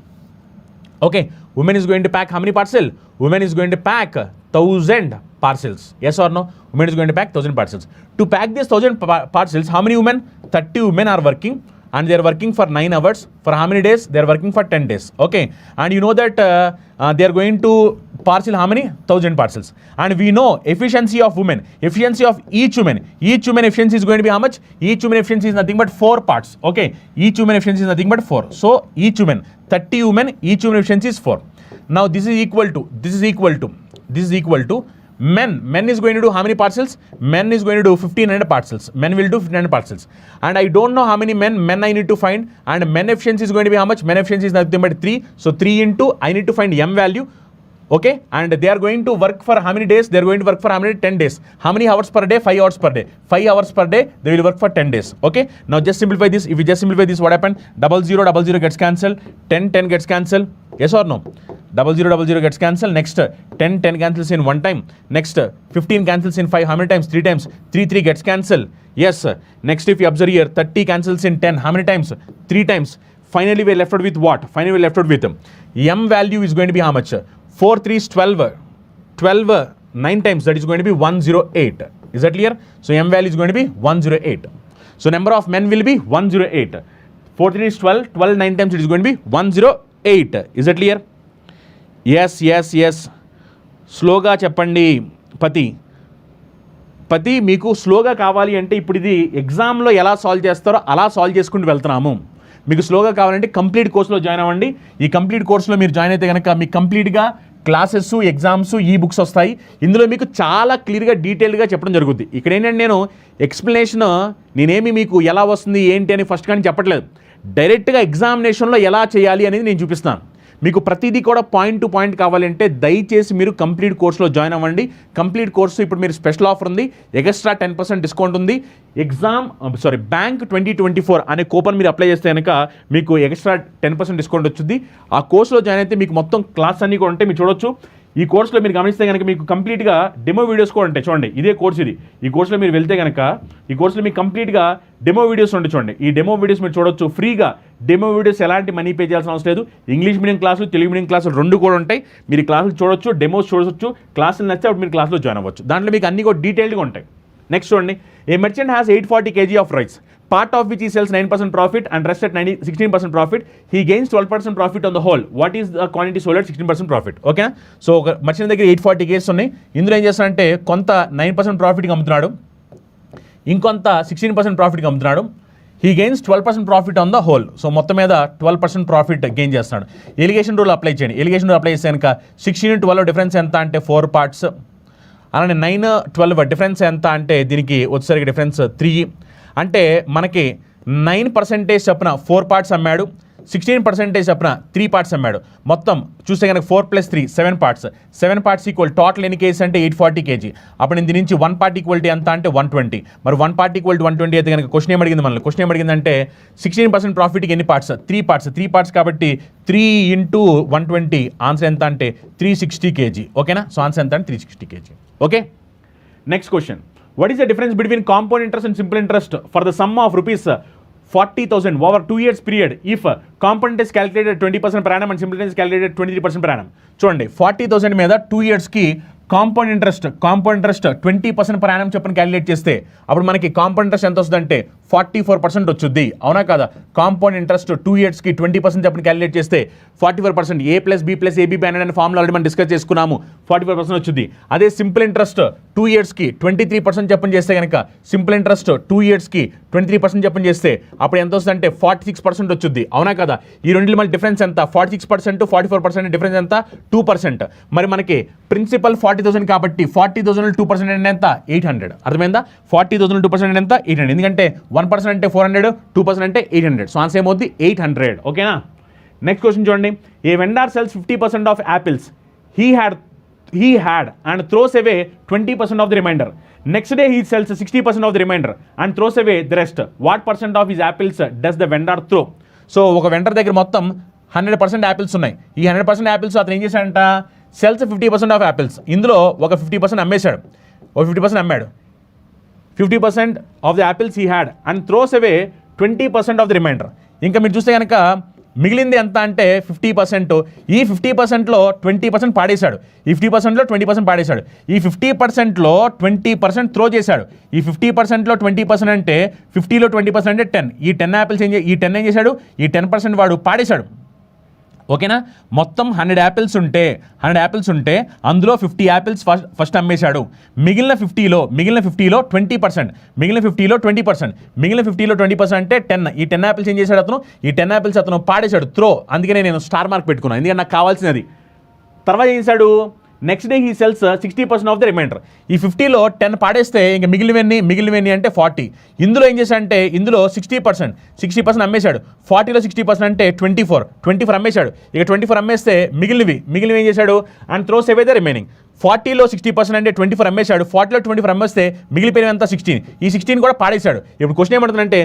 Okay. Women is going to pack how many parcels? Women is going to pack 1000 parcels. Yes or no? Women is going to pack 1000 parcels. To pack these 1000 parcels, how many women? 30 women are working. And they are working for 9 hours. For how many days? They are working for 10 days. Okay. And you know that they are going to parcel how many? 1000 parcels. And we know efficiency of women. Efficiency of each woman. Each woman efficiency is going to be how much? Each woman efficiency is nothing but 4 parts. Okay. Each woman efficiency is nothing but 4. So each woman, 30 women, each woman efficiency is 4. Now this is equal to men. Men is going to do how many parcels? Men is going to do 1500 parcels. Men will do 1500 parcels. And I don't know how many men I need to find. And men efficiency is going to be how much? Men efficiency is nothing but 3. So 3 into, I need to find M value. Okay. And they are going to work for how many days? They are going to work for how many? 10 days. How many hours per day? 5 hours per day. 5 hours per day, they will work for 10 days. Okay. Now just simplify this. If you just simplify this, what happened? 00 gets cancelled. 10 gets cancelled. Yes or no? 00 gets cancelled. Next 10 cancels in 1 time. Next 15 cancels in 5. How many times? 3 times. 3 gets cancelled. Yes. Next if you observe here, 30 cancels in 10. How many times? 3 times. Finally we are left out with what? Finally we are left out with M value is going to be how much? 4 3 is 12. 12 9 times, that is going to be 108. Is that clear? So M value is going to be 108. So number of men will be 108. 4 3 is 12. 12 9 times, it is going to be 108. Is that clear? Yes. స్లోగా చెప్పండి పతి మీకు స్లోగా కావాలి అంటే ఇప్పుడు ఇది ఎగ్జామ్లో ఎలా సాల్వ్ చేస్తారో అలా సాల్వ్ చేసుకుంటూ వెళ్తున్నాము. మీకు స్లోగా కావాలంటే కంప్లీట్ కోర్సులో జాయిన్ అవ్వండి. ఈ కంప్లీట్ కోర్సులో మీరు జాయిన్ అయితే కనుక మీకు కంప్లీట్గా క్లాసెస్, ఎగ్జామ్స్, ఈ బుక్స్ వస్తాయి. ఇందులో మీకు చాలా క్లియర్గా డీటెయిల్గా చెప్పడం జరుగుద్ది. ఇక్కడ ఏంటంటే నేను ఎక్స్ప్లెనేషన్ నేనేమి మీకు ఎలా వస్తుంది ఏంటి అని ఫస్ట్ కానీ చెప్పట్లేదు. డైరెక్ట్గా ఎగ్జామినేషన్లో ఎలా చేయాలి అనేది నేను చూపిస్తాను. మీకు ప్రతిదీ కూడా పాయింట్ టు పాయింట్ కావాలంటే దయచేసి మీరు కంప్లీట్ కోర్సులో జాయిన్ అవ్వండి. కంప్లీట్ కోర్సు ఇప్పుడు మీరు స్పెషల్ ఆఫర్ ఉంది, ఎక్స్ట్రా 10% డిస్కౌంట్ ఉంది. బ్యాంక్ 2024 అనే కూపన్ మీరు అప్లై చేస్తే కనుక మీకు ఎక్స్ట్రా 10% డిస్కౌంట్ వచ్చింది. ఆ కోర్సులో జాయిన్ అయితే మీకు మొత్తం క్లాస్ అన్నీ కూడా ఉంటాయి, మీరు చూడొచ్చు. ఈ కోర్సులో మీరు గమనిస్తే కనుక మీకు కంప్లీట్గా డెమో వీడియోస్ కూడా ఉంటాయి. చూడండి, ఇదే కోర్స్ ఇది. ఈ కోర్సులో మీరు వెళ్తే కనుక ఈ కోర్సులో మీకు కంప్లీట్గా డెమో వీడియోస్ ఉంటాయి. చూడండి, ఈ డెమో వీడియోస్ మీరు చూడొచ్చు ఫ్రీగా. డెమో వీడియోస్ ఎలాంటి మనీ పే చేయాల్సిన అవసరం లేదు. ఇంగ్లీష్ మీడియం క్లాసులు, తెలుగు మీడియం క్లాసులు రెండు కూడా ఉంటాయి. మీరు ఈ క్లాసులు చూడొచ్చు, డెమోస్ చూడొచ్చు. క్లాసులు నచ్చితే అప్పుడు మీరు క్లాసులో జాయిన్ అవ్వచ్చు. దాంట్లో మీకు అన్ని కూడా డీటెయిల్గా ఉంటాయి. నెక్స్ట్ చూడండి, a merchant has 840 kg of rice, part of which he sells 9% profit and rest at 16% profit. He gains 12% profit on the whole. What is the quantity sold at 16% profit? Okay, so merchant దగ్గర 840 kgs ఉన్నాయి. ఇందులో ఏం చేస్తాడంటే కొంత 9% ప్రాఫిట్కి అమ్ముతున్నాడు, ఇంకొంత 16% ప్రాఫిట్కి అమ్ముతున్నాడు. He gains 12% profit on the whole. So మొత్తం మీద 12% ప్రాఫిట్ గెయిన్ చేస్తున్నాడు. ఎలిగేషన్ రూల్ అప్లై చేయండి. ఎలిగేషన్ రూల్ అప్లై చేస్తే కనుక 16 12 డిఫరెన్స్ ఎంత అంటే 4 parts. అలానే 9 12 డిఫరెన్స్ ఎంత అంటే దీనికి వచ్చేసరికి డిఫరెన్స్ 3. అంటే మనకి 9% చొప్పున 4 parts అమ్మాడు, 16% చెప్పిన 3 పార్ట్స్ అమ్మాడు. మొత్తం చూస్తే కనుక 4 + 3 7 పార్ట్స్. 7 పార్ట్స్ ఈక్వల్ టోటల్ ఎన్ని కేజీ అంటే 840 kg. అప్పుడు దీని నుంచి 1 పార్ట్ ఈక్వాలిటీ ఎంత అంటే 120. మరి 1 పార్ట్ ఈక్వల్ టు 120 అయితే కనుక క్వశ్చన్ ఏమడిగింది మనల్ని? క్వశ్చన్ ఏమడిగిందంటే 16% ప్రాఫిట్కి ఎన్ని పార్ట్స్? 3 పార్ట్స్. 3 పార్ట్స్ కాబట్టి 3 × 120 ఆన్సర్ ఎంత అంటే 360 kg. ఓకేనా? సో ఆన్సర్ ఎంత అంటే 360 kg. Okay, next question. What is the difference between compound interest and simple interest for the sum of rupees 40,000 over 2 years period if component is calculated 20% per annum and simple interest is calculated 23% per annum. చూడండి 40,000 మీద 2 yearsకి compound interest 20% per annum చెప్పని calculate చేస్తే అప్పుడు మనకి compound interest ఎంత వస్తుందంటే 44% వచ్చుద్ది. అవునా కదా? కాంపౌండ్ ఇంట్రెస్ట్ 2 yearsకి 20% చెప్పని క్యాలిక్యులేట్ చేస్తే 44%. A + B + AB అనే ఫార్ములా ఆల్రెడీ మనం డిస్కస్ చేసుకున్నాము. 44% వచ్చుద్ది. అదే సింపుల్ ఇంట్రెస్ట్ 2 yearsకి 23% చెప్పని చేస్తే కనుక సింపుల్ ఇంట్రెస్ట్ 2 yearsకి 23% చెప్పని చేస్తే అప్పుడు ఎంత వస్తుందంటే 46% వచ్చుద్ది. అవునా కదా? ఈ రెండింటి మళ్ళీ డిఫరెన్స్ ఎంత? 46% 44% డిఫరెన్స్ ఎంత? 2%. మరి మనకి ప్రిన్సిపల్ 40,000 కాబట్టి 40,000 2% అంటే ఎంత? 800. అర్థమైందా? 40,000 2% ఎంత? 800. ఎందుకంటే 1% అంటే 400, 2% అంటే 800. సో ఆన్సర్ ఏమవుద్ది? 800. ఓకేనా? నెక్స్ట్ క్వశ్చన్ చూడండి. A vendor sells 50% of apples he had and throws away 20% of the remainder. Next day he sells 60% of the remainder and throws away the rest. What percent of his apples does the vendor throw? So ఒక vendor దగ్గర మొత్తం 100% apples ఉన్నాయి. ఈ 100% apples అతను ఏం చేశాడంట? Cells 50% of apples. ఇందులో ఒక 50% అమ్మేశాడు, ఒక 50% అమ్మాడు. 50% of the apples he had and throws away 20% of the remainder. ఇంకా మీరు చూస్తే కనుక మిగిలింది ఎంత అంటే 50%. ఈ 50%లో 20% పాడేశాడు. ఈ 50%లో 20% పాడేశాడు. ఈ 50%లో 20% త్రో చేశాడు. ఈ 50%లో 20% అంటే 50లో 20% అంటే 10. ఈ 10 యాపిల్స్ ఈ 10 ఏం చేశాడు? ఈ 10% వాడు పాడేశాడు. ఓకేనా? మొత్తం 100 యాపిల్స్ ఉంటే అందులో 50 యాపిల్స్ ఫస్ట్ అమ్మేశాడు. మిగిలిన 50లో 20%, మిగిలిన 50లో 20% అంటే 10. ఈ 10 యాపిల్స్ ఏం చేశాడు అతను? ఈ 10 యాపిల్స్ అతను పాడేశాడు, త్రో. అందుకనే నేను స్టార్ మార్క్ పెట్టుకున్నాను, ఎందుకంటే నాకు కావాల్సినది. తర్వాత ఏం చేశాడు? Next day he sells 60% of the remainder. ఈ 50లో 10 పాడేస్తే ఇంకా మిగిలినవన్నీ అంటే 40. ఇందులో ఏం చేశాడంటే ఇందులో 60% అమ్మేశాడు. 40లో 60% అంటే 24 అమ్మేశాడు. ఇక 24 అమ్మేస్తే మిగిలినవి ఏం చేశాడు? And throws away the remaining. 40లో 60% అంటే 24 అమ్మేశాడు. 40లో 24 అమ్మేస్తే మిగిలిపోయినంత 16. ఈ 16 కూడా పాడేశాడు. ఇప్పుడు క్వశ్చన్ ఏమంటుందంటే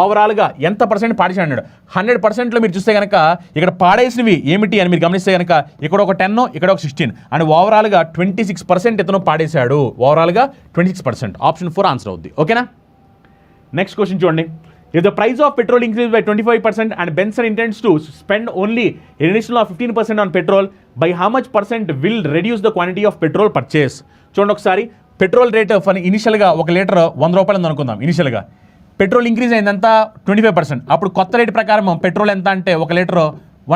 ఓవరాల్గా ఎంత పర్సెంట్ పాడేశాడు అన్నాడు. 100%లో మీరు చూస్తే కనుక ఇక్కడ పాడేసినవి ఏమిటి అని మీరు గమనిస్తే కనుక ఇక్కడ ఒక 10, ఇక్కడ ఒక 16 అండ్ ఓవరాల్గా 26% ఇతను పాడేశాడు. ఓవరాల్గా 26%. ఆప్షన్ 4 ఆన్సర్ అవుద్ది. ఓకేనా? నెక్స్ట్ క్వశ్చన్ చూడండి. If the price of petrol increases by 25% and Benson intends to spend only an additional of 15% on petrol, by how much percent will reduce the quantity of petrol purchase? చూడండి ఒకసారి. Petrol rate ఇనిషియల్గా 1 litre 100 రూపాయలు అనుకుందాం. ఇనిషియల్గా petrol increase అయిందంతా 25%. అప్పుడు కొత్త rate ప్రకారం petrol ఎంత అంటే 1 లీటర్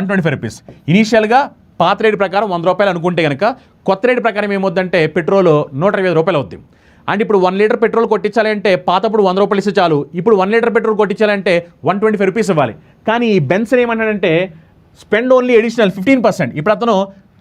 125 రూపీస్. ఇనిషియల్గా పాత రేట్ ప్రకారం 100 రూపాయలు అనుకుంటే కనుక కొత్త రేట్ ప్రకారం ఏమవుద్దంటే పెట్రోల్ 125 రూపాయలు అవుతుంది. అండ్ ఇప్పుడు 1 లీటర్ పెట్రోల్ కొట్టించాలంటే పాతప్పుడు 100 రూపాయలు ఇస్తే చాలు. ఇప్పుడు 1 లీటర్ పెట్రోల్ కొట్టించాలంటే 125 రూపీస్ ఇవ్వాలి. కానీ ఈ బెన్సన్ ఏమంటాడంటే స్పెండ్ ఓన్లీ అడిషనల్ 15%. ఇప్పుడు అతను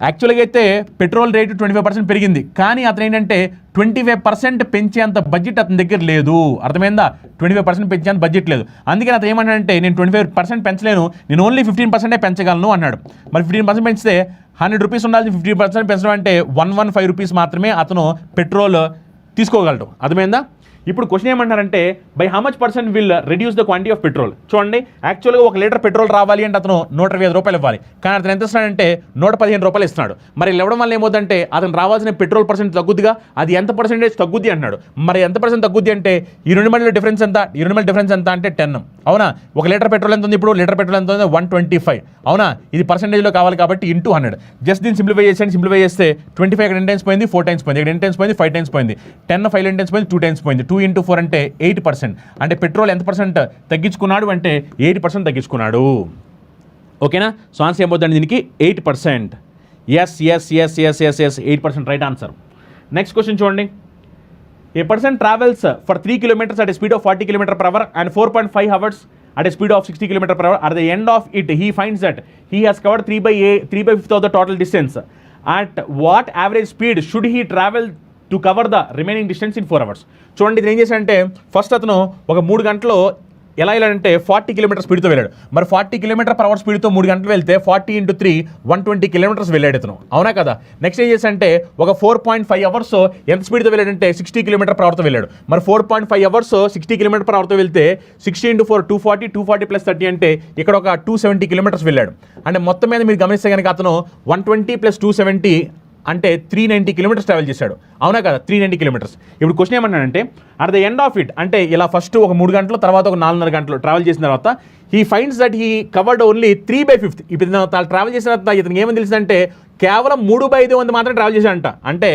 యాక్చువల్గా అయితే పెట్రోల్ రేటు 25% పెరిగింది, కానీ అతను ఏంటంటే 25% పెంచేంత బడ్జెట్ అతని దగ్గర లేదు. అర్థమైందా? 25% పెంచేంత బడ్జెట్ లేదు. అందుకని అతను ఏమంటాడంటే నేను 25% పెంచలేను, నేను ఓన్లీ 15% పెంచగలను అన్నాడు. మరి 15% పెంచితే 100 రూపీస్ ఉండాల్సి 15% పెంచడం అంటే 115 రూపీస్ మాత్రమే అతను పెట్రోల్ తీసుకోగలడు. అర్థమైందా? ఇప్పుడు క్వశ్చన్ ఏమంటారంటే by how much percent will reduce the quantity of petrol. చూడండి, యాక్చువల్గా 1 లీటర్ పెట్రోల్ రావాలి అంటే అతను 125 రూపాయలు ఇవ్వాలి, కానీ అతను ఎంత ఇస్తున్నాడంటే 115 రూపాయలు ఇస్తున్నాడు. మరి ఇవ్వడం వల్ల ఏమవుతుందంటే అతను రావాల్సిన పెట్రోల్ పర్సెంట్ తగ్గుద్దిగా, అది ఎంత పర్సెంటేజ్ తగ్గుద్ది అన్నాడు. మరి ఎంత పర్సెంట్ తగ్గుద్ది అంటే ఈ రెండు మధ్యలో డిఫరెన్స్ ఎంత? ఈ రెండు మధ్య డిఫరెన్స్ ఎంత అంటే 10. అవునా? 1 లీటర్ పెట్రోల్ ఎంత ఉంది? ఇప్పుడు లీటర్ పెట్రోల్ ఎంత ఉంది? 125. అవునా? ఇది పర్సెంటేజ్లో కావాలి కాబట్టి ఇంటూ 100. జస్ట్ దీన్ని సింప్లిఫై చేసేయండి. సింప్లిఫై చేస్తే 25 ఇక్కడ 10 టైమ్స్ పోయింది, 4 టైమ్స్ పోయింది, ఇక్కడ 10 టైమ్స్ పోయింది, 5 టైమ్స్ పోయింది, 10 5 టైమ్స్ పోయింది, 2 టైమ్స్ పోయింది. 2 × 4 అంటే 8%. అంటే పెట్రోల్ ఎంత పర్సెంట్ తగ్గించుకున్నాడు అంటే 8% తగ్గించుకున్నాడు. ఓకేనా? సో ఆన్సర్ ఏమవుతుంది దీనికి? 8%. Yes 8% right answer. Next question చూడండి. A person travels for 3 kilometers at a speed of 40 km/h and 4.5 hours at a speed of 60 km/h. At the end of it, he finds that he has covered 3/5 of the total distance. At what average speed should he travel to cover the remaining distance in 4 hours? చూడండి, ఇది ఏం చేశాడంటే first అతను ఒక 3 గంటల్లో ఎలా వెళ్ళాడంటే 40 kilometre స్పీడ్తో వెళ్ళాడు. మరి 40 కిలోమీటర్ పర్ అవర్ స్పీడ్తో 3 గంటలు వెళ్తే 40 × 3 120 కిలోమీటర్స్ వెళ్ళాడు ఇతను, అవునా కదా. నెక్స్ట్ ఏం చేశాడంటే ఒక 4.5 అవర్స్ ఎంత స్పీడ్తో వెళ్ళాడంటే 60 కిలోమీటర్ పర్ అవర్తో వెళ్ళాడు. మరి 4.5 అవర్స్ 60 కిలోమీటర్ పర్ అవర్తో వెళ్తే 60 × 4 240, 240 + 30 అంటే ఇక్కడ ఒక 270 కిలోమీటర్స్ వెళ్ళాడు. అంటే మొత్తం మీద మీరు గమనిస్తే కనుక అతను 120 + 270 అంటే 390 కిలోమీటర్స్ ట్రావెల్ చేశాడు, అవునా కదా. 390 కిలోమీటర్స్. ఇప్పుడు క్వశ్చన్ ఏమన్నానంటే at the end of it, అంటే ఇలా ఫస్ట్ ఒక 3 గంటలు తర్వాత ఒక 4.5 గంటలు ట్రావెల్ చేసిన తర్వాత he finds that he covered only 3/5. ఇప్పుడు ట్రావెల్ చేసిన తర్వాత ఇతనికి ఏమని తెలిసిందంటే కేవలం 3/5 వంతు మాత్రం ట్రావెల్ చేశాడంట. అంటే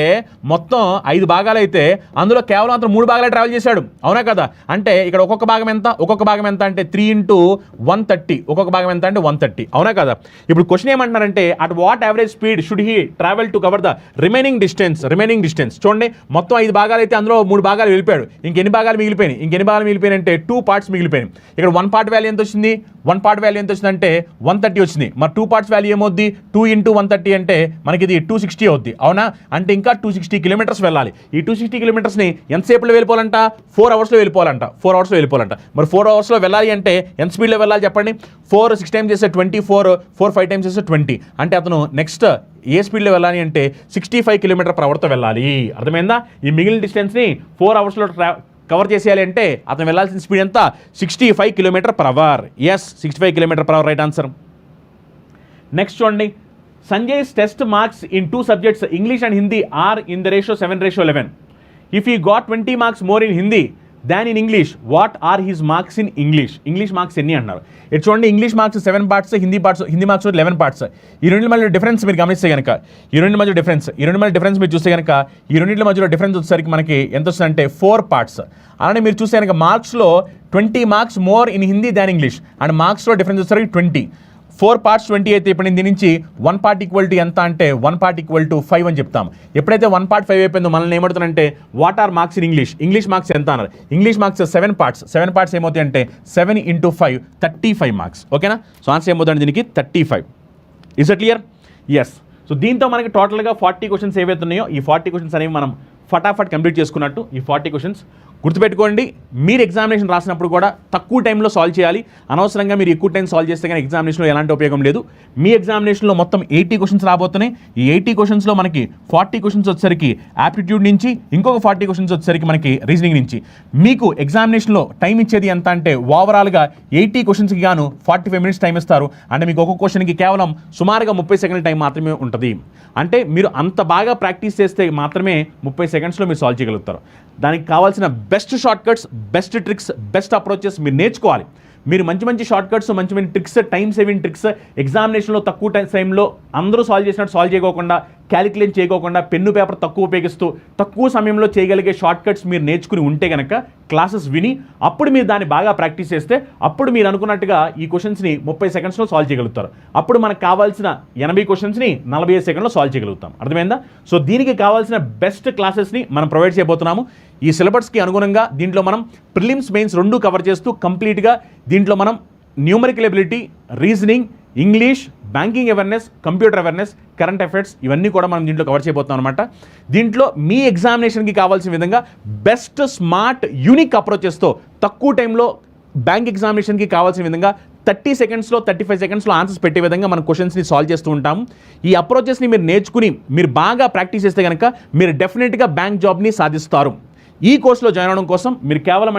మొత్తం 5 భాగాలు అయితే అందులో కేవలం అతను 3 భాగాలే ట్రావెల్ చేశాడు, అవునా కదా. అంటే ఇక్కడ ఒక్కొక్క భాగం ఎంత అంటే 3 × 130, ఒక్కొక్క భాగం ఎంత అంటే 130, అవునా కదా. ఇప్పుడు క్వశ్చన్ ఏమంటున్నారంటే at what average speed should he travel to cover the remaining distance. చూడండి మొత్తం 5 భాగాలు అయితే అందులో 3 భాగాలు వెళ్ళిపోయాడు. ఇంకెన్ని భాగాలు మిగిలిపోయినాయి అంటే 2 పార్ట్స్ మిగిలిపోయినాయి. ఇక్కడ 1 పార్ట్ వాల్యూ ఎంత వచ్చింది? 1 పార్ట్ వాల్యూ ఎంత వచ్చిందంటే 130 వచ్చింది. మరి 2 పార్ట్స్ వాల్యూ ఏమవుద్ది? 2 × 130 అంటే మనకి ఇది 260 అవుద్ది, అవునా. అంటే ఇంకా 260 కిలోమీటర్స్ వెళ్ళాలి. ఈ 260 కిలోమీటర్స్ని ఎంతసేపులో వెళ్ళిపోవాలంట? 4 అవర్స్లో వెళ్ళిపోవాలంట. మరి 4 అవర్స్లో వెళ్ళాలి అంటే ఎంత స్పీడ్లో వెళ్ళాలి చెప్పండి? 4 6 టైమ్స్ చేస్తే 24, 4 5 టైమ్స్ చేస్తే 20. అంటే అతను నెక్స్ట్ ఏ స్పీడ్లో వెళ్ళాలి అంటే 65 కిలోమీటర్ పర్ అవర్తో వెళ్ళాలి. అర్థమైందా? ఈ మిగిలిన డిస్టెన్స్ని 4 అవర్స్లో కవర్ చేసేయాలి అంటే అతను వెళ్ళాల్సిన స్పీడ్ ఎంత? 65 kilometre per hour. Yes, 65 kilometre per hour right answer. Next చూడండి, Sanjay's test marks in 2 subjects, English and Hindi, are in the ratio 7:11. If he got 20 marks more in Hindi than in English, what are his marks in English? English marks ఎన్ని అన్నారు? ఇటు చూడండి, English marks 7 parts, Hindi marks 11 parts. ఈ రెండింటి మధ్య difference మీరు గమనిస్తే కనుక ఈ రెండు మధ్య డిఫరెన్స్ మీరు చూస్తే కనుక ఈ రెండింటి మధ్యలో డిఫరెన్స్ వచ్చేసరికి మనకి ఎంత వస్తుందంటే 4 పార్ట్స్. అలానే మీరు చూస్తే కనుక మార్క్స్లో 20 marks more in Hindi than English, and మార్క్స్లో డిఫరెన్స్ వచ్చేసరికి 20. 4 పార్ట్స్ 20 అయితే ఇప్పుడు నేను దీని నుంచి 1 పార్ట్ ఈక్వల్ టు ఎంత అంటే 1 పార్ట్ ఈక్వల్ టు 5 అని చెప్తాం. ఎప్పుడైతే 1 పార్ట్ 5 అయిపోయిందో మనల్ని ఏమడుతుందంటే what are marks in English marks ఎంత అన్నారు? ఇంగ్లీష్ మార్క్స్ 7 పార్ట్స్ ఏమవుతాయి అంటే 7 × 5 35 మార్క్స్, ఓకేనా. సో ఆన్సర్ ఏమవుతుంది దీనికి 35. Is it clear? Yes. So దీంతో మనకి టోటల్గా 40 క్వశ్చన్స్ ఏవైతే ఉన్నాయో ఈ 40 క్వశ్చన్స్ అనేవి మనం ఫటాఫట్ కంప్లీట్ చేసుకున్నట్టు. ఈ 40 క్వశ్చన్స్ గుర్తుపెట్టుకోండి, మీరు ఎగ్జామినేషన్ రాసినప్పుడు కూడా తక్కువ టైంలో సాల్వ్ చేయాలి. అనవసరంగా మీరు ఎక్కువ టైం సాల్వ్ చేస్తే కానీ ఎగ్జామినేషన్లో ఎలాంటి ఉపయోగం లేదు. మీ ఎగ్జామినేషన్లో మొత్తం 80 క్వశ్చన్స్ రాబోతున్నాయి. ఈ 80 క్వశ్చన్స్లో మనకి 40 క్వశ్చన్స్ వచ్చేసరికి యాప్టిట్యూడ్ నుంచి, ఇంకొక 40 క్వశ్చన్స్ వచ్చేసరికి మనకి రీజనింగ్ నుంచి. మీకు ఎగ్జామినేషన్లో టైం ఇచ్చేది ఎంత అంటే ఓవరాల్గా 80 క్వశ్చన్స్కి గాను 45 మినిట్స్ టైం ఇస్తారు. అంటే మీకు ఒక్కొక్క క్వశ్చన్కి కేవలం సుమారుగా 30 సెకండ్ల టైం మాత్రమే ఉంటుంది. అంటే మీరు అంత బాగా ప్రాక్టీస్ చేస్తే మాత్రమే 30 సెకండ్స్లో మీరు సాల్వ్ చేయగలుగుతారు. దానికి కావాల్సిన best short cuts, best tricks, best approaches మీరు నేర్చుకోవాలి. మీరు మంచి షార్ట్ కట్స్, మంచి ట్రిక్స్, టైం సేవింగ్ ట్రిక్స్ ఎగ్జామినేషన్లో తక్కువ టైంలో అందరూ సాల్వ్ చేసినట్టు సాల్వ్ చేయకోకుండా, క్యాలిక్యులేట్ చేయకోకుండా, పెన్ను పేపర్ తక్కువ ఉపయోగిస్తూ తక్కువ సమయంలో చేయగలిగే షార్ట్ కట్స్ మీరు నేర్చుకుని ఉంటే కనుక క్లాసెస్ విని అప్పుడు మీరు దాన్ని బాగా ప్రాక్టీస్ చేస్తే అప్పుడు మీరు అనుకున్నట్టుగా ఈ క్వశ్చన్స్ని 30 సెకండ్స్లో సాల్వ్ చేయగలుగుతారు. అప్పుడు మనకు కావాల్సిన 80 క్వశ్చన్స్ని 45 సెకండ్లో సాల్వ్ చేయగలుగుతాం. అర్థమైందా? సో దీనికి కావాల్సిన బెస్ట్ క్లాసెస్ని మనం ప్రొవైడ్ చేయబోతున్నాము. ఈ సిలబస్కి అనుగుణంగా దీంట్లో మనం ప్రిలిమ్స్, మెయిన్స్ 2 కవర్ చేస్తూ కంప్లీట్గా దీంట్లో మనం numerical ability, reasoning, English, banking awareness, computer awareness, current affairs ఇవన్నీ కూడా మనం దీంట్లో కవర్ చేయబోతున్నాం అనమాట. దీంట్లో మీ ఎగ్జామినేషన్కి కావాల్సిన విధంగా బెస్ట్, స్మార్ట్, యూనిక్ అప్రోచెస్తో తక్కువ టైంలో బ్యాంక్ ఎగ్జామినేషన్కి కావాల్సిన విధంగా 30 సెకండ్స్లో 35 సెకండ్స్లో ఆన్సర్స్ పెట్టే విధంగా మనం క్వశ్చన్స్ని సాల్వ్ చేస్తూ ఉంటాము. ఈ అప్రోచెస్ని మీరు నేర్చుకుని మీరు బాగా ప్రాక్టీస్ చేస్తే కనుక మీరు డెఫినెట్గా బ్యాంక్ జాబ్ని సాధిస్తారు. ఈ కోర్సులో జాయిన్ అవడం కోసం మీరు కేవలం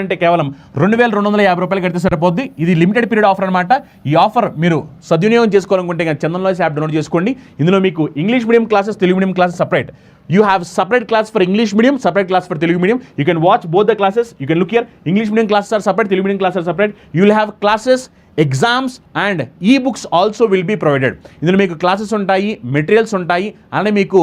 2250 రూపాయలు కడితే సరిపోద్ది. ఇది లిమిటెడ్ పీరియడ్ ఆఫర్ అనమాట. ఈ ఆఫర్ మీరు సద్వినియోగం చేసుకోవాలనుకుంటే చందన్ లాయర్స్ యాప్ డౌన్లోడ్ చేసుకోండి. ఇందులో మీకు English medium classes, Telugu medium classes separate. You have separate class for English medium, separate class for Telugu medium. You can watch both the classes. You can look here. English medium classes are separate, Telugu medium classes are separate. You will have classes, exams and e-books also will be provided. ఇందులో మీకు classes ఉంటాయి, materials ఉంటాయి, అలానే మీకు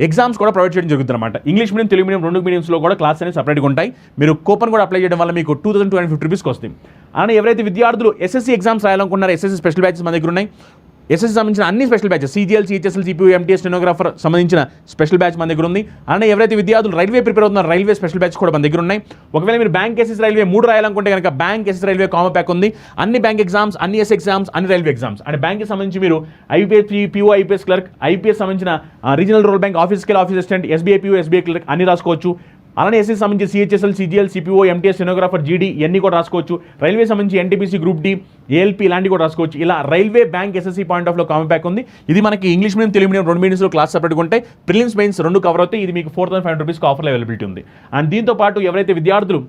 exams కూడా provide చేయడం జరుగుతుంది అనమాట. ఇంగ్లీష్ మీడియం, తెలుగు మీడియం 2 మీడియంస్లో కూడా క్లాస్ అనేవి సపరేట్గా ఉంటాయి. మీరు కూపన్ కూడా అప్లై చేయడం వల్ల మీకు 2250 రూపీస్కి వస్తుంది. అలానే ఎవరైతే విద్యార్థులు ఎస్ఎస్సీ ఎగ్జామ్స్ రాయాలనుకున్నారో ఎస్ఎస్సీ స్పెషల్ బ్యాచెస్ మన దగ్గర ఉన్నాయి. ఎస్ఎస్సీ సంబంధించిన అన్ని special batches, CGL, CHSL, CPU, MTS, stenographer సంబంధించిన స్పెషల్ బ్యాచ్ మన దగ్గర ఉంది. అలానే ఎవరైతే విద్యార్థులు రైల్వే ప్రిపేర్ అవుతున్నారు రైల్వే స్పెషల్ బ్యాచ్ కూడా మన దగ్గర ఉన్నాయి. ఒకవేళ మీరు బ్యాంక్, ఎస్ఎస్, రైల్వే 3 రాయాలనుకుంటే కనుక bank, SS, railway combo pack ఉంది. అన్ని బ్యాంక్ ఎగ్జామ్స్, అన్ని ఎస్ ఎగ్జామ్స్, అన్ని రైల్వే ఎగ్జామ్స్. అండ్ బ్యాంక్కి సంబంధించి మీరు IPS, PO, IPS clerk, IPS సంబంధించిన regional rural bank office scale office assistant, SBI PO, SBI clerk అన్ని రాసుకోవచ్చు. అలానే ఎస్ఎస్సి సంబంధించి CHSL, CGL, CPO, MTS, stenographer, GD ఇవన్నీ కూడా రాసుకోవచ్చు. రైల్వే సంబంధించి ఎన్టీపీసీ, గ్రూప్ డి, ఏఎల్పీ ఇలాంటివి కూడా రాసుకోవచ్చు. ఇలా railway, bank, SSC point of లో కామన్ ప్యాక్ ఉంది. ఇది మనకి ఇంగ్లీష్ మీడియం, తెలుగు మీడియం రెండు మీడియంస్లో క్లాస్ సపరేట్గా ఉంటాయి. ప్రిలిమ్స్, మెయిన్స్ రెండు కవర్ అవుతాయి. ఇది మీకు 4,500 రూపీస్కి ఆఫర్లో అవైలబిలిటీ ఉంది. అండ్ దీంతో పాటు ఎవరైతే విద్యార్థులు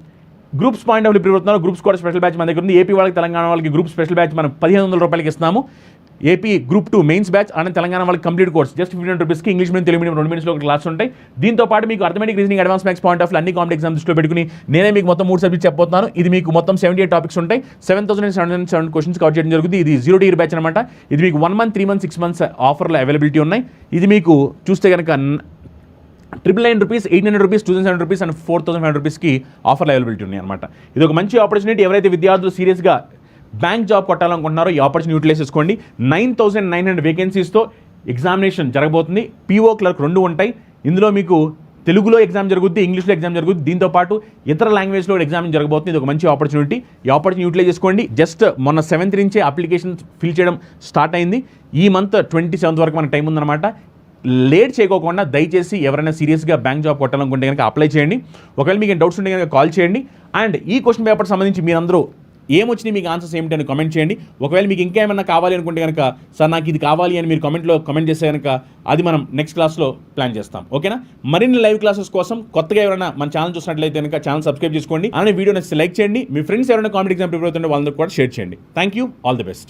గ్రూప్స్ పాయింట్ ఆఫ్ ప్రిపేర్ అవుతున్నారో గ్రూప్స్ కూడా స్పెషల్ బ్యాచ్ మన దగ్గర ఉంది. ఏపీ వాళ్ళకి, తెలంగాణ వాళ్ళకి గ్రూప్ స్పెషల్ బ్యాచ్ మనం 1,500 రూపాయలకి ఇస్తున్నాము. ఏపీ గ్రూప్ 2 మెయిన్స్ బ్యాచ్ అలానే తెలంగాణ వాళ్ళకి కంప్లీట్ కోర్స్ జస్ట్ 1,500 రూపీస్కి ఇంగ్లీష్ మీడియం, తెలుగు మీడియం రెండు మీడియంస్లో క్లాస్ ఉంటాయి. దీంతో పాటు మీకు arithmetic, reasoning, advance maths point of అన్ని కాంపిటేటివ్ ఎగ్జామ్స్ దృష్టిలో పెట్టుకుని నేనే మీకు మొత్తం 3 సబ్జెక్ట్స్ చెప్పబోతున్నాను. ఇది మీకు మొత్తం 78 టాపిక్స్ ఉంటాయి. 7,707 క్వశ్చన్స్ కవర్ చేయడం జరుగుతుంది. ఇది 0 to year బ్యాచ్ అనమాట. ఇది మీకు 1 month, 3 months, 6 months ఆఫర్లో అవైలబిలిటీ ఉన్నాయి. ఇది మీకు చూస్తే కనుక 999 రూపీస్, 800 రూపీస్, 2,700 రూపీస్ అండ్ 4,500 రూపీస్కి ఆఫర్లు అవైలబిలిటీ ఉన్నాయి అనమాట. ఇది ఒక మంచి ఆపర్చునిటీ. ఎవరైతే విద్యార్థులు సీరియస్గా బ్యాంక్ జాబ్ కొట్టాలనుకుంటున్నారో ఈ ఆపర్చునిటీ యూటిలైజ్ చేసుకోండి. 9,900 వేకెన్సీస్తో ఎగ్జామినేషన్ జరగబోతుంది. పీఓ, క్లర్క్ రెండు ఉంటాయి. ఇందులో మీకు తెలుగులో ఎగ్జామ్ జరుగుద్ది, ఇంగ్లీష్లో ఎగ్జామ్ జరుగుద్ది. దీంతో పాటు ఇతర లాంగ్వేజ్లో ఎగ్జామ్ జరగబోతుంది. ఇది ఒక మంచి ఆపర్చునిటీ. ఈ ఆపర్చునిటీ యూటిలైజ్ చేసుకోండి. జస్ట్ మొన్న 7th నుంచే అప్లికేషన్ ఫిల్ చేయడం స్టార్ట్ అయింది. ఈ మంత్ 27th వరకు మనకు టైం ఉందన్నమాట. లేట్ చేయకోకుండా దయచేసి ఎవరైనా సీరియస్గా బ్యాంక్ జాబ్ కొట్టాలనుకుంటే కనుక అప్లై చేయండి. ఒకవేళ మీకు డౌట్స్ ఉంటే కనుక కాల్ చేయండి. అండ్ ఈ క్వశ్చన్ పేపర్ సంబంధించి మీరందరూ ఏమొచ్చినాయి, మీకు ఆన్సర్స్ ఏమిటి అని కామెంట్ చేయండి. ఒకవేళ మీకు ఇంకా ఏమైనా కావాలి అనుకుంటే కనుక సార్ నాకు ఇది కావాలి అని మీరు కామెంట్లో కామెంట్ చేస్తే కనుక అది మనం నెక్స్ట్ క్లాస్లో ప్లాన్ చేస్తాం. ఓకేనా? మరిన్ని లైవ్ క్లాసెస్ కోసం కొత్తగా ఎవరైనా మన ఛానల్ చూసినట్లయితే కనుక ఛానల్ సబ్స్క్రైబ్ చేసుకోండి. అలానే వీడియో నచ్చితే లైక్ చేయండి. మీ ఫ్రెండ్స్ ఎవరైనా కాంపిటేటివ్ ఎగ్జామ్ ప్రిపేర్ అవుతుంటే వాళ్ళందరూ కూడా షేర్ చేయండి. Thank you. All the best.